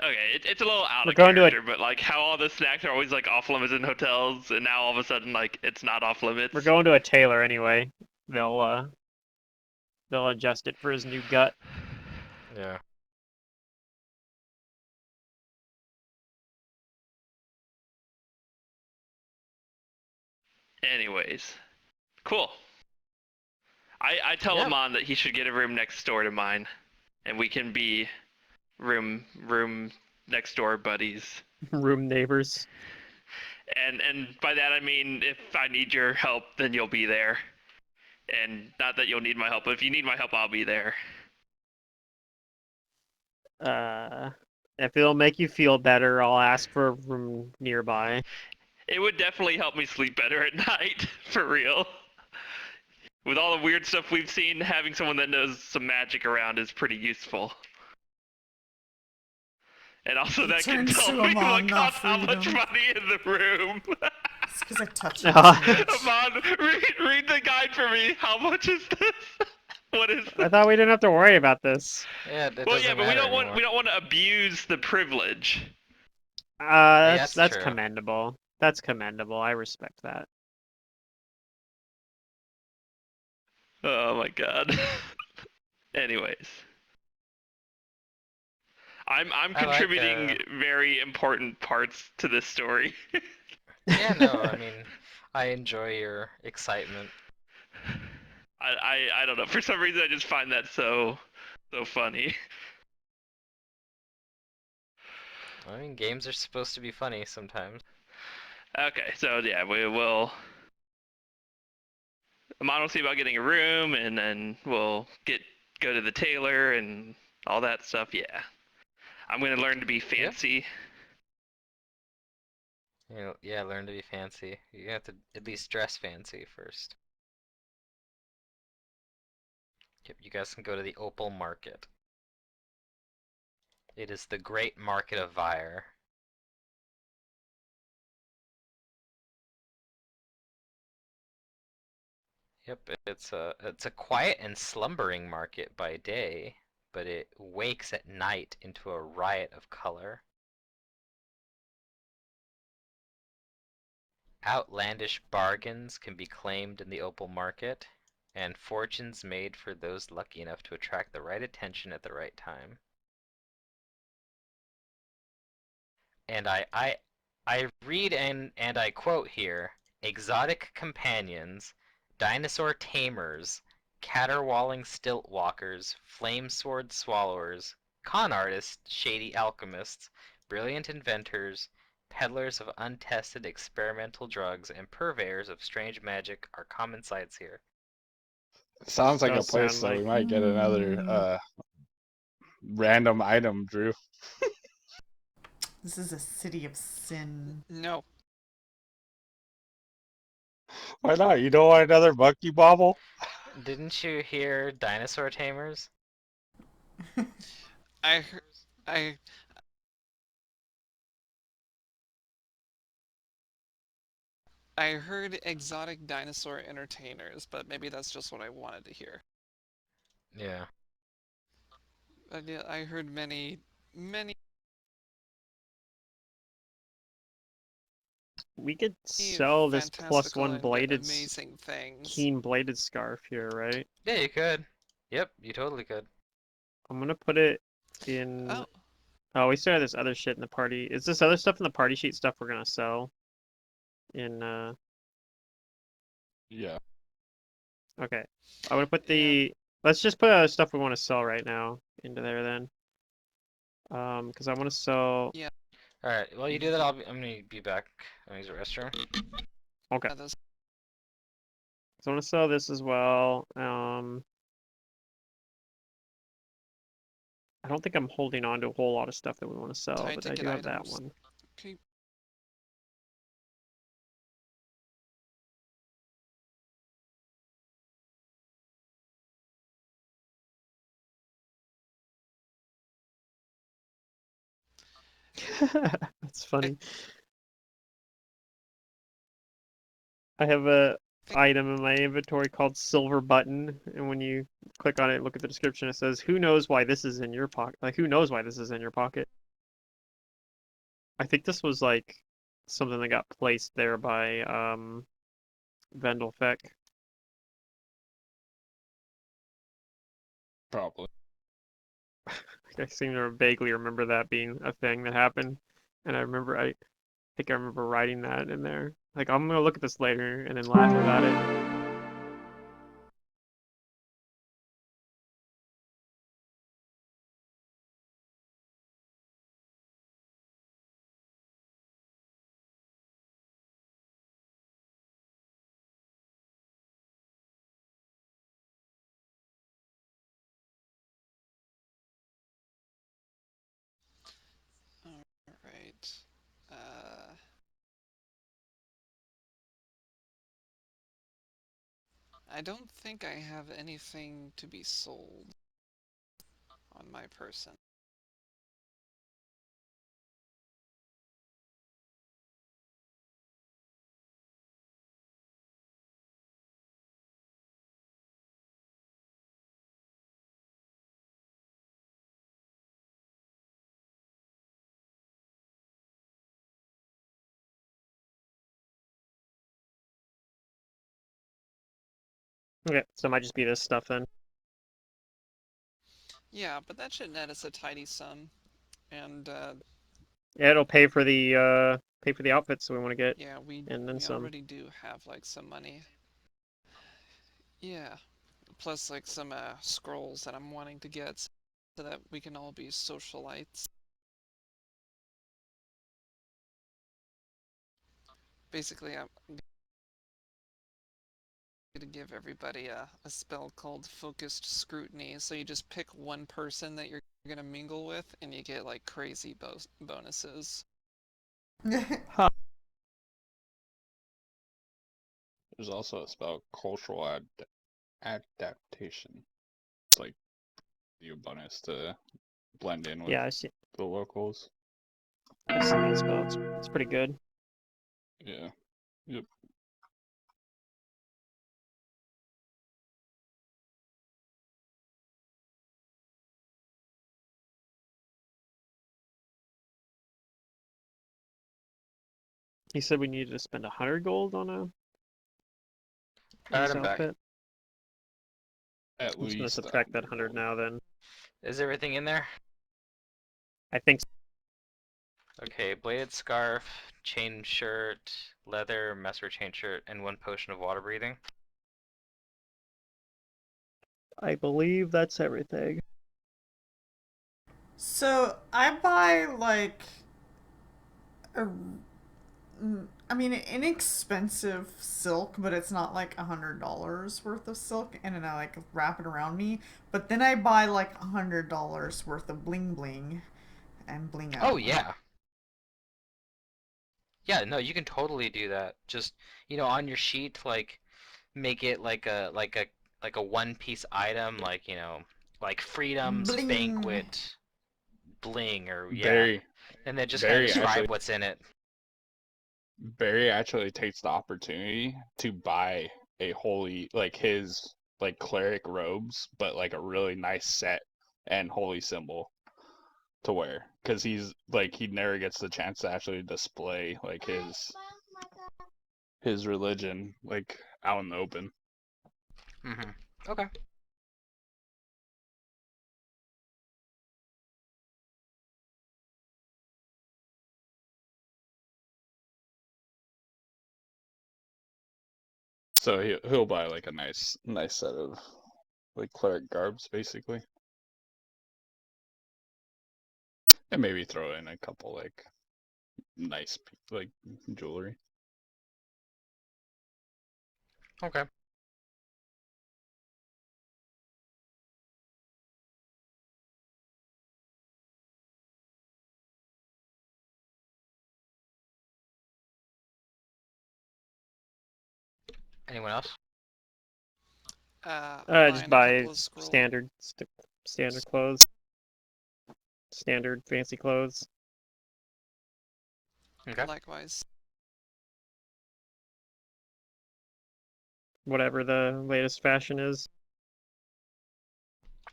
It's a little out We're of going to a character, but like how all the snacks are always like off limits in hotels, and now all of a sudden like it's not off limits. we're going to a tailor anyway. They'll adjust it for his new gut. Yeah. Anyways, cool. I tell Yeah. Amon that he should get a room next door to mine, and we can be room next door buddies. Room neighbors. And by that I mean if I need your help, then you'll be there. And not that you'll need my help, but if you need my help, I'll be there. If it'll make you feel better, I'll ask for a room nearby. It would definitely help me sleep better at night, for real. With all the weird stuff we've seen, having someone that knows some magic around is pretty useful. And also He that can turns tell to me Amon, what not costs how much Freedom. money in the room. It's because I touch him too much. Amon, read the guide for me. How much is this? What is I this? thought we didn't have to worry about this. Yeah, it Well, doesn't yeah, but matter anymore. we don't want to abuse the privilege. That's That's true. commendable. That's commendable. I respect that. Oh my god. Anyways, I'm I like, contributing very important parts to this story. Yeah, no, I mean, I enjoy your excitement. I don't know. For some reason, I just find that so funny. I mean, games are supposed to be funny sometimes. Okay, so yeah, we will. Amon will see about getting a room, and then we'll go to the tailor and all that stuff. Yeah, I'm gonna learn to be fancy. You know, yeah, learn to be fancy. You have to at least dress fancy first. Yep, you guys can go to the Opal Market. It is the great market of Vire. Yep, it's a quiet and slumbering market by day, but it wakes at night into a riot of color. Outlandish bargains can be claimed in the Opal Market, and fortunes made for those lucky enough to attract the right attention at the right time. And I read and I quote here, exotic companions, dinosaur tamers, caterwauling stilt walkers, flame sword swallowers, con artists, shady alchemists, brilliant inventors, peddlers of untested experimental drugs, and purveyors of strange magic are common sights here. sounds like a Does place sound that like we might get another random item, Drew. This is a city of sin. No. Why not? You don't want another monkey bobble? Didn't you hear dinosaur tamers? I heard, I I heard exotic dinosaur entertainers, but maybe that's just what I wanted to hear. Yeah. Yeah, I heard many We could sell this fantastical +1 and bladed, amazing things. keen bladed scarf here, right? Yeah, you could. Yep, you totally could. I'm gonna put it in. Oh, Oh, we still have this other shit in the party. Is this other stuff in the party sheet stuff we're gonna sell? In Yeah. Okay. I'm gonna put yeah. the. Let's just put stuff we want to sell right now into there then. Because I want to sell. Yeah. All right. Well, you do that. I'm gonna be back. I'm gonna use the restroom. Okay. Those So I want to sell this as well. I don't think I'm holding on to a whole lot of stuff that we want to sell, high but I ticket do have that items. one. Okay. That's funny. I have a item in my inventory called Silver Button, and when you click on it and look at the description, it says, "Who knows why this is in your pocket?" Like, who knows why this is in your pocket? I think this was like something that got placed there by Vendelfeck. Probably. I seem to vaguely remember that being a thing that happened, and I think I remember writing that in there. Like, I'm gonna look at this later and then laugh about it. All right. Uh, I don't think I have anything to be sold on my person. Okay, so it might just be this stuff then. Yeah, but that should net us a tidy sum. And Yeah, it'll pay for the outfits we want to get, yeah, and then we some. already do have like some money. Yeah, plus like some scrolls that I'm wanting to get so that we can all be socialites. Basically, I'm gonna give everybody a spell called focused scrutiny. So you just pick one person that you're gonna mingle with, and you get like crazy bonuses. Huh. There's also a spell, cultural adaptation. It's like you a bonus to blend in with Yeah, I see. the locals. I see that spell. It's pretty good. Yeah. Yep. He said we needed to spend 100 gold on Alright, this I'm back. outfit. At I'm just gonna least subtract that 100 100 gold. now then. Is everything in there? I think Okay, bladed scarf, chain shirt, leather, messer chain shirt, and 1 potion of water breathing. I believe that's everything. So I buy like a, I mean, inexpensive silk, but it's not like $100 worth of silk, and then I like wrap it around me. But then I buy like $100 worth of bling bling, and bling out. Oh yeah. Yeah, no, you can totally do that. Just, on your sheet, like make it like a one-piece item, like Freedom's Bling. Banquet bling, or yeah. Barry, And then just kind of Barry actually, describe what's in it. Barry actually takes the opportunity to buy a holy, like his like cleric robes, but like a really nice set, and holy symbol to wear, because he's like he never gets the chance to actually display like his religion like out in the open. Mm-hmm. Okay. So he'll buy like a nice set of like cleric garbs basically, and maybe throw in a couple like nice like jewelry. Okay. Anyone else? Just Mine, a buy couple of scroll. standard clothes, standard fancy clothes. Okay. Likewise. Whatever the latest fashion is.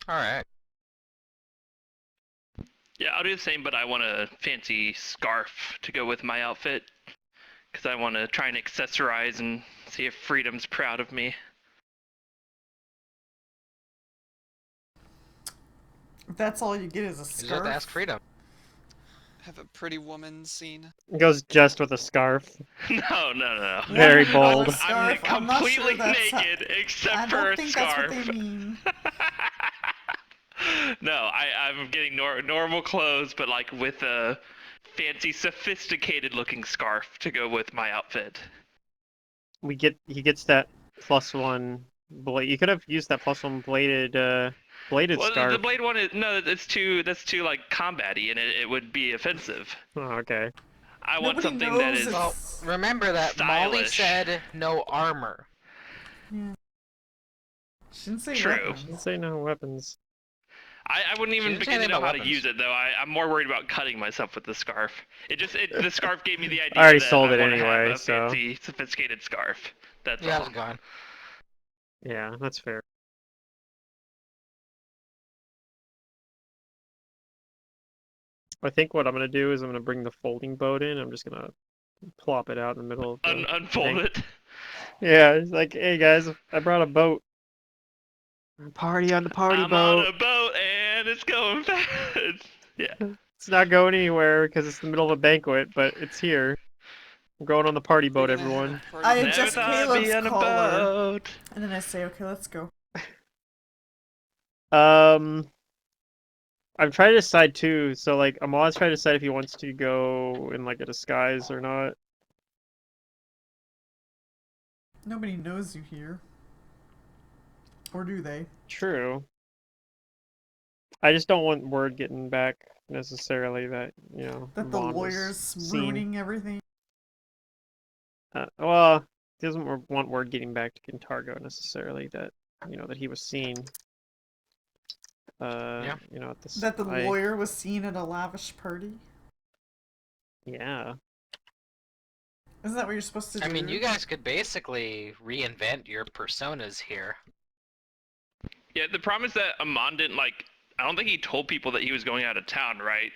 All right. Yeah, I'll do the same, but I want a fancy scarf to go with my outfit. Because I want to try and accessorize and see if Freedom's proud of me. If that's all you get is a You just have to scarf. ask Freedom. Have a pretty woman scene. It goes just with a scarf. No. Very Woman bold. with a scarf? I'm not completely sure that's naked except I for don't a think scarf. that's what they mean. No, I'm getting normal clothes, but like with a fancy, sophisticated-looking scarf to go with my outfit. He gets that +1 blade. You could have used that +1 bladed Well, scarf. the blade one is no, that's too like combat-y, and it would be offensive. Oh, okay. I want Nobody something that knows is if- Well, remember that Molly stylish. said no armor. Yeah. Shouldn't say True. Didn't weapons. say no weapons. I wouldn't even didn't say begin to anything know about how to weapons. use it though. I'm more worried about cutting myself with the scarf. The scarf gave me the idea I already that sold I it want to have anyway, a so fancy, sophisticated scarf. That's Yeah, all. it's gone. yeah, that's fair. I think what I'm gonna do is I'm gonna bring the folding boat in. I'm just gonna plop it out in the middle of the Unfold thing. it. Yeah, it's like, hey guys, I brought a boat. Party on the party I'm boat. on a boat and it's going fast. Yeah. It's not going anywhere because it's the middle of a banquet, but it's here. I'm going on the party We're boat, gonna have a everyone. party I boat. adjust Never thought I'd Caleb's be on a collar. boat. And then I say, okay, let's go. I'm trying to decide too. So like, Amal's trying to decide if he wants to go in like a disguise or not. Nobody knows you here. Or do they? True. I just don't want word getting back necessarily that That the Vaughn was lawyer's seen. ruining everything? Well, he doesn't want word getting back to Kintargo necessarily that that he was seen. Yeah. At this. That the lawyer was seen at a lavish party? Yeah. Isn't that what you're supposed to do? I mean, you guys could basically reinvent your personas here. Yeah, the problem is that Amon didn't I don't think he told people that he was going out of town, right?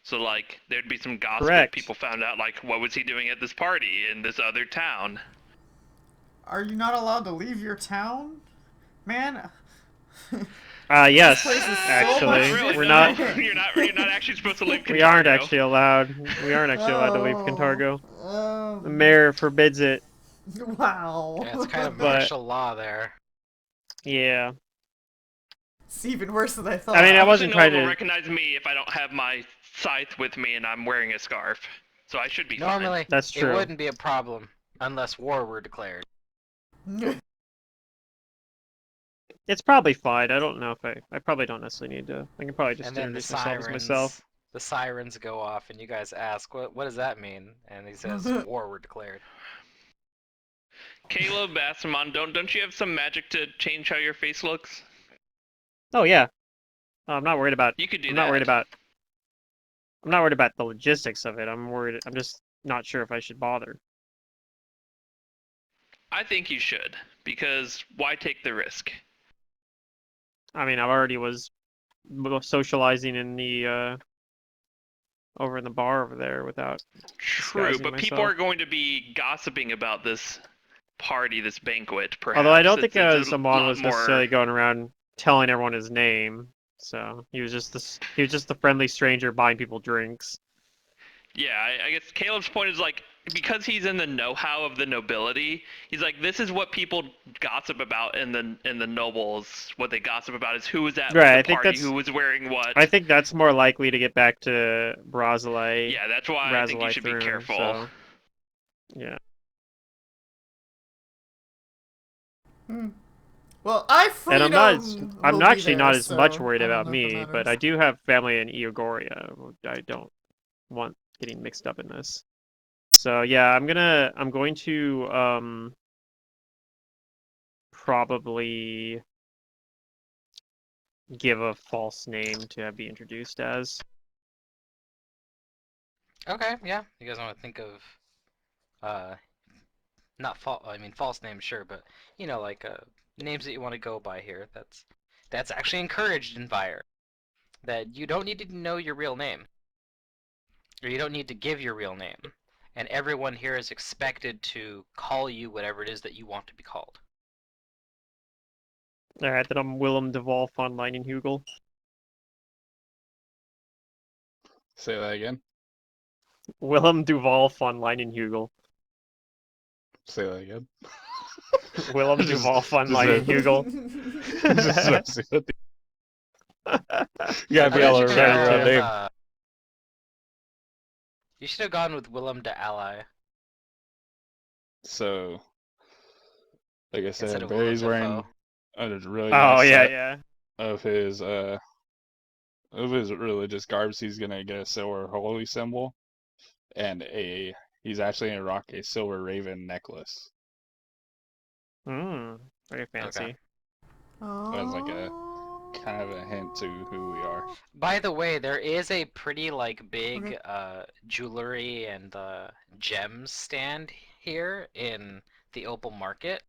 So like there'd be some gossip Correct. if people found out what was he doing at this party in this other town. Are you not allowed to leave your town? Man. Yes, place is so actually, much Really, we're no. not. You're not actually supposed to leave Kintargo. We aren't actually allowed. We aren't actually allowed to leave Kintargo. The mayor forbids it. Wow. Yeah, it's kind of But- martial law there. Yeah. It's even worse than I thought. I mean, I wasn't Obviously, no trying one will to. recognize me if I don't have my scythe with me and I'm wearing a scarf. So I should be fine. Normally, That's it true. wouldn't be a problem unless war were declared. It's probably fine. I don't know if I probably don't necessarily need to. I can probably just And then the introduce myself as sirens, myself. the sirens go off, and you guys ask, "What does that mean?" And he says, "War were declared." Caleb, Assamon, don't you have some magic to change how your face looks? Oh yeah. I'm not worried about. You could do I'm that. not worried about. I'm not worried about the logistics of it. I'm just not sure if I should bother. I think you should, because why take the risk? I mean, I already was socializing in the over in the bar over there without True, disguising but people myself. are going to be gossiping about this party, this banquet, perhaps. Although I don't think it's a Amon lot was more... necessarily going around telling everyone his name. So he was just the friendly stranger buying people drinks. Yeah, I guess Caleb's point is like, because he's in the know-how of the nobility, he's like, this is what people gossip about in the nobles. What they gossip about is who was at Right, I the think party, that's- who was wearing what. I think that's more likely to get back to Brazilay. Yeah, that's why I think you should be careful. So, yeah. Well, I And freedom. I'm actually not as much worried I don't about know if it me, but matters. I do have family in Eogoria. I don't want getting mixed up in this. So yeah, I'm going to probably give a false name to be introduced as. Okay, yeah. You guys want to think of not false names, sure, but you know, like names that you want to go by here. That's actually encouraged in Fire. That you don't need to know your real name, or you don't need to give your real name, and everyone here is expected to call you whatever it is that you want to be called. Alright, then I'm Willem de Wolf on Lightning Hugel. Say that again. Willem Duval on Lightning Hugel. Say that again. Willem Just- Duval on just Lightning a- Hugel. Just messing with you. You gotta I be bet able you to could remember have your own gone name. with, you should have gone with Willem de Ally So, like I instead said, of Willem Barry's wearing Dafoe. a really Oh nice yeah, set yeah. of his religious garbs. He's gonna get a silver holy symbol, and he's actually gonna rock a silver raven necklace. Very fancy. Okay. As like a kind of a hint to who we are. By the way, there is a pretty like big Okay. jewelry and gems stand here in the Opal Market,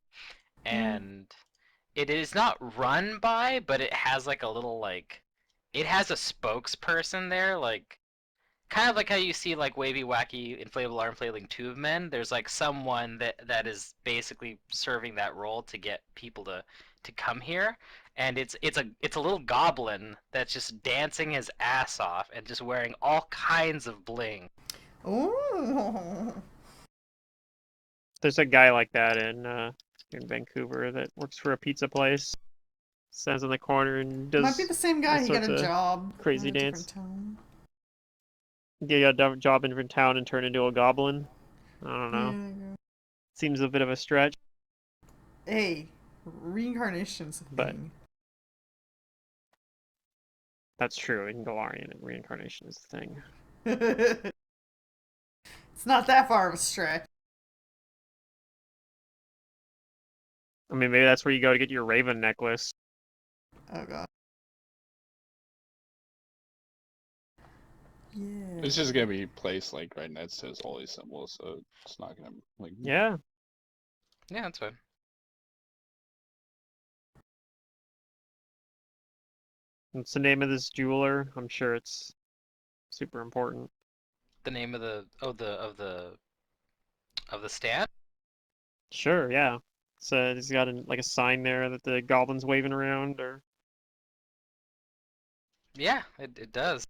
and it is not run by, but it has like a little like, it has a spokesperson there, like kind of like how you see like wavy, wacky, inflatable arm flailing tube men. There's like someone that is basically serving that role to get people to come here, and it's a little goblin that's just dancing his ass off and just wearing all kinds of bling. Ooh. There's a guy like that in Vancouver that works for a pizza place. Stands in the corner and does Might be the same guy. all He got sorts a of job. crazy in a dance. different town. Yeah, got a job in a different town and turned into a goblin. I don't know. Yeah. Seems a bit of a stretch, Hey, reincarnation's a but thing. that's true. In Galarian, reincarnation is the thing. It's not that far of a stretch. I mean, maybe that's where you go to get your raven necklace. Oh god. Yeah. It's just gonna be placed like right next to his holy symbol, so it's not gonna like. Yeah. Yeah, that's fine. What's the name of this jeweler? I'm sure it's super important. The name of the stand? Sure, yeah. So he's got like a sign there that the goblin's waving around, or Yeah, it does.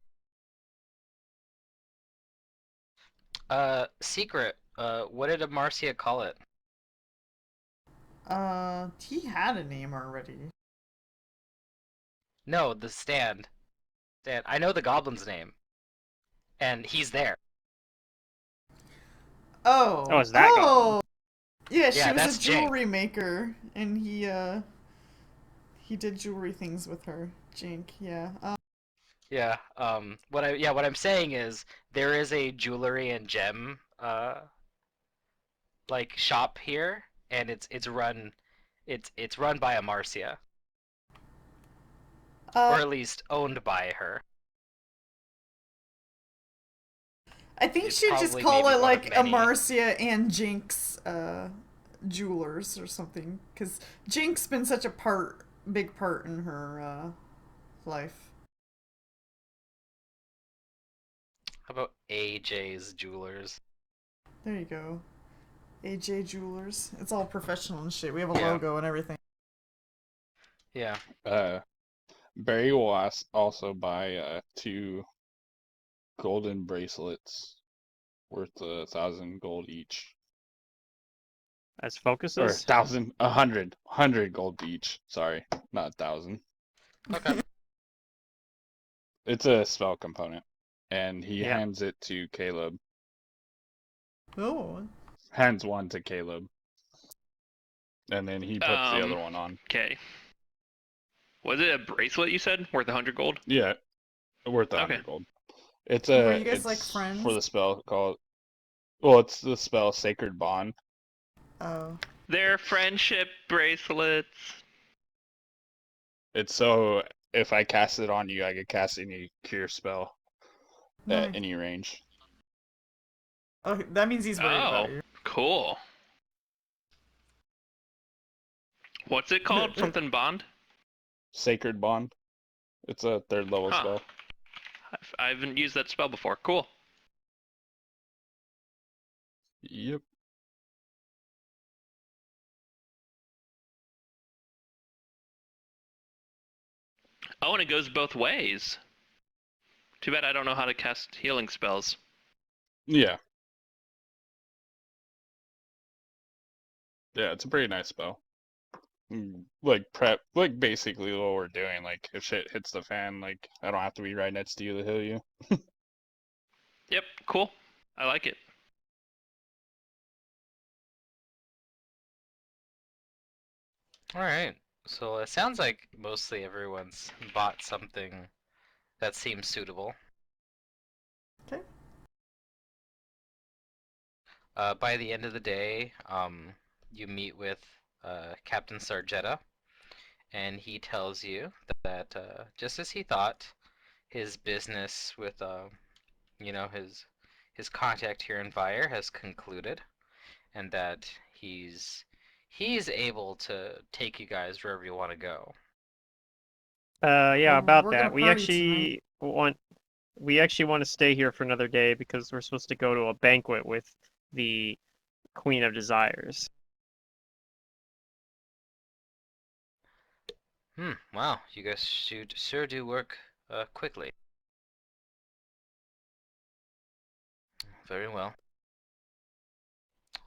Secret. What did Marcia call it? He had a name already. No, the stand. Stand. I know the goblin's name, and he's there. Oh. Oh, is that Oh. Yeah, she Yeah, was that's a jewelry maker, and he did jewelry things with her. Jink, yeah. Yeah. What I'm saying is there is a jewelry and gem like shop here, and it's run by a Marcia, or at least owned by her. I think It's she'd just probably call maybe it one of like many. Amarcia and Jinx jewelers or something, because Jinx been such a big part in her life. How about AJ's Jewelers? There you go. AJ Jewelers. It's all professional and shit. We have a Yeah. logo and everything. Yeah. Barry will also buy 2 golden bracelets worth 1,000 gold each. As Or focuses? 100 gold each. Sorry, not 1,000. Okay. It's a spell component, and he Yeah. hands it to Caleb. Oh. Hands one to Caleb, and then he puts the other one on. Okay. Was it a bracelet you said worth 100 gold? Yeah, worth 100 Okay. gold. It's Were you guys it's like friends? for the spell called. Well, it's the spell Sacred Bond. Oh. They're friendship bracelets. It's so if I cast it on you, I could cast any cure spell Nice. at any range. Oh, that means he's worried about you. Cool. What's it called? Something Bond? Sacred Bond. It's a 3rd level Huh. spell. I haven't used that spell before. Cool. Yep. Oh, and it goes both ways. Too bad I don't know how to cast healing spells. Yeah. Yeah, it's a pretty nice spell. Like prep, like basically what we're doing. Like if shit hits the fan, like I don't have to be right next to you to heal you. Yep, cool. I like it. Alright. So it sounds like mostly everyone's bought something that seems suitable. Okay. By the end of the day, you meet with Captain Sargetta, and he tells you that just as he thought, his business with his contact here in Vire has concluded, and that he's able to take you guys wherever you want to go. Yeah, Well, about we're that. gonna party tonight. We actually want to stay here for another day because we're supposed to go to a banquet with the Queen of Desires. Wow, you guys should sure do work quickly. Very well.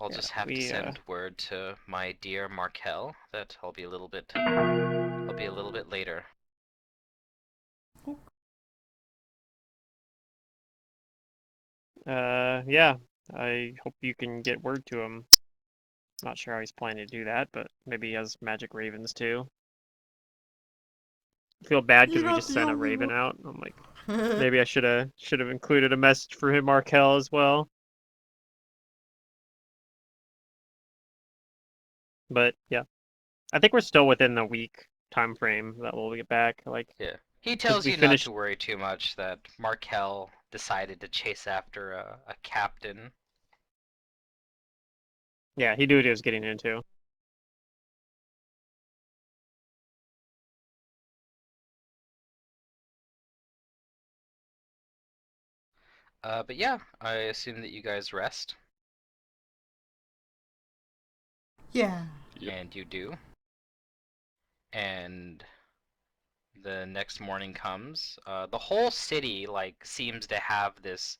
I'll Yeah, just have to send word to my dear Markel that I'll be a little bit later. Yeah, I hope you can get word to him. Not sure how he's planning to do that, but maybe he has magic ravens too. I feel bad because You're we not just the sent a only raven one. out. I'm like, maybe I should have included a message for him, Markel, as well. But yeah, I think we're still within the week time frame that we'll get back. Like, Yeah. He 'cause tells we you not finished. to worry too much that Markel decided to chase after a captain. Yeah, he knew what he was getting into. But yeah, I assume that you guys rest, Yeah. Yep. and you do. And the next morning comes. The whole city seems to have this.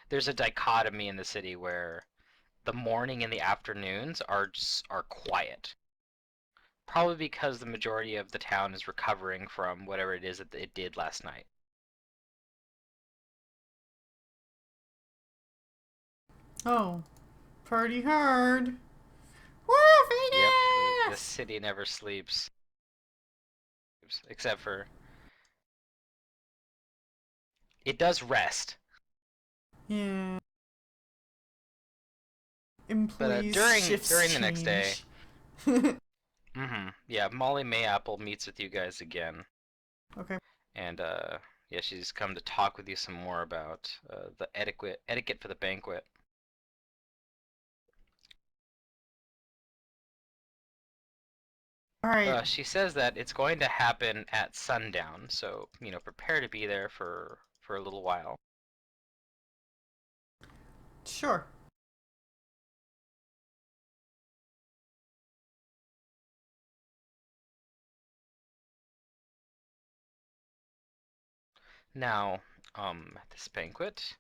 There's a dichotomy in the city where the morning and the afternoons are quiet. Probably because the majority of the town is recovering from whatever it is that it did last night. Oh. Party hard. Woo, Yep, the Venus! city never sleeps. Except for it does rest. Yeah. But Employees shifts during the next day, change. yeah, Molly Mayapple meets with you guys again, Okay. and yeah, she's come to talk with you some more about the etiquette for the banquet. All right. She says that it's going to happen at sundown, so prepare to be there for a little while. Sure. Now, at this banquet,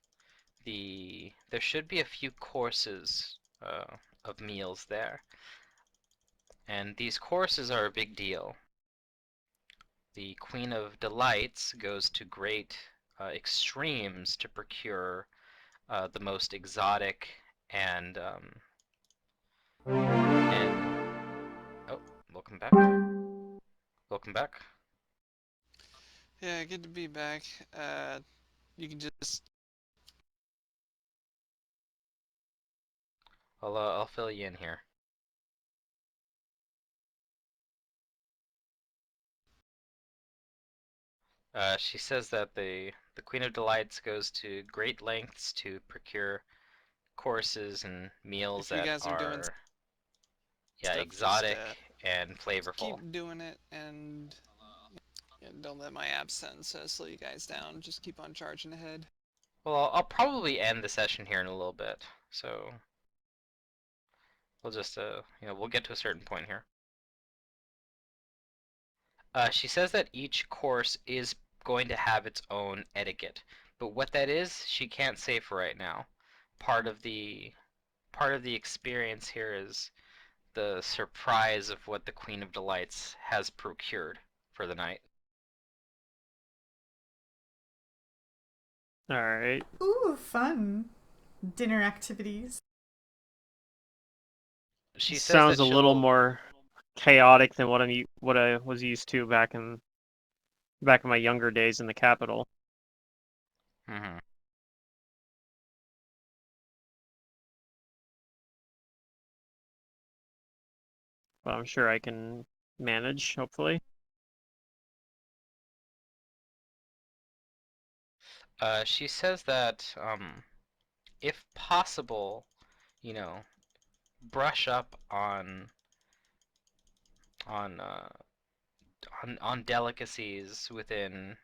there should be a few courses of meals there, and these courses are a big deal. The Queen of Delights goes to great extremes to procure the most exotic and oh, welcome back. Welcome back. Yeah, good to be back. You can just I'll fill you in here. She says that the Queen of Delights goes to great lengths to procure courses and meals if you that guys are doing are stuff, exotic and flavorful. keep doing it, and don't let my absence slow you guys down. Just keep on charging ahead. Well, I'll probably end the session here in a little bit, so we'll just we'll get to a certain point here. She says that each course is going to have its own etiquette, but what that is, she can't say for right now. Part of the experience here is the surprise of what the Queen of Delights has procured for the night. All right. Ooh, fun. Dinner activities. She says Sounds that a little she'll more chaotic than what I was used to back in my younger days in the capital. Mhm. But I'm sure I can manage, hopefully. She says that if possible, brush up on uh, on delicacies within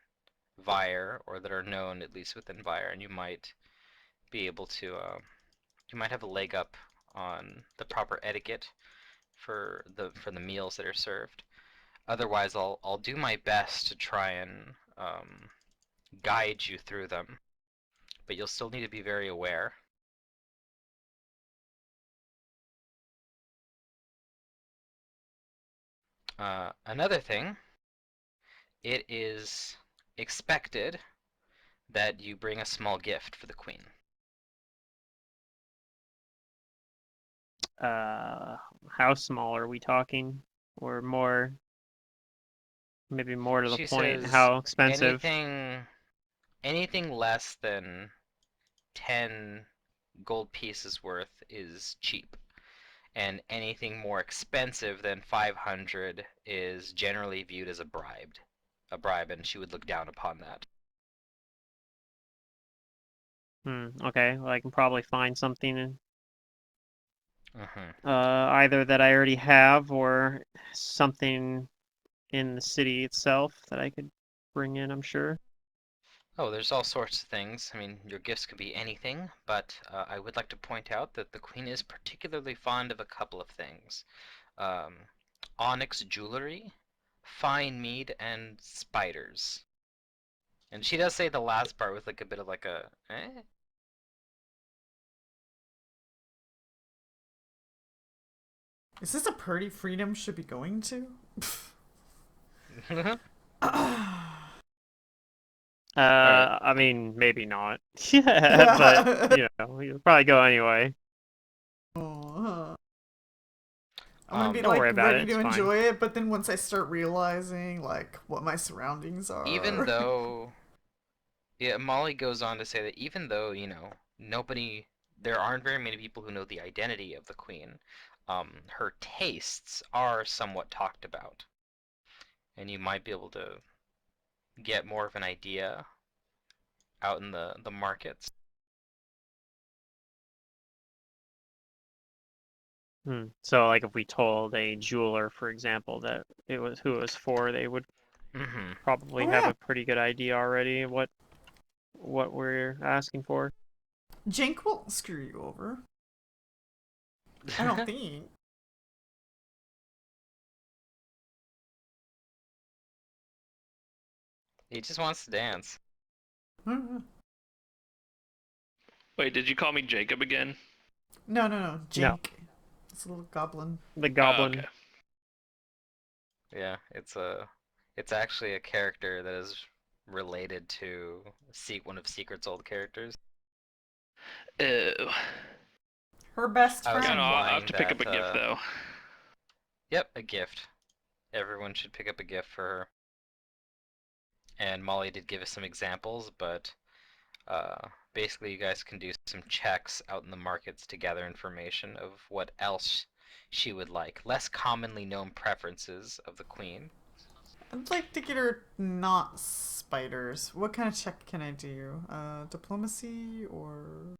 Vire, or that are known at least within Vire, and you might be able to you might have a leg up on the proper etiquette for the meals that are served. Otherwise, I'll do my best to try and guide you through them, but you'll still need to be very aware. Another thing, it is expected that you bring a small gift for the queen. How small are we talking? Or more, maybe more to the She point, says how expensive? anything less than 10 gold pieces worth is cheap, and anything more expensive than 500 is generally viewed as a bribe, and she would look down upon that. Okay, well, I can probably find something Mhm. either that I already have or something in the city itself that I could bring in, I'm sure. Oh, there's all sorts of things. I mean, your gifts could be anything, but I would like to point out that the queen is particularly fond of a couple of things. Um, onyx jewelry, fine mead, and spiders. And she does say the last part with like a bit of like a, eh? Is this a party Freedom should be going to? Alright, I mean, maybe not. But, you'll probably go anyway. Oh, I'm gonna be Don't like worry about it, ready it's to fine. enjoy it, but then once I start realizing like what my surroundings even are. though, yeah, Molly goes on to say that even though, there aren't very many people who know the identity of the queen, her tastes are somewhat talked about, and you might be able to get more of an idea out in the markets. So, like, if we told a jeweler, for example, that who it was for, they would Mm-hmm. probably Oh have yeah. a pretty good idea already of what we're asking for. Jink won't screw you over. I don't think. He just wants to dance. Wait, did you call me Jacob again? No. Jink. It's a little goblin. The Oh, goblin. okay. Yeah, it's actually a character that is related to one of Secret's old characters. Ew. Her best I was Yeah, no, friend. I'll have implying to pick up a that, gift though. Yep, a gift. Everyone should pick up a gift for her. And Molly did give us some examples, but basically you guys can do some checks out in the markets to gather information of what else she would like. Less commonly known preferences of the queen. I'd like to get her not spiders. What kind of check can I do? Diplomacy or...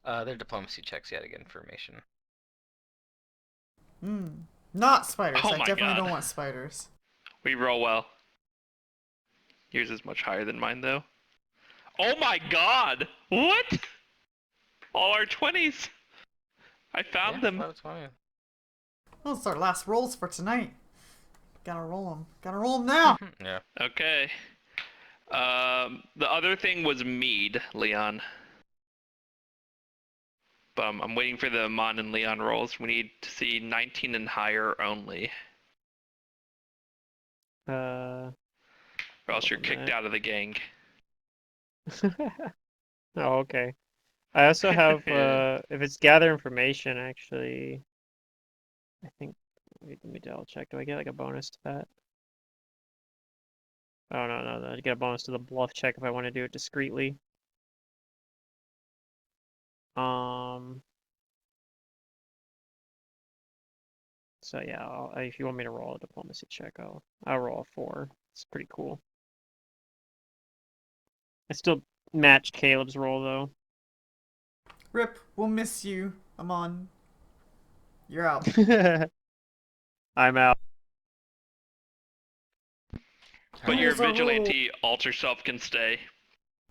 They're diplomacy checks, yeah, to get information. Not spiders. Oh I my definitely God. don't want spiders. We roll well. Yours is much higher than mine though. Oh my God! What? All our 20s. I found Yeah, them. about a 20. Well, it's our last rolls for tonight. Gotta roll them. Gotta roll them now. Yeah. Okay. The other thing was mead, Leon. But I'm waiting for the Mon and Leon rolls. We need to see 19 and higher only, or else you're kicked out of the gang. Oh, okay. I also have, if it's gather information, actually, I think, wait, let me double check. Do I get like a bonus to that? Oh, no. I get a bonus to the bluff check if I want to do it discreetly. So yeah, if you want me to roll a diplomacy check, I'll roll a 4. It's pretty cool. I still matched Caleb's roll though. Rip, we'll miss you. I'm on. You're out. I'm out. But your Rules are vigilante alter self can stay.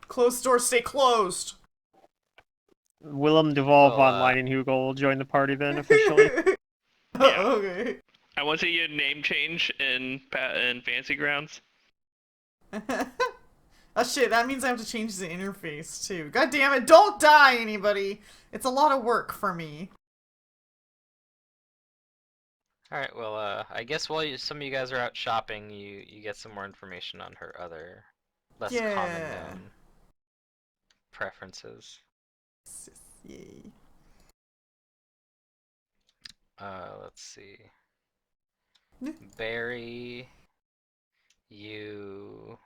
Closed doors stay closed. Willem Devolve Well, Online and Hugo will join the party then officially. Yeah. Okay. I want to see a name change in Fancy Grounds. Oh shit, that means I have to change the interface too. God damn it, don't die, anybody! It's a lot of work for me. Alright, well, I guess while some of you guys are out shopping, you get some more information on her other, less common Yeah. known preferences. Yay. Let's see. Yeah. Barry, you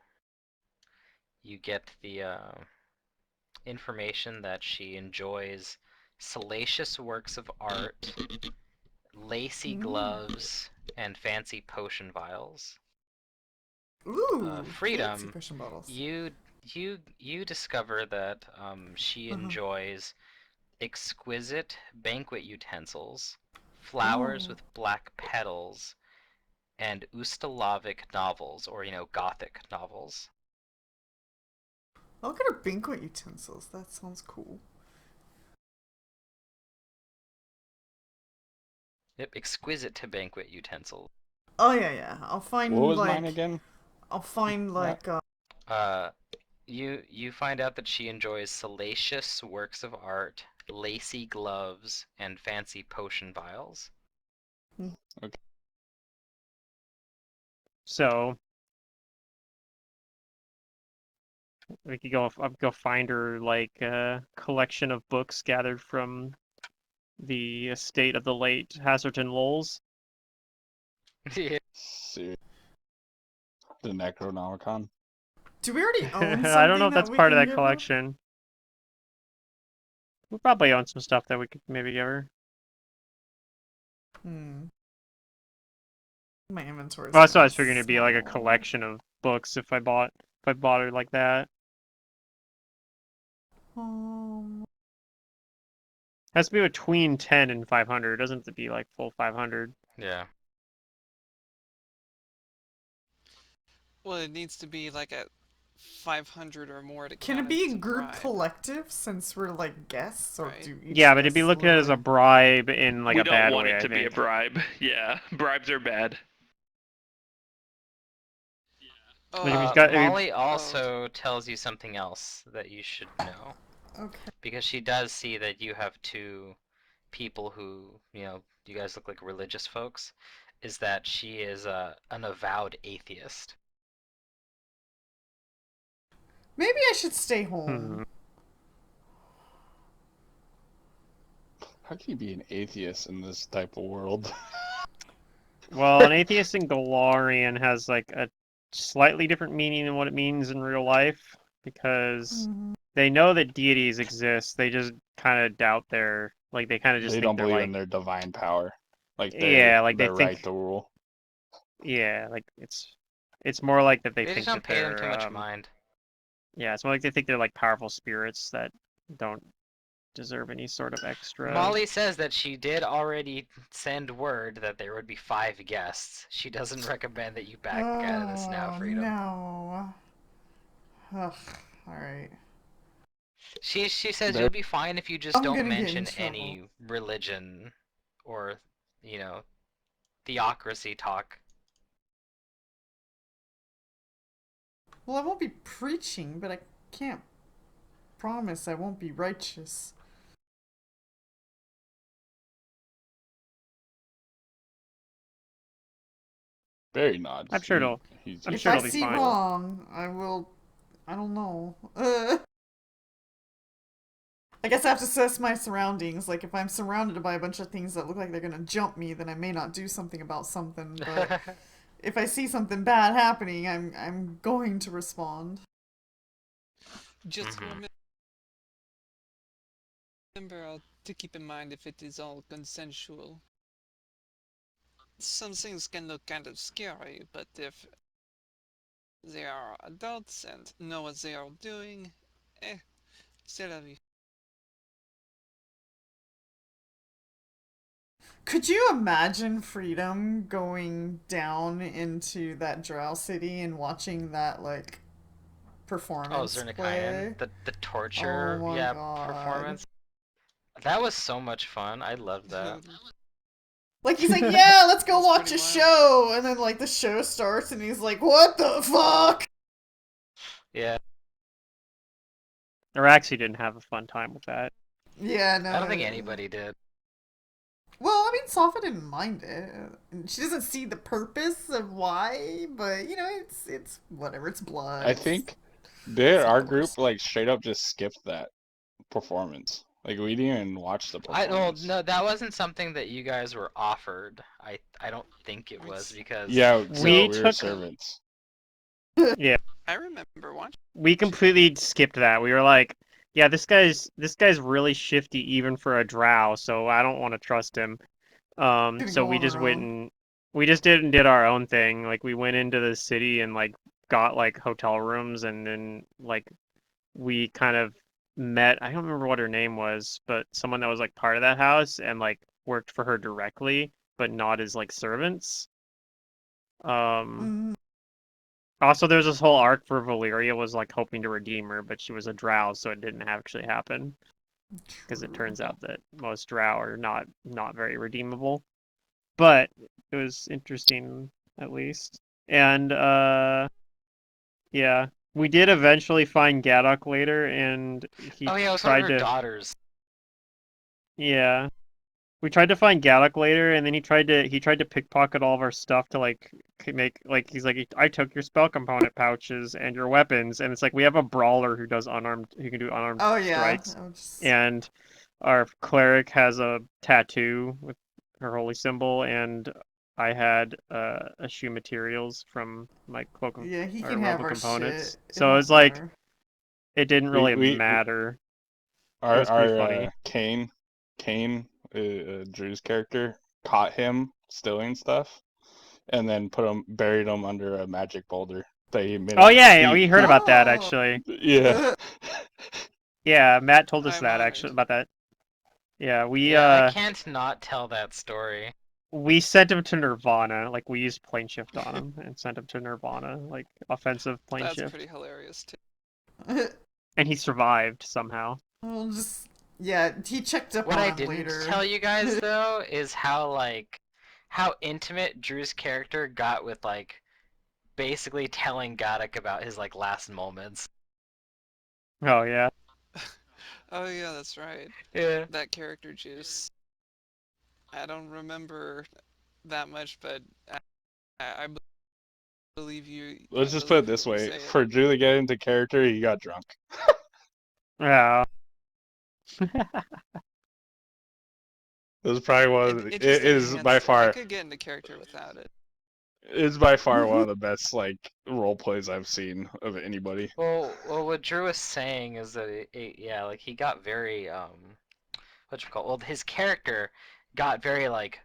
get the information that she enjoys salacious works of art, lacy gloves, and fancy potion vials. Ooh, Freedom, fancy potion bottles. you discover that she enjoys exquisite banquet utensils, flowers with black petals, and Ustalavic novels, or Gothic novels. I'll get her banquet utensils. That sounds cool. Yep, exquisite to banquet utensils. Oh yeah. I'll find What was like. mine again? I'll find like. You find out that she enjoys salacious works of art, lacy gloves, and fancy potion vials. Okay. So we could go find her like a collection of books gathered from the estate of the late Hasserton Lowles. Yeah. See. The Necronomicon. Do we already own something I don't know if that's we part of can that give her? collection. We probably own some stuff that we could maybe give her. My inventory. Well, that's what I was figuring it'd be like a collection of books if I bought her like that. Has to be between 10 and 500. It doesn't have to be like full 500. Yeah. Well, it needs to be like a 500 or more to Can count it be as a a group bribe. collective since we're like guests, or Right. do each Yeah, but it'd be guest looked at as a literally- bribe in like we a don't bad want way, it I to be a think. bribe. Yeah, bribes are bad. Like, if he's got- if he- Molly also tells you something else that you should know. Okay. Because she does see that you have two people who, you guys look like religious folks, is that she is an avowed atheist. Maybe I should stay home. Hmm. How can you be an atheist in this type of world? Well, an atheist in Galarian has like a slightly different meaning than what it means in real life, because Mhm. they know that deities exist. They just kind of doubt they kind of just They think don't they're believe like, in their divine power, like yeah, like they their right think, to rule. yeah, like it's more like that they They think just don't that pay them too they're much mind. yeah, it's more like they think they're like powerful spirits that don't deserve any sort of extra. Molly says that she did already send word that there would be 5 guests. She doesn't recommend that you back out of this now, Oh, Freedom. no. Ugh. Alright. She says There- you'll be fine if you just I'm don't gonna get in mention trouble. any religion or, theocracy talk. Well, I won't be preaching, but I can't promise I won't be righteous. Barry nods. I'm sure it'll- He's I'm If sure I it'll be see fine. wrong, I will. I don't know. I guess I have to assess my surroundings. Like, if I'm surrounded by a bunch of things that look like they're gonna jump me, then I may not do something about something. But if I see something bad happening, I'm going to respond. Just Mhm. remember to keep in mind if it is all consensual. Some things can look kind of scary, but if they are adults and know what they are doing, c'est la vie. Could you imagine Freedom going down into that Drow city and watching that, like, performance Zernikayan, play? the torture, Oh my God. performance. That was so much fun. I loved that. Like, he's like, yeah, let's go That's watch a pretty wild. show! And then, like, the show starts and he's like, what the fuck? Yeah, Araxi didn't have a fun time with that. Yeah, no. I don't think anybody did. Well, I mean, Safa didn't mind it. And she doesn't see the purpose of why, but, it's whatever, it's blood. I it's- think it's our of group course. like straight up just skipped that performance. Like we didn't even watch the performance. No, that wasn't something that you guys were offered. I don't think it was because Yeah, We we were took- servants. I remember watching. We completely skipped that. We were like, yeah, this guy's really shifty even for a drow, so I don't want to trust him. Gonna So go we on just our went own. and we just did our own thing. Like we went into the city and like got like hotel rooms, and then like we kind of met, I don't remember what her name was, but someone that was like part of that house and like worked for her directly, but not as like servants. Mm, Also, there's this whole arc for Valyria was like hoping to redeem her, but she was a drow, so it didn't actually happen. Because it true. turns out that most drow are not very redeemable. But it was interesting, at least. And yeah, we did eventually find Gadok later, and he oh yeah, it was one tried of her to daughters. yeah. We tried to find Gadok later, and then he tried to pickpocket all of our stuff to like make like he's like, I took your spell component pouches and your weapons, and it's like we have a brawler who can do unarmed Oh, yeah. strikes, I was just- and our cleric has a tattoo with her holy symbol, and I had a shoe materials from my cloak of yeah, he or can robe have of our components. shit. It So don't it's like matter. it didn't We- really we- matter. Our was pretty funny. Kane, Drew's character, caught him stealing stuff, and then buried him under a magic boulder that he made. Oh yeah, we heard about that Oh. actually. Yeah. Yeah, Matt told us I that lied. actually about that. Yeah, we Yeah, I can't not tell that story. we sent him to Nirvana. Like we used plane shift on him and sent him to Nirvana, like offensive plane That's shift, pretty hilarious too. and he survived somehow. Well, yeah, he checked up What on I him didn't later. tell you guys though is how intimate Drew's character got with like basically telling Gaddock about his like last moments. Oh yeah. Oh yeah, that's right. Yeah. That character juice. I don't remember that much, but I believe you. I Let's just put believe it you this when you way: say it. for Drew to get into character, he got drunk. Yeah. It was probably It it just is by enhanced it. I far could get into character without it. is by far one of the best like role plays I've seen of anybody. Well, what Drew was saying is that yeah, like he got very what you call, well, his character got very like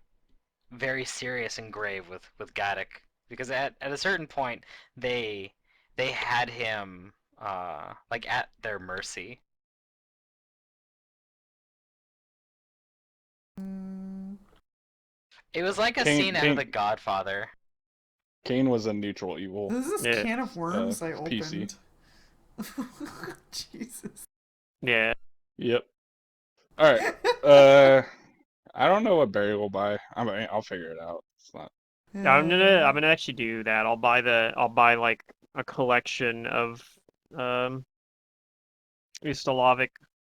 very serious and grave with Gaddock because at a certain point they had him like at their mercy. Mm, It was like a scene out of The Godfather. Kane was a neutral evil this is Yeah. can of worms I PC. opened. Jesus. Yeah. Yep. All right. I don't know what Barry will buy. I'll figure it out. It's not. I'm gonna actually do that. I'll buy like a collection of um Ustalovic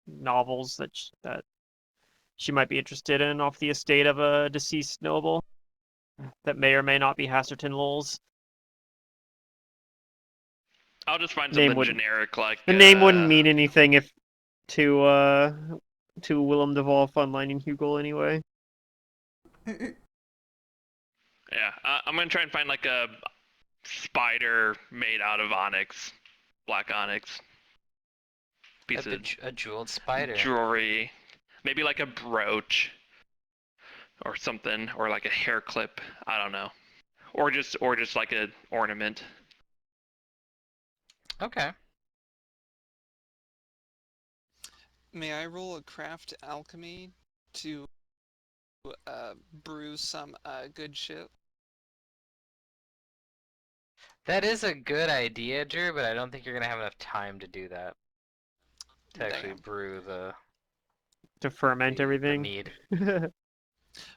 novels that she might be interested in off the estate of a deceased noble that may or may not be Hasserton Lowell's. I'll just find Name something wouldn't- generic like The name wouldn't mean anything if to Willem de Vol Funline and Hugel anyway. Yeah, I'm gonna try and find like a spider made out of onyx, black onyx. Piece of A jeweled spider. jewelry, maybe like a brooch or something, or like a hair clip. I don't know, or just like an ornament. Okay. May I roll a craft alchemy to brew some good shit? That is a good idea, Drew, but I don't think you're gonna have enough time to do that. To actually Damn. brew To ferment the everything. mead.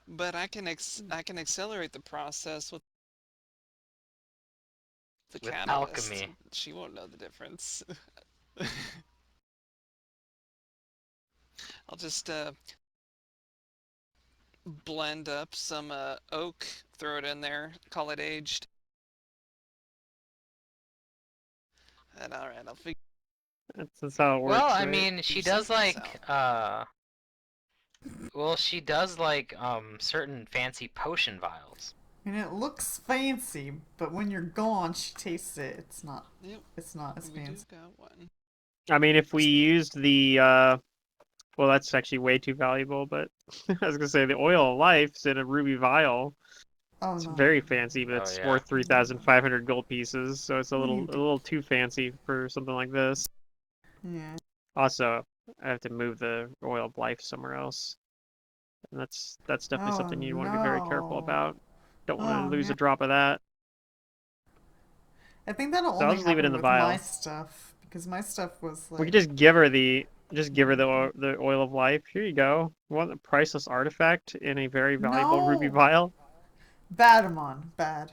But I can accelerate the process with the With catalyst. alchemy. She won't know the difference. I'll just blend up some oak, throw it in there, call it aged. And alright, I'll figure That's how it works. Well, I right? mean, she something does like well, she does like certain fancy potion vials. And it looks fancy, but when you're gone, she tastes it. Yep, It's not as we do fancy. got one. I mean, if we used the well, that's actually way too valuable. But I was gonna say the oil of life's in a ruby vial. Oh It's no. very fancy, but Oh, it's yeah. worth 3,500 gold pieces, so it's a What are you little too fancy for something like this. Yeah. Also, I have to move the oil of life somewhere else, and that's definitely Oh something you want to be very careful no. about. Don't want Oh to lose no. a drop of that. I think that'll So I'll only just leave it in happen the with vial. my stuff because my stuff was like. We could just give her the oil of life. Here you go. You want a priceless artifact in a very valuable ruby No. vial? Bad, Amon. Bad.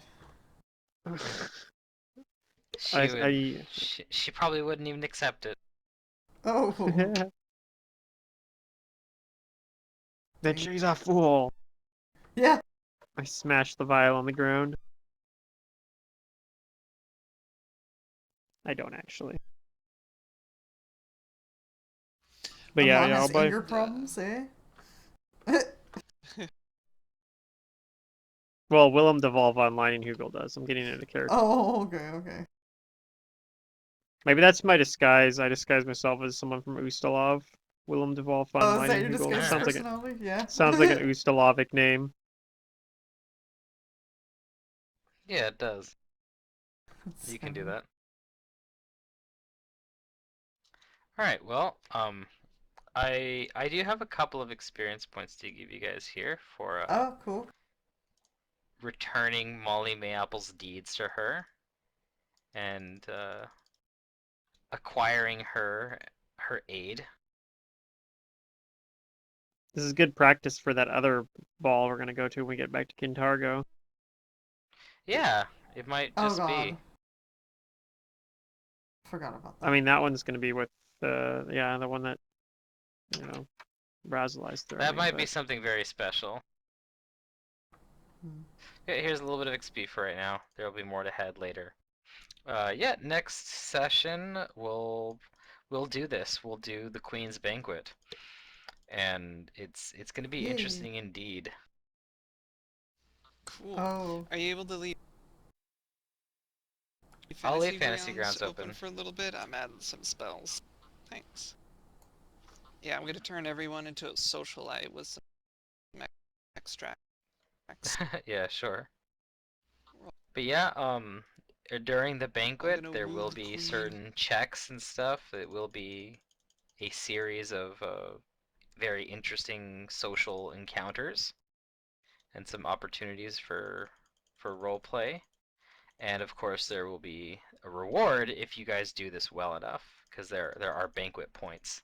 She probably wouldn't even accept it. Oh. Then she's a fool. Yeah. I smashed the vial on the ground. I don't actually. But yeah, Amon yeah, I'll has buy. anger problems, eh? Well, Willem devolve online and Hugel does. I'm getting into character. Oh, okay. Maybe that's my disguise. I disguise myself as someone from Ustalov. Willem devolve Oh, online is that and your Hugel. disguised Sounds like personality? Yeah. sounds like an Ustalovic name. Yeah, it does. That's You can do funny. that. Alright, well, I do have a couple of experience points to give you guys here for Oh, cool. returning Molly Mayapple's deeds to her and acquiring her aid. This is good practice for that other ball we're gonna go to when we get back to Kintargo. Yeah, it might Oh just god. be. Forgot about that. I mean, that one's gonna be with the one that Brazileye's throwing. That might be but- something very special. Hmm. Okay, here's a little bit of XP for right now. There will be more to head later. Yeah, next session we'll do this. We'll do the Queen's Banquet, and it's gonna be Yay. interesting indeed. Cool. Oh. Are you able to leave I'll leave Fantasy Grounds open open. for a little bit? I'm adding some spells. Thanks. Yeah, I'm gonna turn everyone into a socialite with some extracts. Yeah, sure. But yeah, during the banquet gonna there woo will the be queen. certain checks and stuff. It will be a series of very interesting social encounters and some opportunities for role play. And of course there will be a reward if you guys do this well enough, because there are banquet points.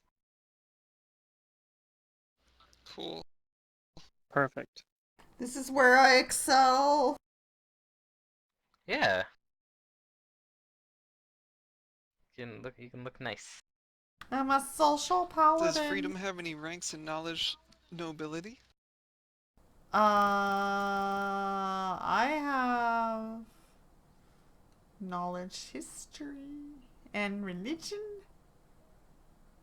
Cool. Perfect. This is where I excel. Yeah. You can look nice. I'm a social paladin. Does Freedom have any ranks in knowledge nobility? I have knowledge, history, and religion,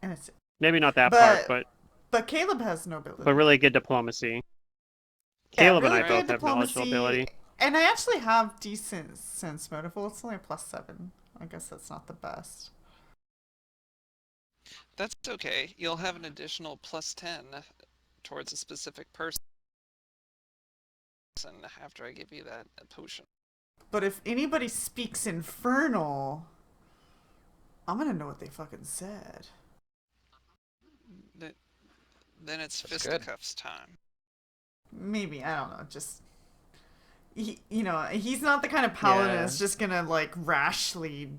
and it's Maybe not that part, but Caleb has nobility. but really good diplomacy. Yeah, Caleb really and I good both have knowledge diplomacy, ability. and I actually have decent sense motive. Well, it's only a +7. I guess that's not the best. That's okay. You'll have an additional +10 towards a specific person after I give you that potion. But if anybody speaks Infernal, I'm gonna know what they fucking said. Then it's That's good. fisticuffs time. Maybe, I don't know, just he's not the kind of paladin Yeah. that's just gonna like rashly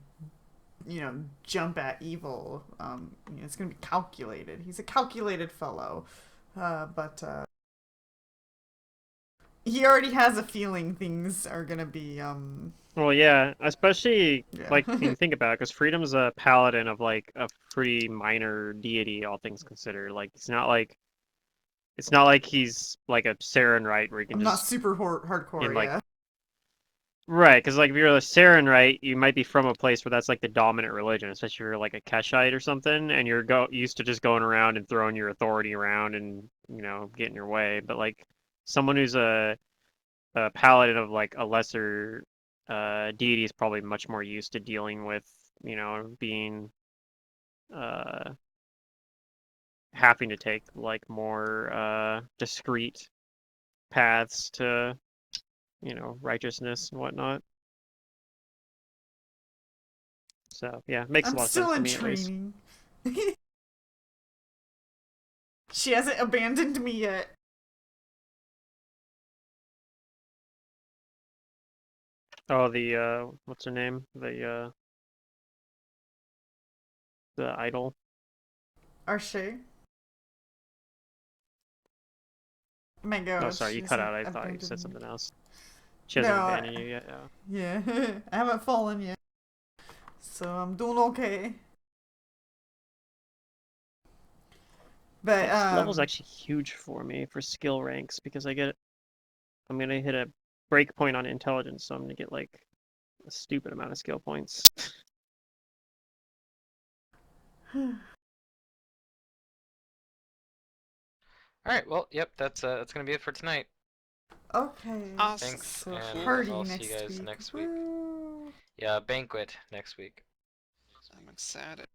jump at evil. It's gonna be calculated. He's a calculated fellow, but he already has a feeling things are gonna be Well, yeah, especially yeah. like when you think about it, because Freedom's a paladin of like a pretty minor deity, all things considered. Like it's not like he's like a Sarenite where he can I'm not just super hardcore, in, like, yeah. right. Because like if you're a Sarenite, you might be from a place where that's like the dominant religion, especially if you're like a Keshite or something, and you're used to just going around and throwing your authority around and getting your way. But like someone who's a paladin of like a lesser deity is probably much more used to dealing with being having to take like more discreet paths to righteousness and whatnot. So yeah, makes a I'm lot of still sense to in me at least. training. She hasn't abandoned me yet. Oh, the what's her name? The idol. Arshay. My God. Oh, sorry, you cut out. I thought you said something else. She hasn't abandoned you yet. Yeah. Yeah, I haven't fallen yet. So I'm doing okay. But Next level's actually huge for me for skill ranks because I'm gonna hit a break point on intelligence, so I'm gonna get like a stupid amount of skill points. All right, well, yep, that's gonna be it for tonight. Okay. Awesome. Thanks, So and party I'll see next you guys week. next week. Woo. Yeah, banquet next week. I'm excited.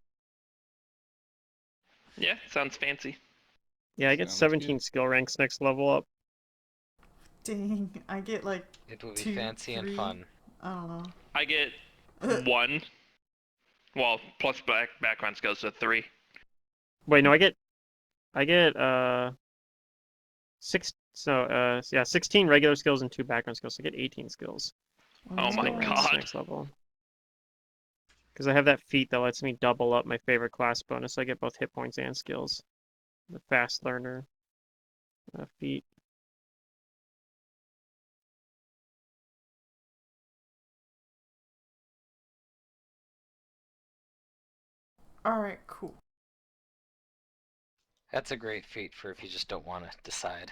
Yeah, sounds fancy. Yeah, I get Sounds 17 good. skill ranks next level up. Dang, I get like It will be 2, fancy 3. and fun. I don't know. I get 1. Well, plus background skills, so 3. Wait, no, I get So, yeah, 16 regular skills and 2 background skills. So I get 18 skills. Oh my Skill ranks God. next level. Because I have that feat that lets me double up my favorite class bonus. So I get both hit points and skills. The fast learner feat. All right, cool. That's a great feat for if you just don't want to decide.